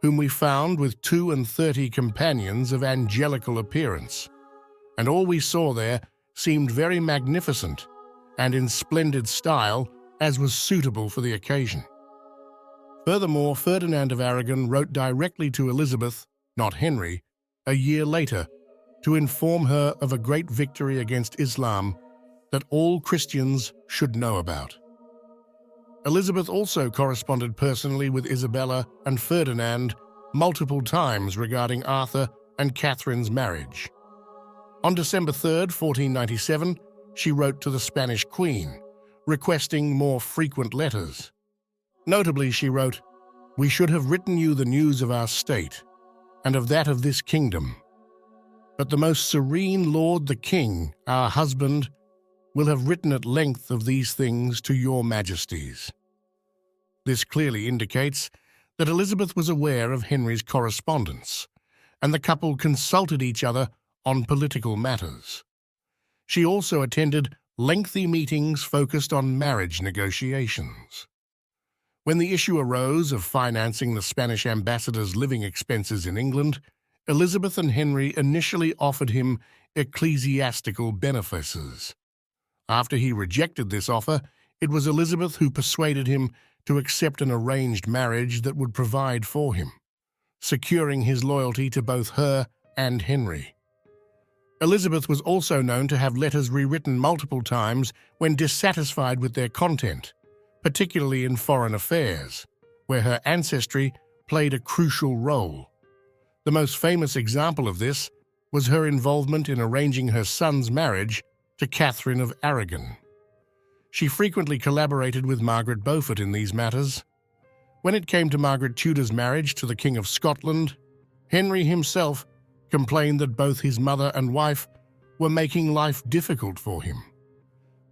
Speaker 2: whom we found with 32 companions of angelical appearance, and all we saw there seemed very magnificent and in splendid style, as was suitable for the occasion. Furthermore, Ferdinand of Aragon wrote directly to Elizabeth, not Henry, a year later, to inform her of a great victory against Islam that all Christians should know about. Elizabeth also corresponded personally with Isabella and Ferdinand multiple times regarding Arthur and Catherine's marriage. On December 3, 1497, she wrote to the Spanish Queen, requesting more frequent letters. Notably, she wrote, "We should have written you the news of our state, and of that of this kingdom. But the most serene Lord the King, our husband, will have written at length of these things to your majesties." This clearly indicates that Elizabeth was aware of Henry's correspondence, and the couple consulted each other on political matters. She also attended lengthy meetings focused on marriage negotiations. When the issue arose of financing the Spanish ambassador's living expenses in England, Elizabeth and Henry initially offered him ecclesiastical benefices. After he rejected this offer, it was Elizabeth who persuaded him to accept an arranged marriage that would provide for him, securing his loyalty to both her and Henry. Elizabeth was also known to have letters rewritten multiple times when dissatisfied with their content, particularly in foreign affairs, where her ancestry played a crucial role. The most famous example of this was her involvement in arranging her son's marriage to Catherine of Aragon. She frequently collaborated with Margaret Beaufort in these matters. When it came to Margaret Tudor's marriage to the King of Scotland, Henry himself complained that both his mother and wife were making life difficult for him.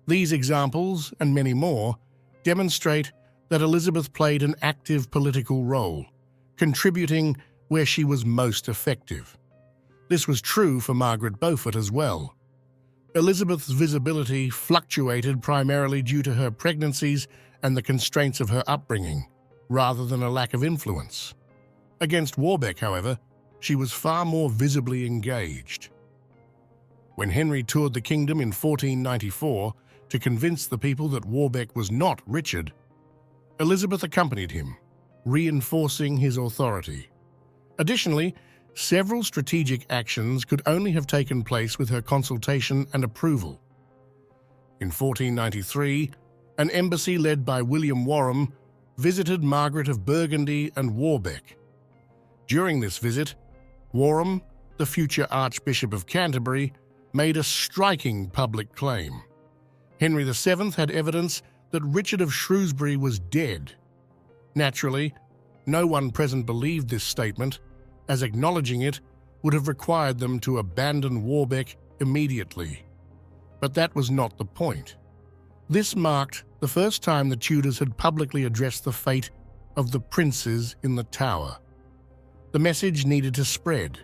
Speaker 2: These examples, and many more, demonstrate that Elizabeth played an active political role, contributing where she was most effective. This was true for Margaret Beaufort as well. Elizabeth's visibility fluctuated primarily due to her pregnancies and the constraints of her upbringing, rather than a lack of influence. Against Warbeck, however, she was far more visibly engaged. When Henry toured the kingdom in 1494 to convince the people that Warbeck was not Richard, Elizabeth accompanied him, reinforcing his authority. Additionally, several strategic actions could only have taken place with her consultation and approval. In 1493, an embassy led by William Warham visited Margaret of Burgundy and Warbeck. During this visit, Warham, the future Archbishop of Canterbury, made a striking public claim. Henry VII had evidence that Richard of Shrewsbury was dead. Naturally, no one present believed this statement, as acknowledging it would have required them to abandon Warbeck immediately. But that was not the point. This marked the first time the Tudors had publicly addressed the fate of the princes in the Tower. The message needed to spread,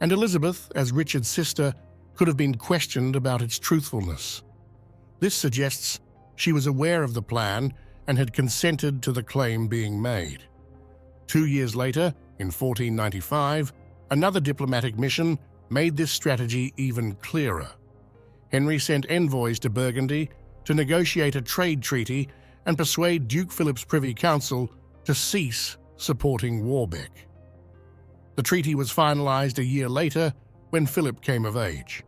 Speaker 2: and Elizabeth, as Richard's sister, could have been questioned about its truthfulness. This suggests she was aware of the plan and had consented to the claim being made. 2 years later, in 1495, another diplomatic mission made this strategy even clearer. Henry sent envoys to Burgundy to negotiate a trade treaty and persuade Duke Philip's Privy Council to cease supporting Warbeck. The treaty was finalized a year later when Philip came of age.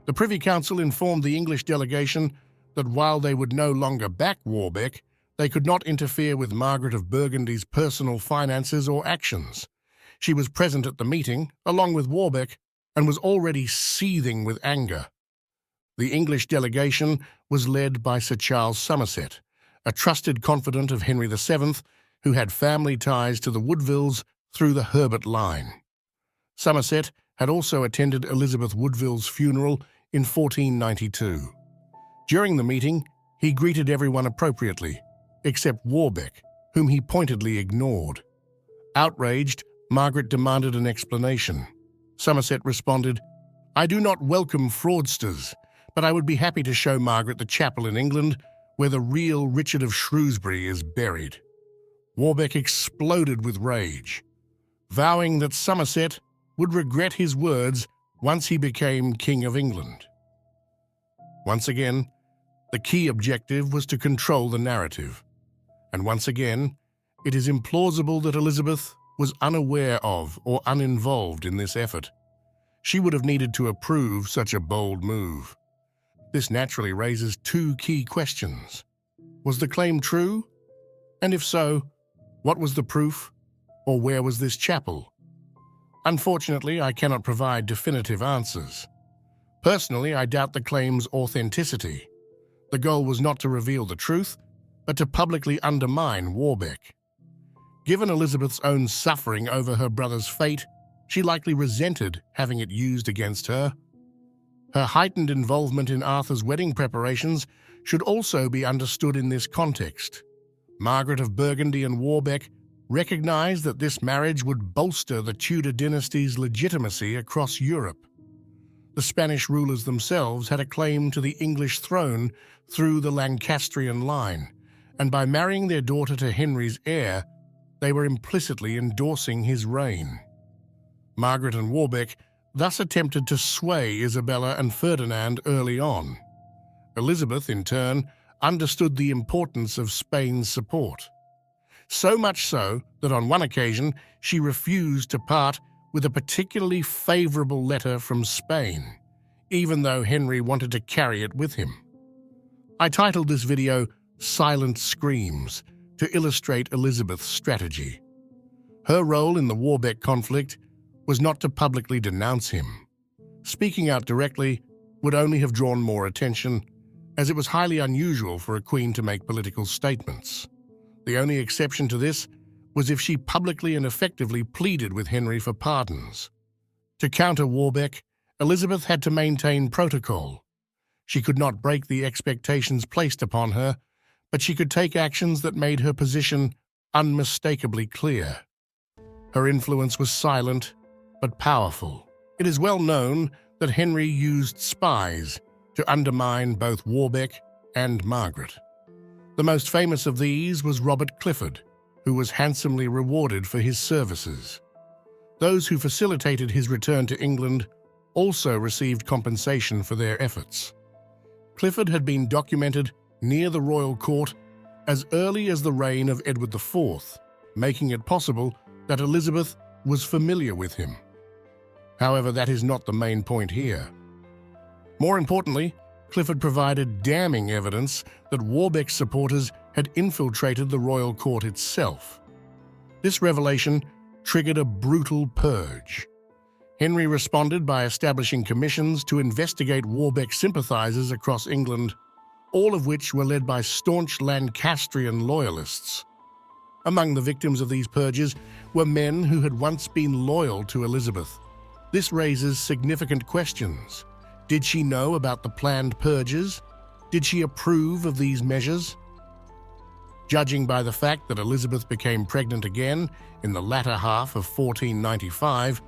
Speaker 2: The Privy Council informed the English delegation that while they would no longer back Warbeck, they could not interfere with Margaret of Burgundy's personal finances or actions. She was present at the meeting, along with Warbeck, and was already seething with anger. The English delegation was led by Sir Charles Somerset, a trusted confidant of Henry VII, who had family ties to the Woodvilles through the Herbert line. Somerset had also attended Elizabeth Woodville's funeral in 1492. During the meeting, he greeted everyone appropriately, except Warbeck, whom he pointedly ignored. Outraged, Margaret demanded an explanation. Somerset responded, "I do not welcome fraudsters, but I would be happy to show Margaret the chapel in England where the real Richard of Shrewsbury is buried." Warbeck exploded with rage. vowing that Somerset would regret his words once he became King of England. Once again, the key objective was to control the narrative, and once again, it is implausible that Elizabeth was unaware of or uninvolved in this effort. She would have needed to approve such a bold move. This naturally raises two key questions. Was the claim true? And if so, what was the proof? Or where was this chapel? Unfortunately, I cannot provide definitive answers. Personally, I doubt the claim's authenticity. The goal was not to reveal the truth, but to publicly undermine Warbeck. Given Elizabeth's own suffering over her brother's fate, she likely resented having it used against her. Her heightened involvement in Arthur's wedding preparations should also be understood in this context. Margaret of Burgundy and Warbeck recognized that this marriage would bolster the Tudor dynasty's legitimacy across Europe. The Spanish rulers themselves had a claim to the English throne through the Lancastrian line, and by marrying their daughter to Henry's heir, they were implicitly endorsing his reign. Margaret and Warbeck thus attempted to sway Isabella and Ferdinand early on. Elizabeth, in turn, understood the importance of Spain's support. So much so that on one occasion she refused to part with a particularly favorable letter from Spain, even though Henry wanted to carry it with him. I titled this video Silent Screams to illustrate Elizabeth's strategy. Her role in the Warbeck conflict was not to publicly denounce him. Speaking out directly would only have drawn more attention, as it was highly unusual for a queen to make political statements. The only exception to this was if she publicly and effectively pleaded with Henry for pardons. To counter Warbeck, Elizabeth had to maintain protocol. She could not break the expectations placed upon her, but she could take actions that made her position unmistakably clear. Her influence was silent but powerful. It is well known that Henry used spies to undermine both Warbeck and Margaret. The most famous of these was Robert Clifford, who was handsomely rewarded for his services. Those who facilitated his return to England also received compensation for their efforts. Clifford had been documented near the royal court as early as the reign of Edward IV, making it possible that Elizabeth was familiar with him. However, that is not the main point here. More importantly, Clifford provided damning evidence that Warbeck's supporters had infiltrated the royal court itself. This revelation triggered a brutal purge. Henry responded by establishing commissions to investigate Warbeck sympathizers across England, all of which were led by staunch Lancastrian loyalists. Among the victims of these purges were men who had once been loyal to Elizabeth. This raises significant questions. Did she know about the planned purges? Did she approve of these measures? Judging by the fact that Elizabeth became pregnant again in the latter half of 1495,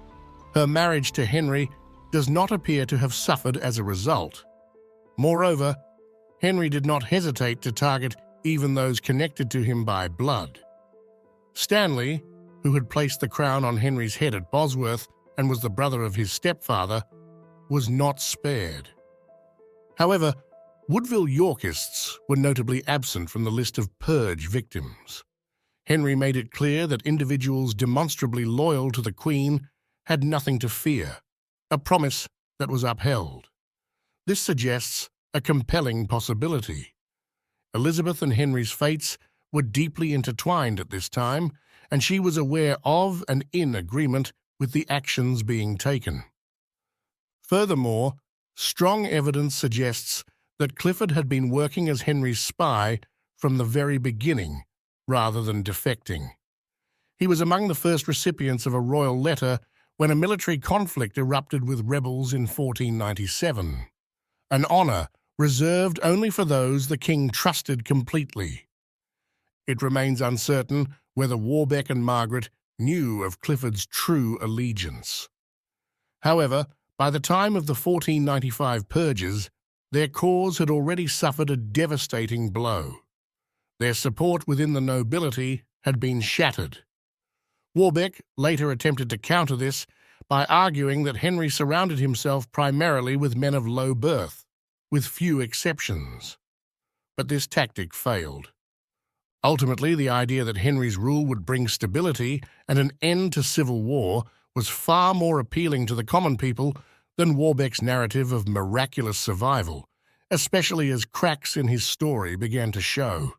Speaker 2: her marriage to Henry does not appear to have suffered as a result. Moreover, Henry did not hesitate to target even those connected to him by blood. Stanley, who had placed the crown on Henry's head at Bosworth and was the brother of his stepfather, was not spared. However, Woodville Yorkists were notably absent from the list of purge victims. Henry made it clear that individuals demonstrably loyal to the Queen had nothing to fear, a promise that was upheld. This suggests a compelling possibility. Elizabeth and Henry's fates were deeply intertwined at this time, and she was aware of and in agreement with the actions being taken. Furthermore, strong evidence suggests that Clifford had been working as Henry's spy from the very beginning, rather than defecting. He was among the first recipients of a royal letter when a military conflict erupted with rebels in 1497, an honor reserved only for those the king trusted completely. It remains uncertain whether Warbeck and Margaret knew of Clifford's true allegiance. However, by the time of the 1495 purges, their cause had already suffered a devastating blow. Their support within the nobility had been shattered. Warbeck later attempted to counter this by arguing that Henry surrounded himself primarily with men of low birth, with few exceptions. But this tactic failed. Ultimately, the idea that Henry's rule would bring stability and an end to civil war was far more appealing to the common people than Warbeck's narrative of miraculous survival, especially as cracks in his story began to show.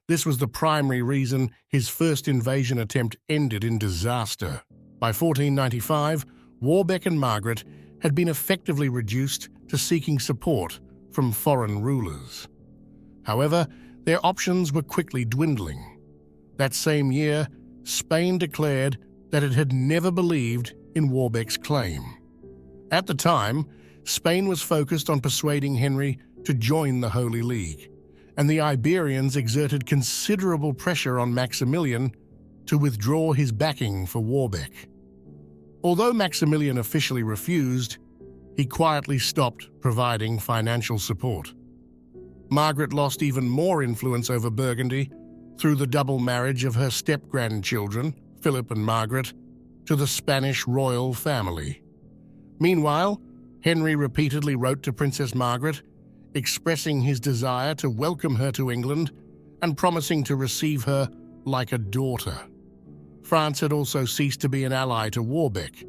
Speaker 2: This was the primary reason his first invasion attempt ended in disaster. By 1495, Warbeck and Margaret had been effectively reduced to seeking support from foreign rulers. However, their options were quickly dwindling. That same year, Spain declared that it had never believed in Warbeck's claim. At the time, Spain was focused on persuading Henry to join the Holy League, and the Iberians exerted considerable pressure on Maximilian to withdraw his backing for Warbeck. Although Maximilian officially refused, he quietly stopped providing financial support. Margaret lost even more influence over Burgundy through the double marriage of her step-grandchildren, Philip and Margaret, to the Spanish royal family. Meanwhile, Henry repeatedly wrote to Princess Margaret, expressing his desire to welcome her to England and promising to receive her like a daughter. France had also ceased to be an ally to Warbeck,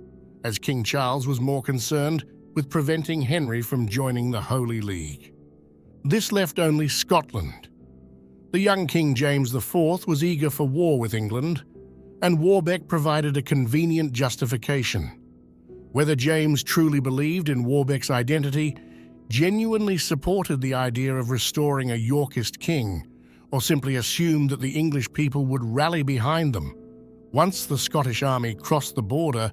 Speaker 2: as King Charles was more concerned with preventing Henry from joining the Holy League. This left only Scotland. The young King James IV was eager for war with England, and Warbeck provided a convenient justification. Whether James truly believed in Warbeck's identity, genuinely supported the idea of restoring a Yorkist king, or simply assumed that the English people would rally behind them once the Scottish army crossed the border,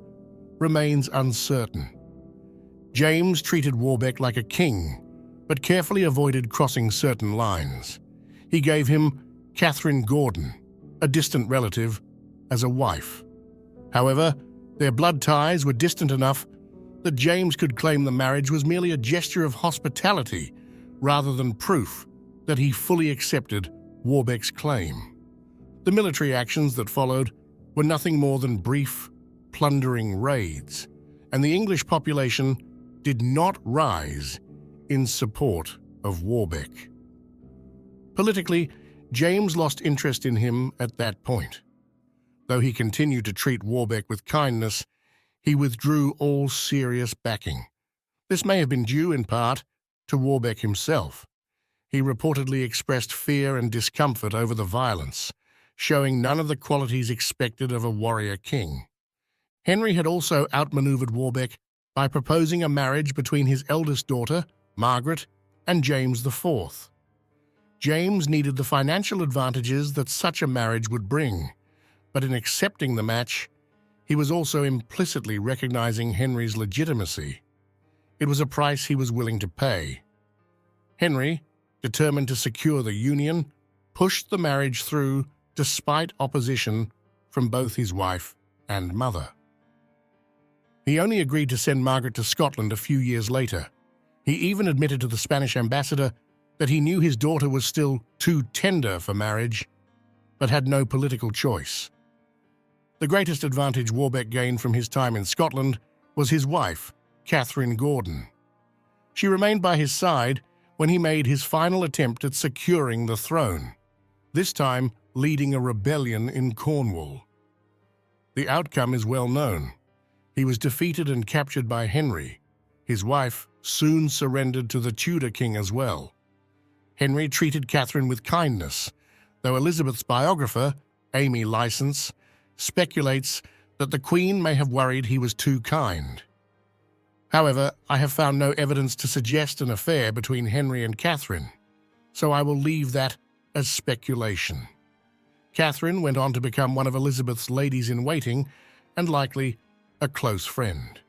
Speaker 2: remains uncertain. James treated Warbeck like a king, but carefully avoided crossing certain lines. He gave him Catherine Gordon, a distant relative, as a wife. However, their blood ties were distant enough that James could claim the marriage was merely a gesture of hospitality rather than proof that he fully accepted Warbeck's claim. The military actions that followed were nothing more than brief, plundering raids, and the English population did not rise in support of Warbeck. Politically, James lost interest in him at that point. Though he continued to treat Warbeck with kindness, he withdrew all serious backing. This may have been due, in part, to Warbeck himself. He reportedly expressed fear and discomfort over the violence, showing none of the qualities expected of a warrior king. Henry had also outmaneuvered Warbeck by proposing a marriage between his eldest daughter, Margaret, and James IV. James needed the financial advantages that such a marriage would bring, but in accepting the match, he was also implicitly recognizing Henry's legitimacy. It was a price he was willing to pay. Henry, determined to secure the union, pushed the marriage through despite opposition from both his wife and mother. He only agreed to send Margaret to Scotland a few years later. He even admitted to the Spanish ambassador that he knew his daughter was still too tender for marriage, but had no political choice. The greatest advantage Warbeck gained from his time in Scotland was his wife, Catherine Gordon. She remained by his side when he made his final attempt at securing the throne, this time leading a rebellion in Cornwall. The outcome is well known. He was defeated and captured by Henry. His wife soon surrendered to the Tudor king as well. Henry treated Catherine with kindness, though Elizabeth's biographer, Amy Licence, speculates that the Queen may have worried he was too kind. However, I have found no evidence to suggest an affair between Henry and Catherine, so I will leave that as speculation. Catherine went on to become one of Elizabeth's ladies-in-waiting and likely a close friend.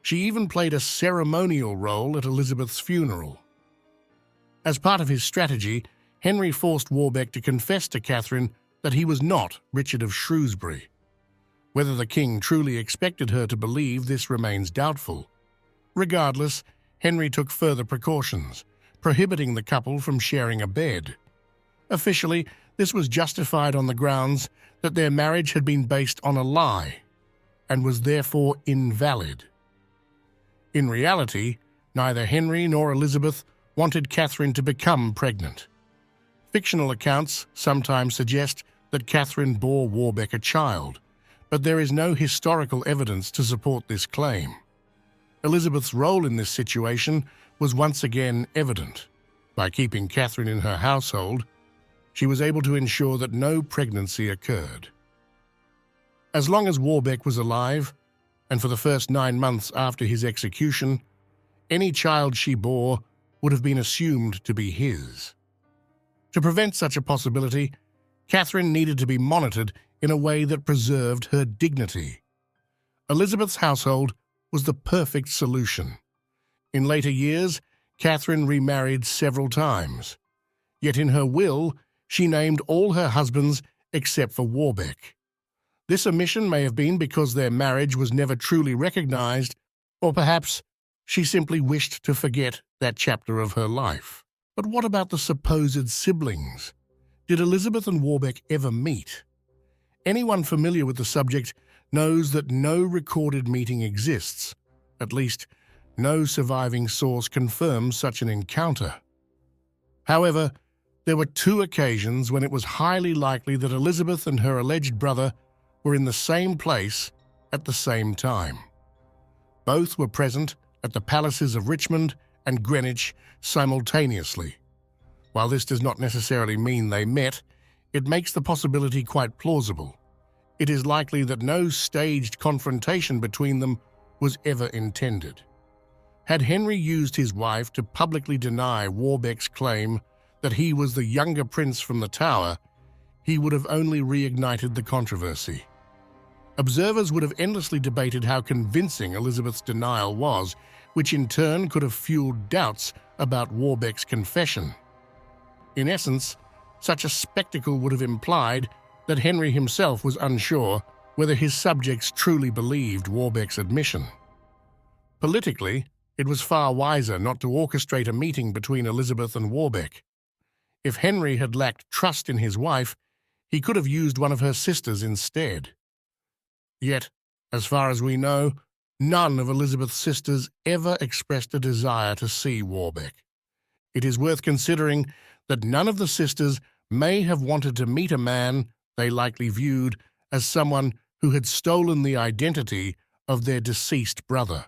Speaker 2: She even played a ceremonial role at Elizabeth's funeral. As part of his strategy, Henry forced Warbeck to confess to Catherine that he was not Richard of Shrewsbury. Whether the king truly expected her to believe this remains doubtful. Regardless, Henry took further precautions, prohibiting the couple from sharing a bed. Officially, This was justified on the grounds that their marriage had been based on a lie and was therefore invalid. In reality, neither Henry nor Elizabeth wanted Catherine to become pregnant. Fictional accounts sometimes suggest that Catherine bore Warbeck a child, but there is no historical evidence to support this claim. Elizabeth's role in this situation was once again evident. By keeping Catherine in her household, she was able to ensure that no pregnancy occurred. As long as Warbeck was alive, and for the first 9 months after his execution, any child she bore would have been assumed to be his. To prevent such a possibility, Catherine needed to be monitored in a way that preserved her dignity. Elizabeth's household was the perfect solution. In later years, Catherine remarried several times. Yet in her will, she named all her husbands except for Warbeck. This omission may have been because their marriage was never truly recognized, or perhaps she simply wished to forget that chapter of her life. But what about the supposed siblings? Did Elizabeth and Warbeck ever meet? Anyone familiar with the subject knows that no recorded meeting exists. At least, no surviving source confirms such an encounter. However, there were 2 occasions when it was highly likely that Elizabeth and her alleged brother were in the same place at the same time. Both were present at the palaces of Richmond and Greenwich simultaneously. While this does not necessarily mean they met, it makes the possibility quite plausible. It is likely that no staged confrontation between them was ever intended. Had Henry used his wife to publicly deny Warbeck's claim that he was the younger prince from the Tower, he would have only reignited the controversy. Observers would have endlessly debated how convincing Elizabeth's denial was, which in turn could have fueled doubts about Warbeck's confession. In essence, such a spectacle would have implied that Henry himself was unsure whether his subjects truly believed Warbeck's admission. Politically, it was far wiser not to orchestrate a meeting between Elizabeth and Warbeck. If Henry had lacked trust in his wife, he could have used one of her sisters instead. Yet, as far as we know, none of Elizabeth's sisters ever expressed a desire to see Warbeck. It is worth considering that none of the sisters may have wanted to meet a man they likely viewed as someone who had stolen the identity of their deceased brother.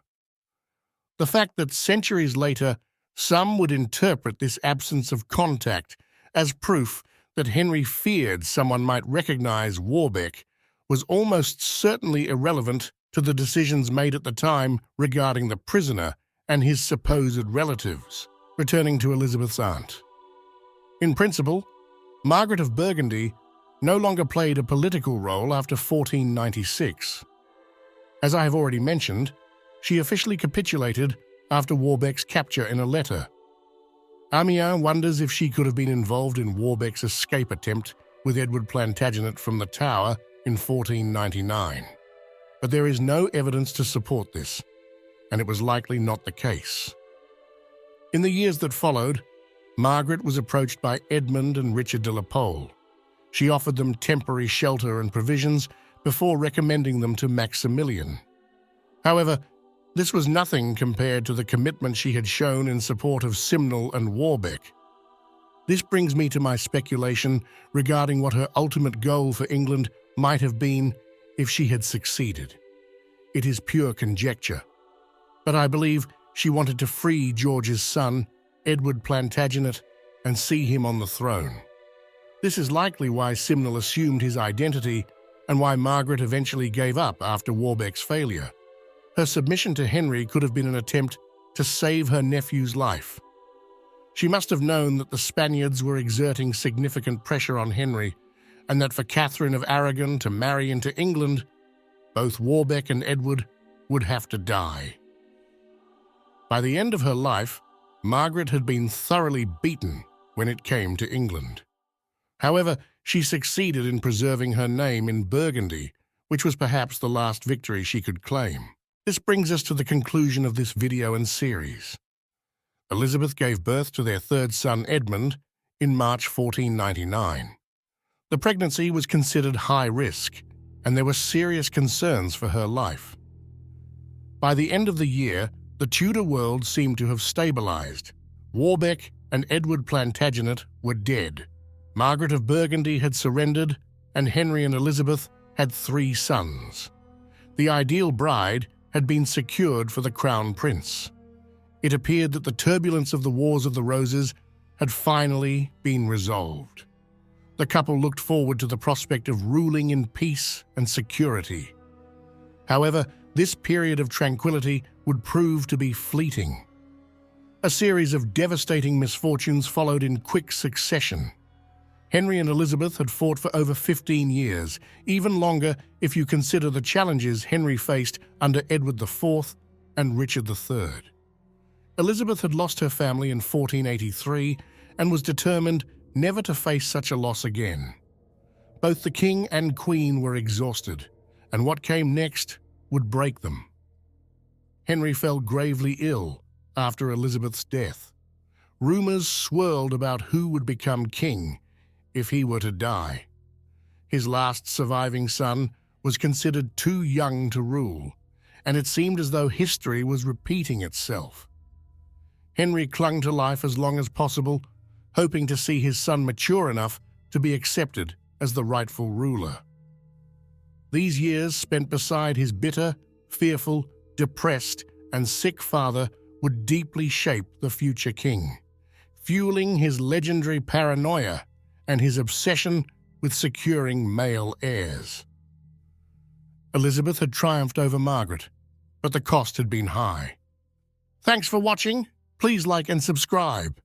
Speaker 2: The fact that centuries later some would interpret this absence of contact as proof that Henry feared someone might recognize Warbeck was almost certainly irrelevant to the decisions made at the time regarding the prisoner and his supposed relatives. Returning to Elizabeth's aunt. In principle, Margaret of Burgundy no longer played a political role after 1496. As I have already mentioned, she officially capitulated after Warbeck's capture in a letter. Amiens wonders if she could have been involved in Warbeck's escape attempt with Edward Plantaginet from the Tower in 1499. But there is no evidence to support this, and it was likely not the case. In the years that followed, Margaret was approached by Edmund and Richard de la Pole. She offered them temporary shelter and provisions before recommending them to Maximilian. However, this was nothing compared to the commitment she had shown in support of Simnel and Warbeck. This brings me to my speculation regarding what her ultimate goal for England might have been if she had succeeded. It is pure conjecture, but I believe she wanted to free George's son, Edward Plantaginet, and see him on the throne. This is likely why Simnel assumed his identity and why Margaret eventually gave up after Warbeck's failure. Her submission to Henry could have been an attempt to save her nephew's life. She must have known that the Spaniards were exerting significant pressure on Henry, and that for Catherine of Aragon to marry into England, both Warbeck and Edward would have to die. By the end of her life, Margaret had been thoroughly beaten when it came to England. However, she succeeded in preserving her name in Burgundy, which was perhaps the last victory she could claim. This brings us to the conclusion of this video and series. Elizabeth gave birth to their third son, Edmund, in March 1499. The pregnancy was considered high risk, and there were serious concerns for her life. By the end of the year, the Tudor world seemed to have stabilized. Warbeck and Edward Plantaginet were dead. Margaret of Burgundy had surrendered, and Henry and Elizabeth had 3 sons. The ideal bride had been secured for the crown prince. It appeared that the turbulence of the Wars of the Roses had finally been resolved. The couple looked forward to the prospect of ruling in peace and security. However, this period of tranquility would prove to be fleeting. A series of devastating misfortunes followed in quick succession. Henry and Elizabeth had fought for over 15 years, even longer if you consider the challenges Henry faced under Edward IV and Richard III. Elizabeth had lost her family in 1483 and was determined never to face such a loss again. Both the king and queen were exhausted, and what came next would break them. Henry fell gravely ill after Elizabeth's death. Rumors swirled about who would become king if he were to die. His last surviving son was considered too young to rule, and it seemed as though history was repeating itself. Henry clung to life as long as possible, hoping to see his son mature enough to be accepted as the rightful ruler. These years spent beside his bitter, fearful, depressed, and sick father would deeply shape the future king, fueling his legendary paranoia and his obsession with securing male heirs. Elizabeth had triumphed over Margaret, but the cost had been high. Thanks for watching. Please like and subscribe.